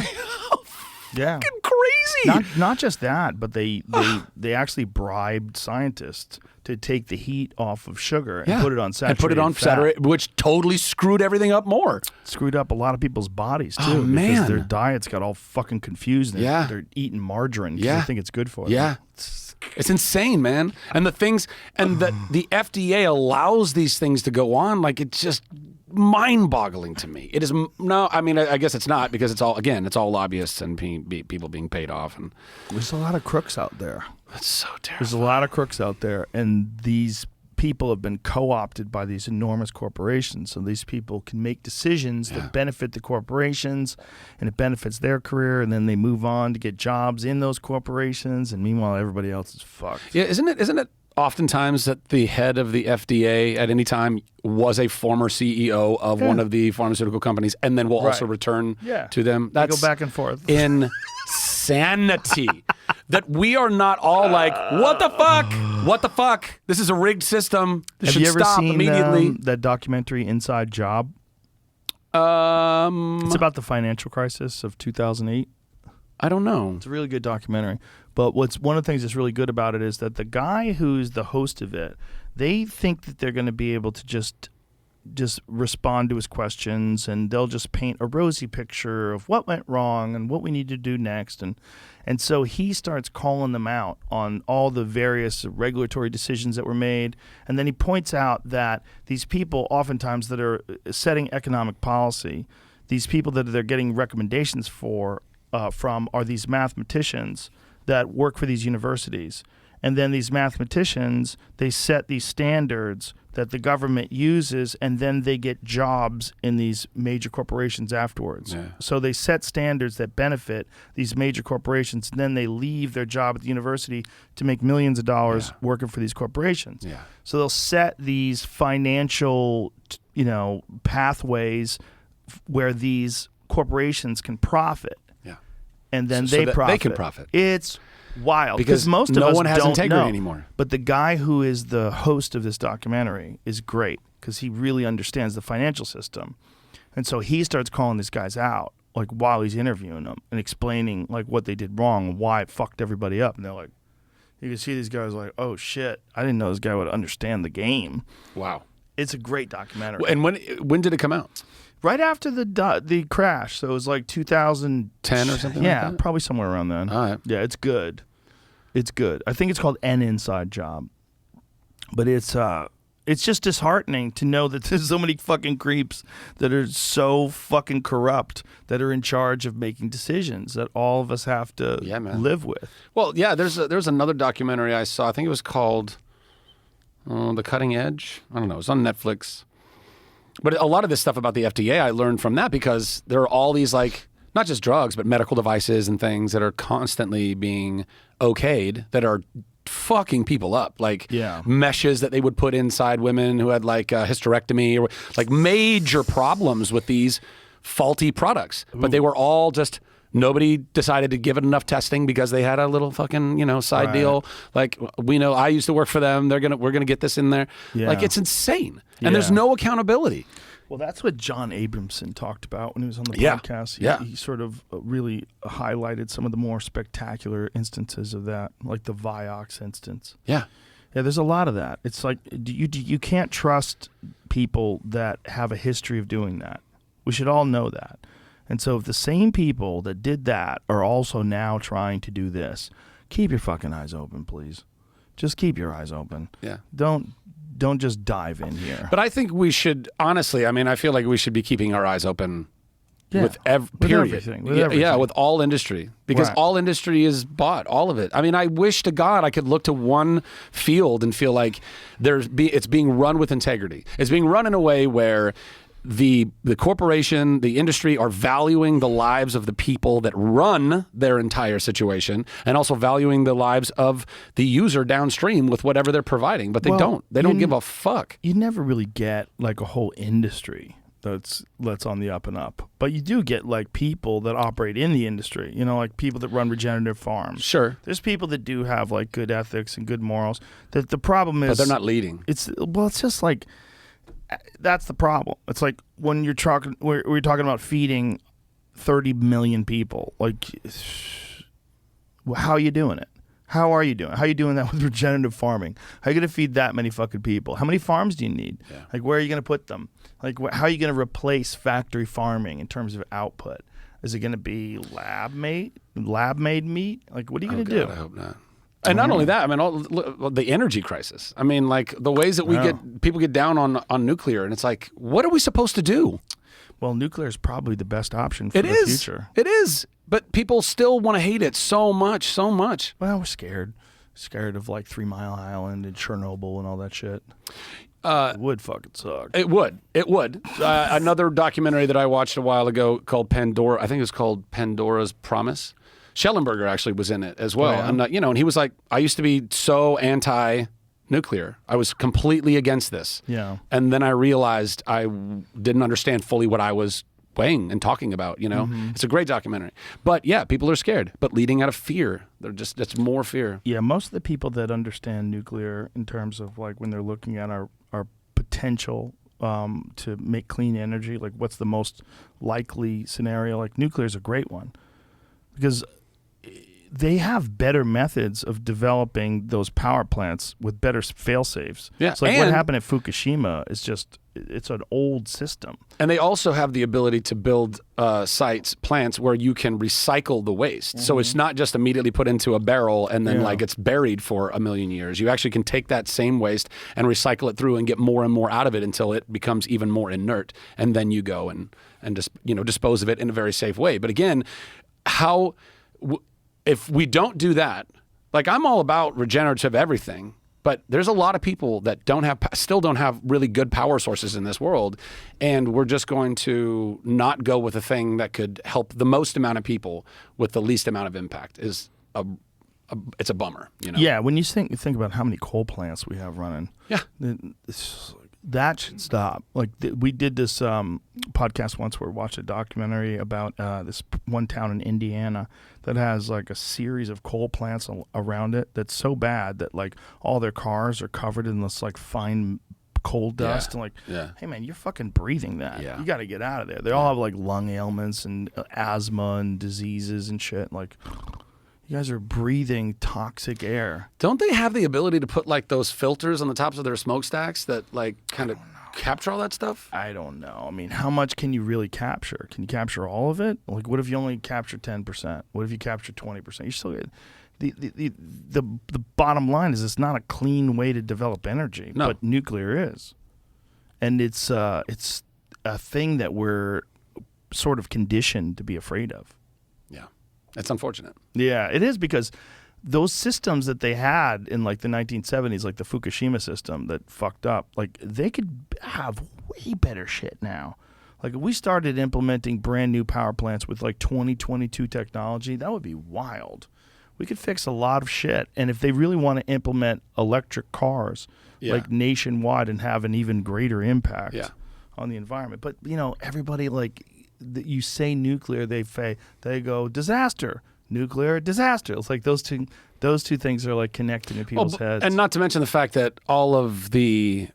Yeah. Crazy. Not just that, but they actually bribed scientists to take the heat off of sugar and put it on saturated And put it on fat. saturated, which totally screwed everything up more. Screwed up a lot of people's bodies too. Oh, man. Because their diets got all fucking confused. And Yeah. they're eating margarine because Yeah. they think it's good for them. Yeah. It's insane, man. And the things, and the FDA allows these things to go on. Like, it's just mind-boggling to me. It is, no, I mean, I guess it's not, because it's all lobbyists and people being paid off. And There's a lot of crooks out there. that's so terrible. There's a lot of crooks out there, and these people have been co-opted by these enormous corporations. So these people can make decisions that benefit the corporations, and it benefits their career, and then they move on to get jobs in those corporations, and meanwhile everybody else is fucked. Yeah, isn't it oftentimes that the head of the FDA at any time was a former CEO of one of the pharmaceutical companies and then will also return Yeah. to them? They go back and forth. Insane. insanity that we are not all like, what the fuck? What the fuck? This is a rigged system. This Have should you ever stop seen immediately. that documentary Inside Job? It's about the financial crisis of 2008. I don't know. It's a really good documentary. But one of the things that's really good about it is that the guy who's the host of it, they think that they're going to be able to just respond to his questions, and they'll just paint a rosy picture of what went wrong and what we need to do next. And so he starts calling them out on all the various regulatory decisions that were made. And then he points out that these people oftentimes that are setting economic policy, these people that they're getting recommendations from are these mathematicians that work for these universities. And then these mathematicians, they set these standards that the government uses, and then they get jobs in these major corporations afterwards. Yeah. So they set standards that benefit these major corporations, and then they leave their job at the university to make millions of dollars working for these corporations. Yeah. So they'll set these financial, pathways where these corporations can profit. Yeah. And then So they that profit. they can profit. It's wild Because most of no us one has don't integrity know. anymore. But the guy who is the host of this documentary is great because he really understands the financial system, and so he starts calling these guys out like while he's interviewing them and explaining like what they did wrong and why it fucked everybody up. And they're like, you can see these guys like, oh shit, I didn't know this guy would understand the game. Wow. It's a great documentary. And when did it come out? Right after the crash, so it was like 2010 or something. Yeah, like that? probably somewhere around then. All right. Yeah, it's good. It's good. I think it's called An Inside Job, but it's just disheartening to know that there's so many fucking creeps that are so fucking corrupt that are in charge of making decisions that all of us have to live with. Well, yeah. There's another documentary I saw. I think it was called The Cutting Edge. I don't know. It was on Netflix. But a lot of this stuff about the FDA, I learned from that because there are all these like not just drugs, but medical devices and things that are constantly being okayed that are fucking people up. Like meshes that they would put inside women who had like a hysterectomy or like major problems with these faulty products. But they were all just nobody decided to give it enough testing because they had a little fucking, side deal. Like we know I used to work for them. We're gonna get this in there. Yeah. Like it's insane. And there's no accountability. Well, that's what John Abramson talked about when he was on the Yeah. podcast. He Yeah. sort of really highlighted some of the more spectacular instances of that, like the Vioxx instance. Yeah. Yeah, there's a lot of that. It's like you can't trust people that have a history of doing that. We should all know that. And so if the same people that did that are also now trying to do this, keep your fucking eyes open, please. Just keep your eyes open. Yeah. Don't just dive in here. But I think we should, honestly, I feel like we should be keeping our eyes open with everything. With everything. Yeah, with all industry. Because all industry is bought, all of it. I wish to God I could look to one field and feel like it's being run with integrity. It's being run in a way where the corporation, the industry are valuing the lives of the people that run their entire situation and also valuing the lives of the user downstream with whatever they're providing. But they don't. They don't give a fuck. You never really get like a whole industry that's on the up and up. But you do get like people that operate in the industry, like people that run regenerative farms. Sure. There's people that do have like good ethics and good morals. That the problem is But they're not leading. It's just like that's the problem. It's like when we're talking about feeding 30 million people. Like, how are you doing it? How are you doing? How are you doing that with regenerative farming? How are you going to feed that many fucking people? How many farms do you need? Yeah. Like, where are you going to put them? Like, how are you going to replace factory farming in terms of output? Is it going to be lab-made meat? Like, what are you going to do? I hope not. And not only that, the energy crisis. Like the ways that people get down on nuclear, and it's like, what are we supposed to do? Well, nuclear is probably the best option for the future. It is. But people still want to hate it so much. Well, we're scared of like 3 Mile Island and Chernobyl and all that shit. It would fucking suck. It would. Another documentary that I watched a while ago called Pandora. I think it was called Pandora's Promise. Schellenberger actually was in it as well. Oh, yeah? And, and he was like, I used to be so anti-nuclear. I was completely against this. Yeah. And then I realized I didn't understand fully what I was weighing and talking about, It's a great documentary. But yeah, people are scared, but leading out of fear. It's more fear. Yeah, most of the people that understand nuclear in terms of like when they're looking at our potential to make clean energy, like what's the most likely scenario, like nuclear is a great one because they have better methods of developing those power plants with better fail-safes. Yeah, so like what happened at Fukushima is just, it's an old system. And they also have the ability to build plants where you can recycle the waste. So it's not just immediately put into a barrel and then like it's buried for a million years. You actually can take that same waste and recycle it through and get more and more out of it until it becomes even more inert. And then you go and just, dispose of it in a very safe way. But again, if we don't do that, like I'm all about regenerative everything, but there's a lot of people that still don't have really good power sources in this world, and we're just going to not go with a thing that could help the most amount of people with the least amount of impact. It's a bummer, Yeah, when you think about how many coal plants we have running, that should stop. Like we did this podcast once where we watched a documentary about this one town in Indiana that has like a series of coal plants around it that's so bad that like all their cars are covered in this like fine coal dust and like, hey man, you're fucking breathing that. Yeah. You got to get out of there. They all have like lung ailments and asthma and diseases and shit. Like, you guys are breathing toxic air. Don't they have the ability to put like those filters on the tops of their smokestacks that like kind of capture all that stuff? I don't know. I mean, how much can you really capture? Can you capture all of it? Like, what if you only capture 10%? What if you capture 20%? You're still good. The bottom line is it's not a clean way to develop energy, but nuclear is, and it's a thing that we're sort of conditioned to be afraid of. Yeah. It's unfortunate. Yeah, it is, because those systems that they had in like the 1970s, like the Fukushima system that fucked up, like they could have way better shit now. Like if we started implementing brand new power plants with like 2022 technology, that would be wild. We could fix a lot of shit. And if they really want to implement electric cars like nationwide and have an even greater impact on the environment. But everybody like, you say nuclear, they go disaster, nuclear disaster. It's like those two things are like connecting in people's heads. And not to mention the fact that all of the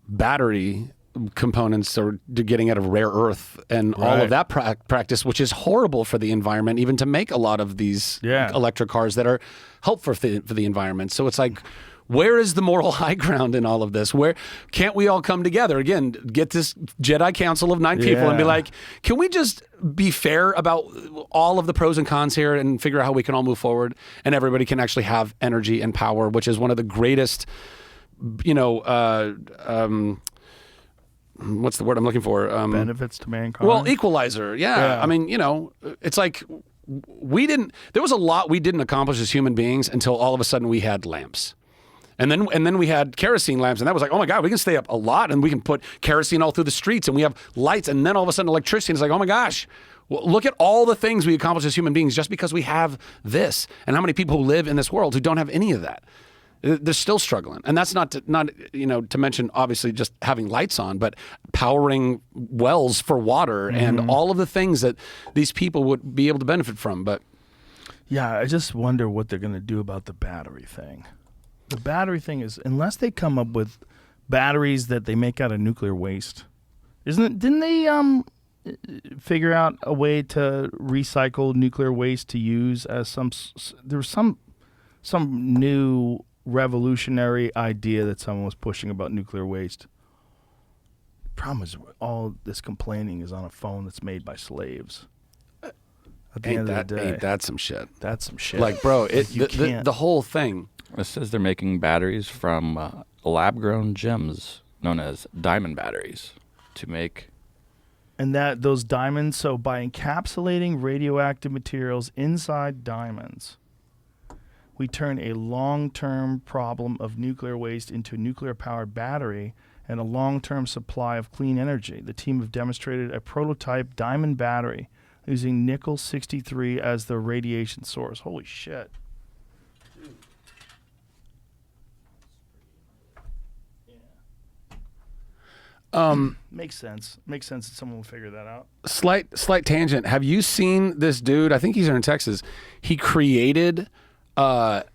battery components are getting out of rare earth and all of that practice, which is horrible for the environment, even to make a lot of these electric cars that are helpful for the environment. So it's like, where is the moral high ground in all of this? Where can't we all come together? Again, get this Jedi Council of 9 people and be like, can we just be fair about all of the pros and cons here and figure out how we can all move forward and everybody can actually have energy and power, which is one of the greatest, what's the word I'm looking for? Benefits to mankind. Well, equalizer. Yeah. I mean, it's like there was a lot we didn't accomplish as human beings until all of a sudden we had lamps. And then we had kerosene lamps, and that was like, oh my God, we can stay up a lot, and we can put kerosene all through the streets, and we have lights, and then all of a sudden electricity, and it's like, oh my gosh, well, look at all the things we accomplished as human beings just because we have this, and how many people who live in this world who don't have any of that. They're still struggling, and that's not to mention obviously just having lights on, but powering wells for water and all of the things that these people would be able to benefit from. But yeah, I just wonder what they're going to do about the battery thing. The battery thing is, unless they come up with batteries that they make out of nuclear waste, didn't they figure out a way to recycle nuclear waste to use as there was some new revolutionary idea that someone was pushing about nuclear waste. The problem is all this complaining is on a phone that's made by slaves. At the end of the day, ain't that some shit? That's some shit. Like, bro, the whole thing. It says they're making batteries from lab-grown gems known as diamond batteries to make. And those diamonds, so by encapsulating radioactive materials inside diamonds, we turn a long-term problem of nuclear waste into a nuclear-powered battery and a long-term supply of clean energy. The team have demonstrated a prototype diamond battery using nickel-63 as the radiation source. Holy shit. Makes sense. Makes sense that someone will figure that out. Slight tangent. Have you seen this dude? I think he's here in Texas. He created a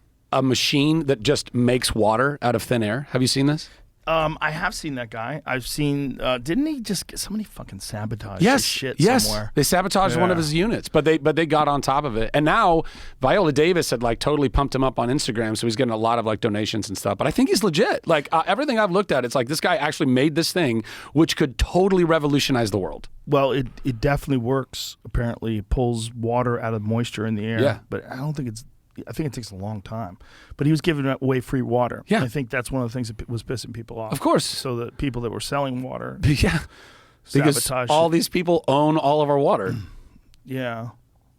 machine that just makes water out of thin air. Have you seen this? I have seen that guy. I've seen. Didn't he just get somebody fucking sabotage his Yes, shit yes. somewhere? They sabotaged one of his units, but they got on top of it. And now Viola Davis had like totally pumped him up on Instagram, so he's getting a lot of like donations and stuff. But I think he's legit. Like everything I've looked at, it's like this guy actually made this thing, which could totally revolutionize the world. Well, it definitely works. Apparently, it pulls water out of moisture in the air. Yeah. But I don't think it's. I think it takes a long time. But he was giving away free water. Yeah. I think that's one of the things that was pissing people off. Of course. So the people that were selling water. Yeah. Because Sabotage. all these people own all of our water. Yeah.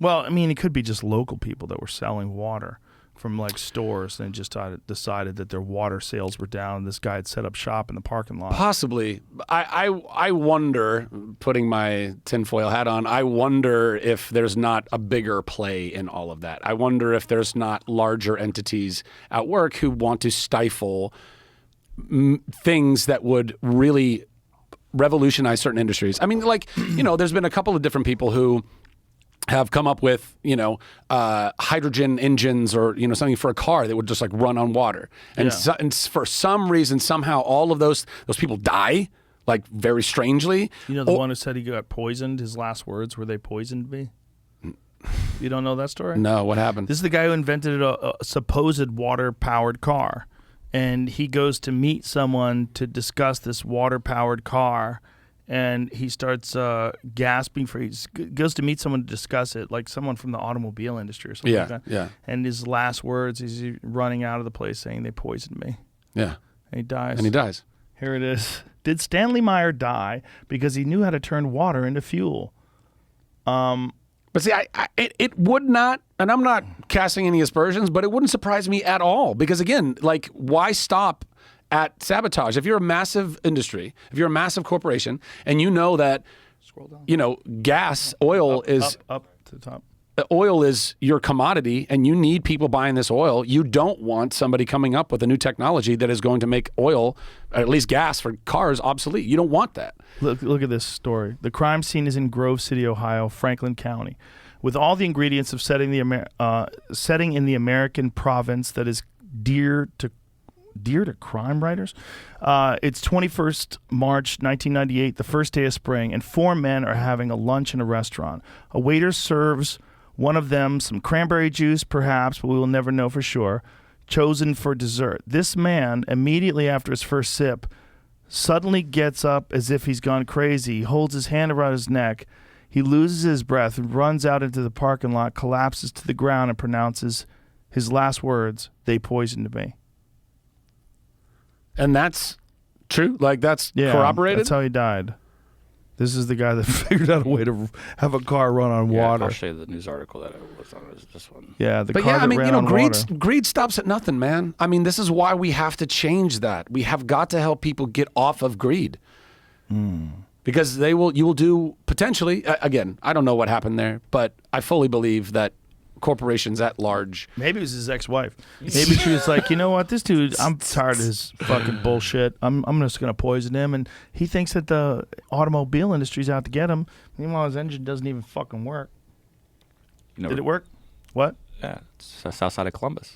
Well, I mean, it could be just local people that were selling water from like stores and just decided that their water sales were down. This guy had set up shop in the parking lot. Possibly. I wonder, putting my tinfoil hat on, I wonder if there's not a bigger play in all of that. I wonder if there's not larger entities at work who want to stifle things that would really revolutionize certain industries. I mean, like, there's been a couple of different people who have come up with, hydrogen engines or, something for a car that would just like run on water. And, and for some reason, somehow all of those people die, like very strangely. You know the one who said he got poisoned? His last words were, "They poisoned me." You don't know that story? No, what happened? This is the guy who invented a supposed water-powered car. And he goes to meet someone to discuss this water-powered car. And he starts gasping he goes to meet someone to discuss it, like someone from the automobile industry or something like that. Yeah. And his last words, he's running out of the place saying, "They poisoned me." Yeah. And he dies. And he dies. Here it is. Did Stanley Meyer die because he knew how to turn water into fuel? But see, it would not, and I'm not casting any aspersions, but it wouldn't surprise me at all. Because again, like, why stop at sabotage? If you're a massive industry, if you're a massive corporation, and you know that, gas, oil is up to the top. Oil is your commodity, and you need people buying this oil. You don't want somebody coming up with a new technology that is going to make oil, or at least gas for cars, obsolete. You don't want that. Look at this story. The crime scene is in Grove City, Ohio, Franklin County, with all the ingredients of setting in the American province that is dear to crime writers. It's 21st March 1998, the first day of spring, and 4 men are having a lunch in a restaurant. A waiter serves one of them some cranberry juice, perhaps, but we will never know for sure, chosen for dessert. This man, immediately after his first sip, suddenly gets up as if he's gone crazy. He holds his hand around his neck. He loses his breath and runs out into the parking lot, collapses to the ground, and pronounces his last words, "They poisoned me." And that's true? Like, that's corroborated? That's how he died. This is the guy that figured out a way to have a car run on water. I'll show you the news article that I was on. Is this one? Yeah, the car that ran on water. Greed stops at nothing, man. I mean, this is why we have to change that. We have got to help people get off of greed. Because you will do potentially, again, I don't know what happened there, but I fully believe that corporations at large. Maybe it was his ex-wife. Maybe she was like, you know what, this dude, I'm tired of his fucking bullshit. I'm just going to poison him. And he thinks that the automobile industry's out to get him. Meanwhile, his engine doesn't even fucking work. Did it work? What? Yeah, it's outside of Columbus.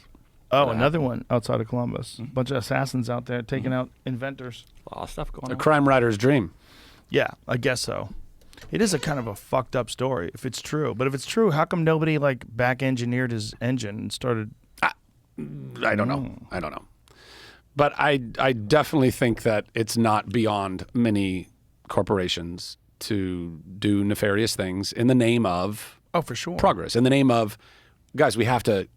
Oh, another one outside of Columbus. A bunch of assassins out there taking out inventors. A lot of stuff going on. A crime writer's dream. Yeah, I guess so. It is a kind of a fucked up story if it's true. But if it's true, how come nobody like back engineered his engine and started? I don't know. I don't know. But I definitely think that it's not beyond many corporations to do nefarious things in the name of for sure, progress. In the name of, guys, we have to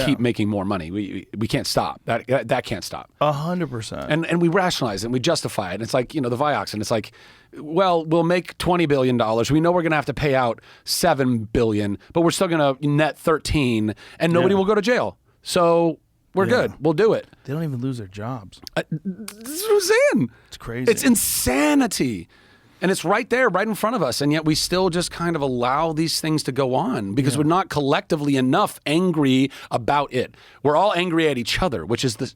keep making more money. We can't stop. That can't stop. 100%. And we rationalize it and we justify it. And it's like, the Vioxx, and it's like, well, we'll make $20 billion. We know we're going to have to pay out $7 billion, but we're still going to net 13, and nobody will go to jail. So we're good. We'll do it. They don't even lose their jobs. This is what I'm saying. It's crazy. It's insanity. And it's right there, right in front of us, and yet we still just kind of allow these things to go on because we're not collectively enough angry about it. We're all angry at each other, which is the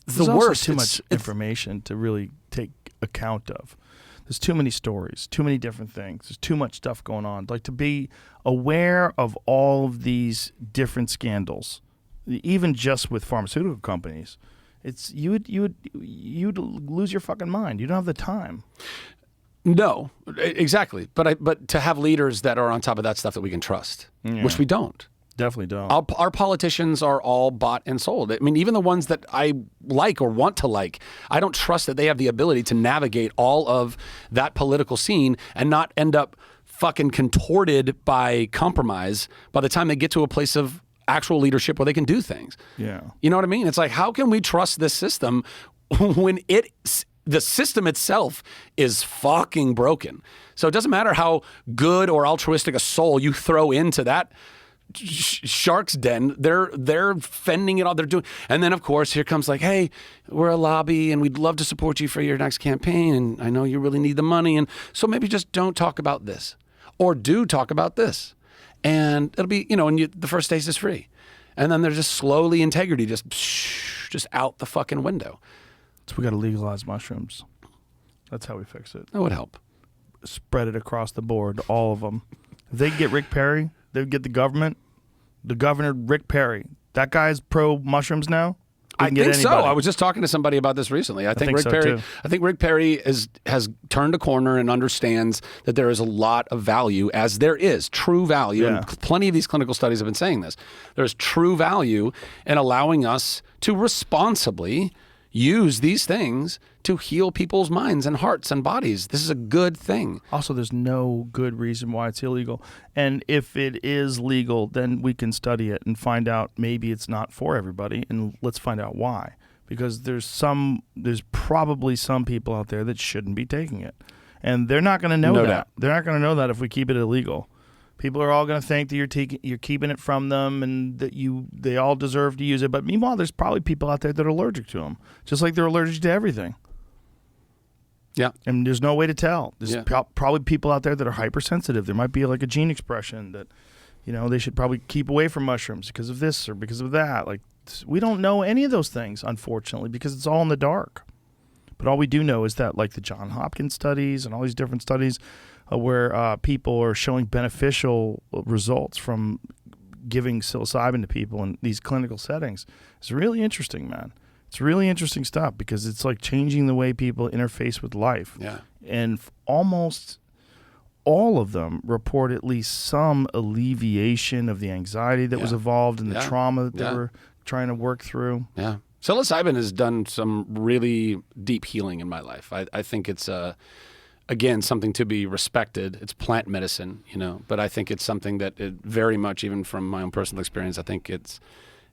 There's worst. Also too much information to really take account of. There's too many stories, too many different things. There's too much stuff going on. Like, to be aware of all of these different scandals, even just with pharmaceutical companies, it's you'd lose your fucking mind. You don't have the time. No, exactly. But to have leaders that are on top of that stuff that we can trust, which we don't. Definitely don't. Our politicians are all bought and sold. I mean, even the ones that I like or want to like, I don't trust that they have the ability to navigate all of that political scene and not end up fucking contorted by compromise by the time they get to a place of actual leadership where they can do things. Yeah. You know what I mean? It's like, how can we trust this system when the system itself is fucking broken? So it doesn't matter how good or altruistic a soul you throw into that shark's den. They're fending it all. They're doing, and then of course here comes like, hey, we're a lobby and we'd love to support you for your next campaign, and I know you really need the money, and so maybe just don't talk about this, or do talk about this, and it'll be, and the first taste is free, and then they're just slowly integrity just out the fucking window. So we got to legalize mushrooms. That's how we fix it. That would help. Spread it across the board, all of them. If they get Rick Perry, they would get the governor Rick Perry. That guy's pro mushrooms now. I think so. I was just talking to somebody about this recently. I think Rick so Perry. too. I think Rick Perry has turned a corner and understands that there is a lot of value, as there is true value, and plenty of these clinical studies have been saying this. There's true value in allowing us to responsibly use these things to heal people's minds and hearts and bodies. This is a good thing. Also, there's no good reason why it's illegal. And if it is legal, then we can study it and find out maybe it's not for everybody, and let's find out why. Because there's probably some people out there that shouldn't be taking it. And they're not going to know that. They're not going to know that if we keep it illegal. People are all going to think that you're keeping it from them and that they all deserve to use it. But meanwhile, there's probably people out there that are allergic to them, just like they're allergic to everything. Yeah. And there's no way to tell. There's probably people out there that are hypersensitive. There might be like a gene expression that, they should probably keep away from mushrooms because of this or because of that. Like, we don't know any of those things, unfortunately, because it's all in the dark. But all we do know is that, like the Johns Hopkins studies and all these different studies where people are showing beneficial results from giving psilocybin to people in these clinical settings, it's really interesting, man. It's really interesting stuff because it's like changing the way people interface with life. Yeah. And almost all of them report at least some alleviation of the anxiety that was involved and the trauma that they were trying to work through. Yeah. Psilocybin has done some really deep healing in my life. I think it's again, something to be respected. It's plant medicine, but I think it's something that it very much, even from my own personal experience, I think it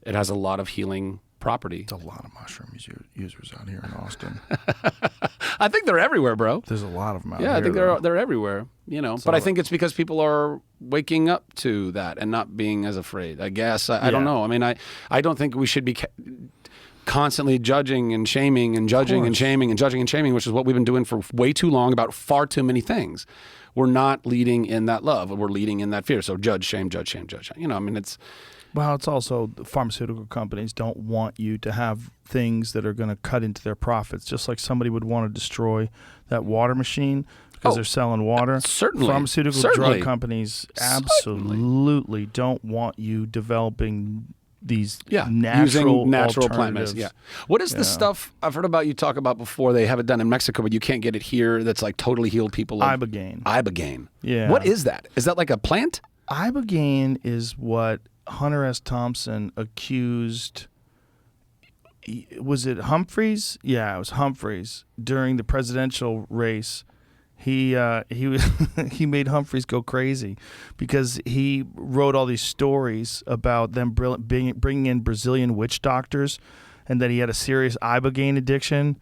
has a lot of healing property. It's a lot of mushroom users out here in Austin. I think they're everywhere, bro. There's a lot of them out here. Yeah, I think they're everywhere, But I think it's because people are waking up to that and not being as afraid, I guess. I don't know. I mean, I don't think we should be constantly judging and shaming and judging and shaming and judging and shaming, which is what we've been doing for way too long about far too many things. We're not leading in that love. We're leading in that fear. So judge, shame, judge, shame, judge. It's... Well, it's also the pharmaceutical companies don't want you to have things that are going to cut into their profits, just like somebody would want to destroy that water machine because they're selling water. Certainly. Pharmaceutical drug companies absolutely don't want you developing these natural plant medicine. Yeah. What is the stuff I've heard about you talk about before? They have it done in Mexico, but you can't get it here. That's like totally healed people. Ibogaine. Yeah. What is that? Is that like a plant? Ibogaine is what Hunter S. Thompson accused. Was it Humphreys? Yeah, it was Humphreys during the presidential race. He he made Humphreys go crazy because he wrote all these stories about them bringing in Brazilian witch doctors, and that he had a serious ibogaine addiction.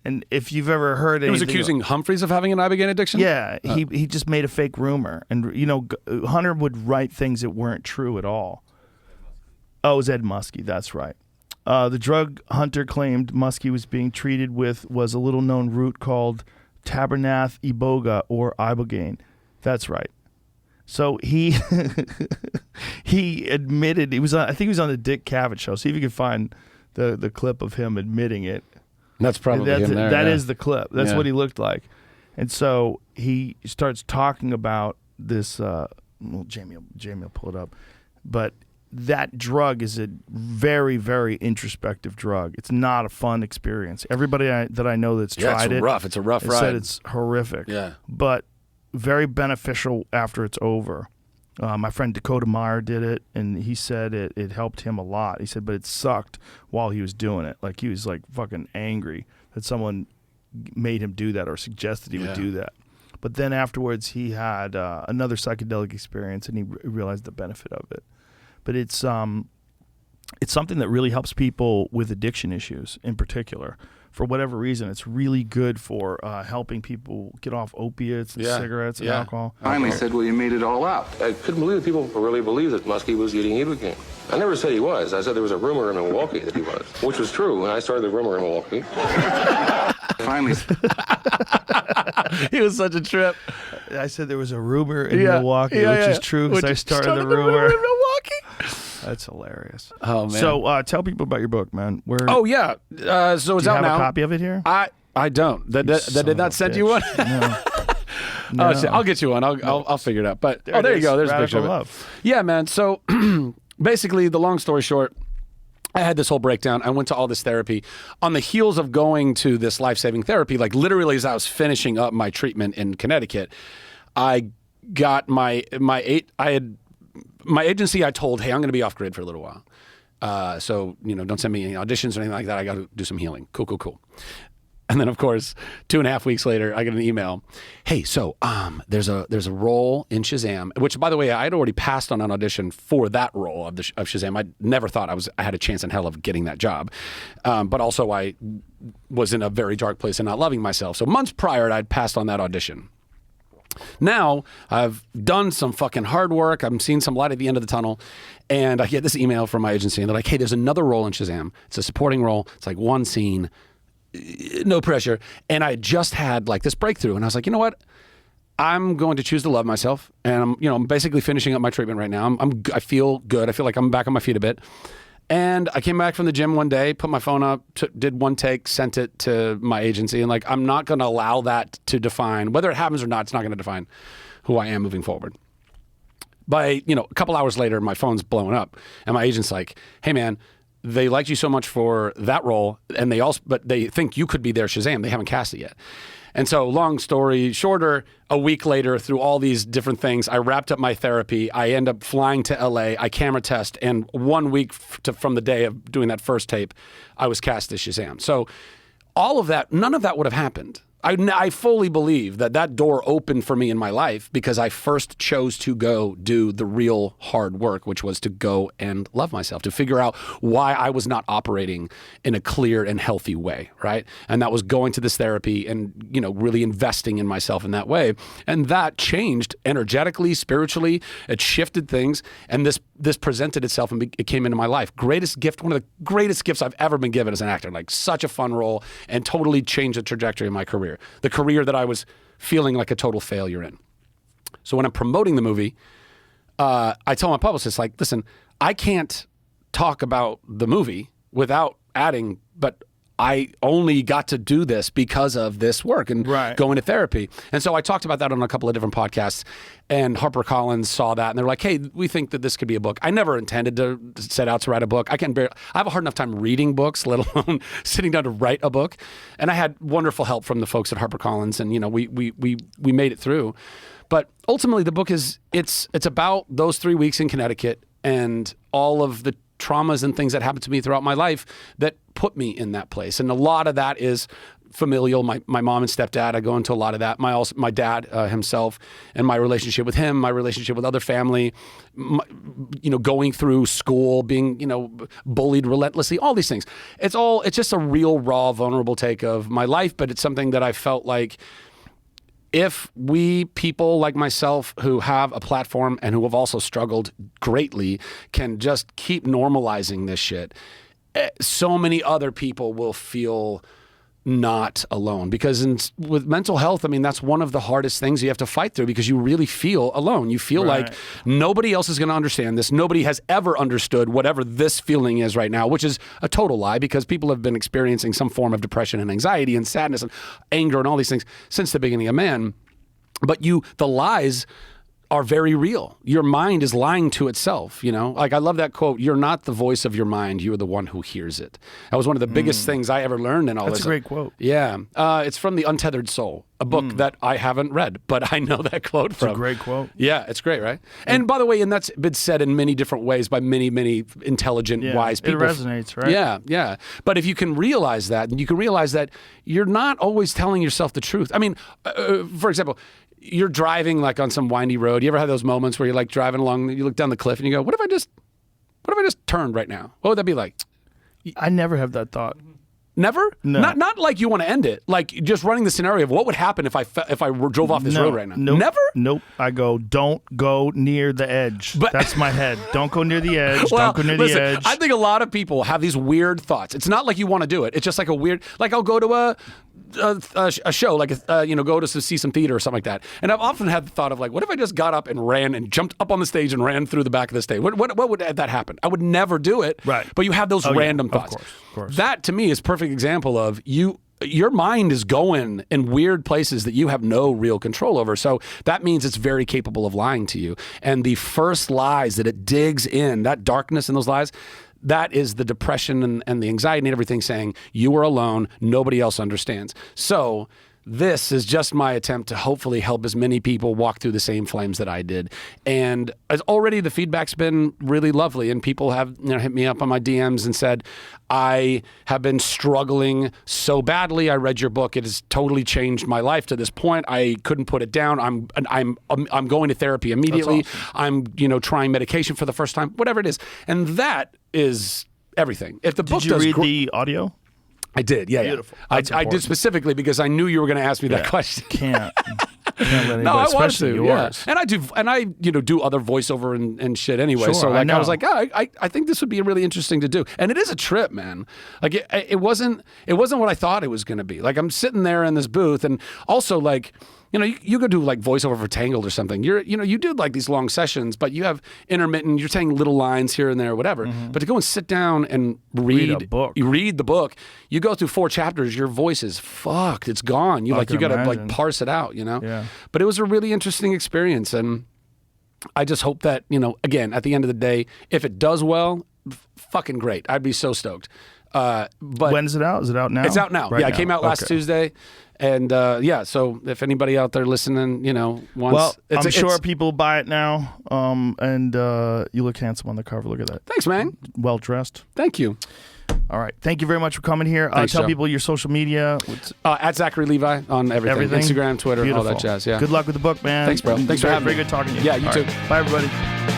And if you've ever heard anything, he was accusing Humphreys of having an ibogaine addiction. Yeah, he just made a fake rumor, and Hunter would write things that weren't true at all. Oh, it was Ed Muskie. That's right. The drug Hunter claimed Muskie was being treated with was a little known root called Tabernath iboga or ibogaine. That's right. So he admitted I think he was on the Dick Cavett show. See if you can find the clip of him admitting it. That's probably him there. That yeah. is the clip. That's Yeah. what he looked like. And so he starts talking about this. Well, Jamie will pull it up. But that drug is a very, very introspective drug. It's not a fun experience. Everybody that I know that's tried it, rough. It's a rough ride. said it's horrific. Yeah. But very beneficial after it's over. My friend Dakota Meyer did it, and he said it helped him a lot. He said, but it sucked while he was doing it. Like, he was like fucking angry that someone made him do that or suggested he would do that. But then afterwards, he had another psychedelic experience, and he realized the benefit of it. But it's something that really helps people with addiction issues in particular. For whatever reason, it's really good for helping people get off opiates and cigarettes and alcohol. Finally said, well, you made it all up. I couldn't believe that people really believed that Muskie was eating Ibogaine. I never said he was. I said there was a rumor in Milwaukee that he was, which was true, and I started the rumor in Milwaukee. Finally. He was such a trip. I said there was a rumor in Milwaukee, which is true because I started the rumor in Milwaukee. That's hilarious. Oh, man. So tell people about your book, man. Oh, yeah. So it's do you out have now. a copy of it here? I don't. That did not send you one? No. Oh, shit. I'll get you one. I'll figure it out. But there you go. There's a picture of it. Love. Yeah, man. So basically, the long story short, I had this whole breakdown. I went to all this therapy on the heels of going to this life-saving therapy. Like, literally, as I was finishing up my treatment in Connecticut, I got my agency. I told, hey, I'm going to be off grid for a little while. So, don't send me any auditions or anything like that. I got to do some healing. Cool. And then, of course, 2.5 weeks later, I get an email. Hey, so there's a role in Shazam, which, by the way, I had already passed on an audition for that role of Shazam. I never thought I had a chance in hell of getting that job. But also, I was in a very dark place and not loving myself. So months prior, I'd passed on that audition. Now, I've done some fucking hard work. I'm seeing some light at the end of the tunnel. And I get this email from my agency, and they're like, hey, there's another role in Shazam. It's a supporting role. It's like one scene. No pressure. And I just had like this breakthrough, and I was like, you know what? I'm going to choose to love myself, and I'm basically finishing up my treatment right now. I feel good. I feel like I'm back on my feet a bit. And I came back from the gym one day, put my phone up, did one take, sent it to my agency, and like, I'm not going to allow that to define whether it happens or not. It's not going to define who I am moving forward. By a couple hours later, my phone's blowing up, and my agent's like, hey man, they liked you so much for that role, and but they think you could be their Shazam. They haven't cast it yet. And so, long story shorter, a week later, through all these different things, I wrapped up my therapy. I end up flying to LA. I camera test, and 1 week from the day of doing that first tape, I was cast as Shazam. So all of that, none of that would have happened. I fully believe that door opened for me in my life because I first chose to go do the real hard work, which was to go and love myself, to figure out why I was not operating in a clear and healthy way, right? And that was going to this therapy and, really investing in myself in that way. And that changed energetically, spiritually. It shifted things. And this presented itself and it came into my life. Greatest gift, one of the greatest gifts I've ever been given as an actor. Like, such a fun role, and totally changed the trajectory of my career. The career that I was feeling like a total failure in. So when I'm promoting the movie, I tell my publicist, like, listen, I can't talk about the movie without adding, but I only got to do this because of this work and going to therapy. And so I talked about that on a couple of different podcasts, and HarperCollins saw that, and they're like, hey, we think that this could be a book. I never intended to set out to write a book. I have a hard enough time reading books, let alone sitting down to write a book. And I had wonderful help from the folks at HarperCollins, and we made it through. But ultimately, the book it's about those 3 weeks in Connecticut and all of the traumas and things that happened to me throughout my life that put me in that place. And a lot of that is familial. My mom and stepdad, I go into a lot of that. My dad himself and my relationship with him, my relationship with other family, going through school, being, bullied relentlessly, all these things. It's just a real, raw, vulnerable take of my life, but it's something that I felt like if we, people like myself who have a platform and who have also struggled greatly, can just keep normalizing this shit, so many other people will feel not alone, because with mental health, I mean, that's one of the hardest things you have to fight through, because you really feel alone. You feel like nobody else is going to understand this. Nobody has ever understood whatever this feeling is right now, which is a total lie, because people have been experiencing some form of depression and anxiety and sadness and anger and all these things since the beginning of man. But the lies are very real. Your mind is lying to itself, you know? Like, I love that quote, "You're not the voice of your mind, you are the one who hears it." That was one of the biggest things I ever learned in all this. That's a great quote. Yeah. It's from The Untethered Soul, a book that I haven't read, but I know that quote from. It's a great quote. Yeah, it's great, right? And by the way, and that's been said in many different ways by many, many intelligent, wise people. It resonates, right? Yeah, yeah. But if you can realize that, and you can realize that you're not always telling yourself the truth. I mean, for example, you're driving like on some windy road. You ever had those moments where you're like driving along, you look down the cliff and you go, what if I just turned right now? What would that be like? I never have that thought. Never? No. Not like you want to end it. Like just running the scenario of what would happen if I drove off this road right now. Nope. Never? Nope. I go, don't go near the edge. But that's my head. Don't go near the edge. Well, don't go near listen, the edge. I think a lot of people have these weird thoughts. It's not like you want to do it. It's just like a weird, like I'll go to a show, like go to see some theater or something like that. And I've often had the thought of like, what if I just got up and ran and jumped up on the stage and ran through the back of the stage? What would that happen? I would never do it. Right. But you have those random thoughts. Of course. That to me is a perfect example of your mind is going in weird places that you have no real control over. So that means it's very capable of lying to you. And the first lies that it digs in, that darkness in those lies, that is the depression and the anxiety and everything saying, you are alone, nobody else understands. So this is just my attempt to hopefully help as many people walk through the same flames that I did. And already the feedback's been really lovely, and people have hit me up on my DMs and said, I have been struggling so badly. I read your book. It has totally changed my life to this point. I couldn't put it down. I'm going to therapy immediately. Awesome. I'm trying medication for the first time, whatever it is. And that is everything. If the book did you read the audio? I did, yeah. Beautiful. I did specifically because I knew you were going to ask me that question. Can't let anybody, No, I want especially to. yours. Yeah. And I do other voiceover and shit anyway. Sure, So like I was know. like, I think this would be really interesting to do. And it is a trip, man. Like it wasn't what I thought it was going to be. Like I'm sitting there in this booth, and also like, you go do like voiceover for Tangled or something. You do like these long sessions, but you have intermittent, you're saying little lines here and there, whatever. But to go and sit down and read a book. You read the book, you go through 4 chapters, your voice is fucked. It's gone. You got to like parse it out, Yeah. But it was a really interesting experience. And I just hope that, again, at the end of the day, if it does well, fucking great. I'd be so stoked. But when's it out? Is it out now? It's out now. Right yeah, now. It came out last Tuesday. And so if anybody out there listening, wants... Well, I'm sure people buy it now. And you look handsome on the cover. Look at that. Thanks, man. Well dressed. Thank you. All right. Thank you very much for coming here. Thanks, tell Joe. people your social media. At Zachary Levi on everything. Instagram, Twitter, Beautiful. all that jazz. Yeah. Good luck with the book, man. Thanks, bro. Thanks for having Very me. good talking to you. Yeah, you All too. right. Bye, everybody.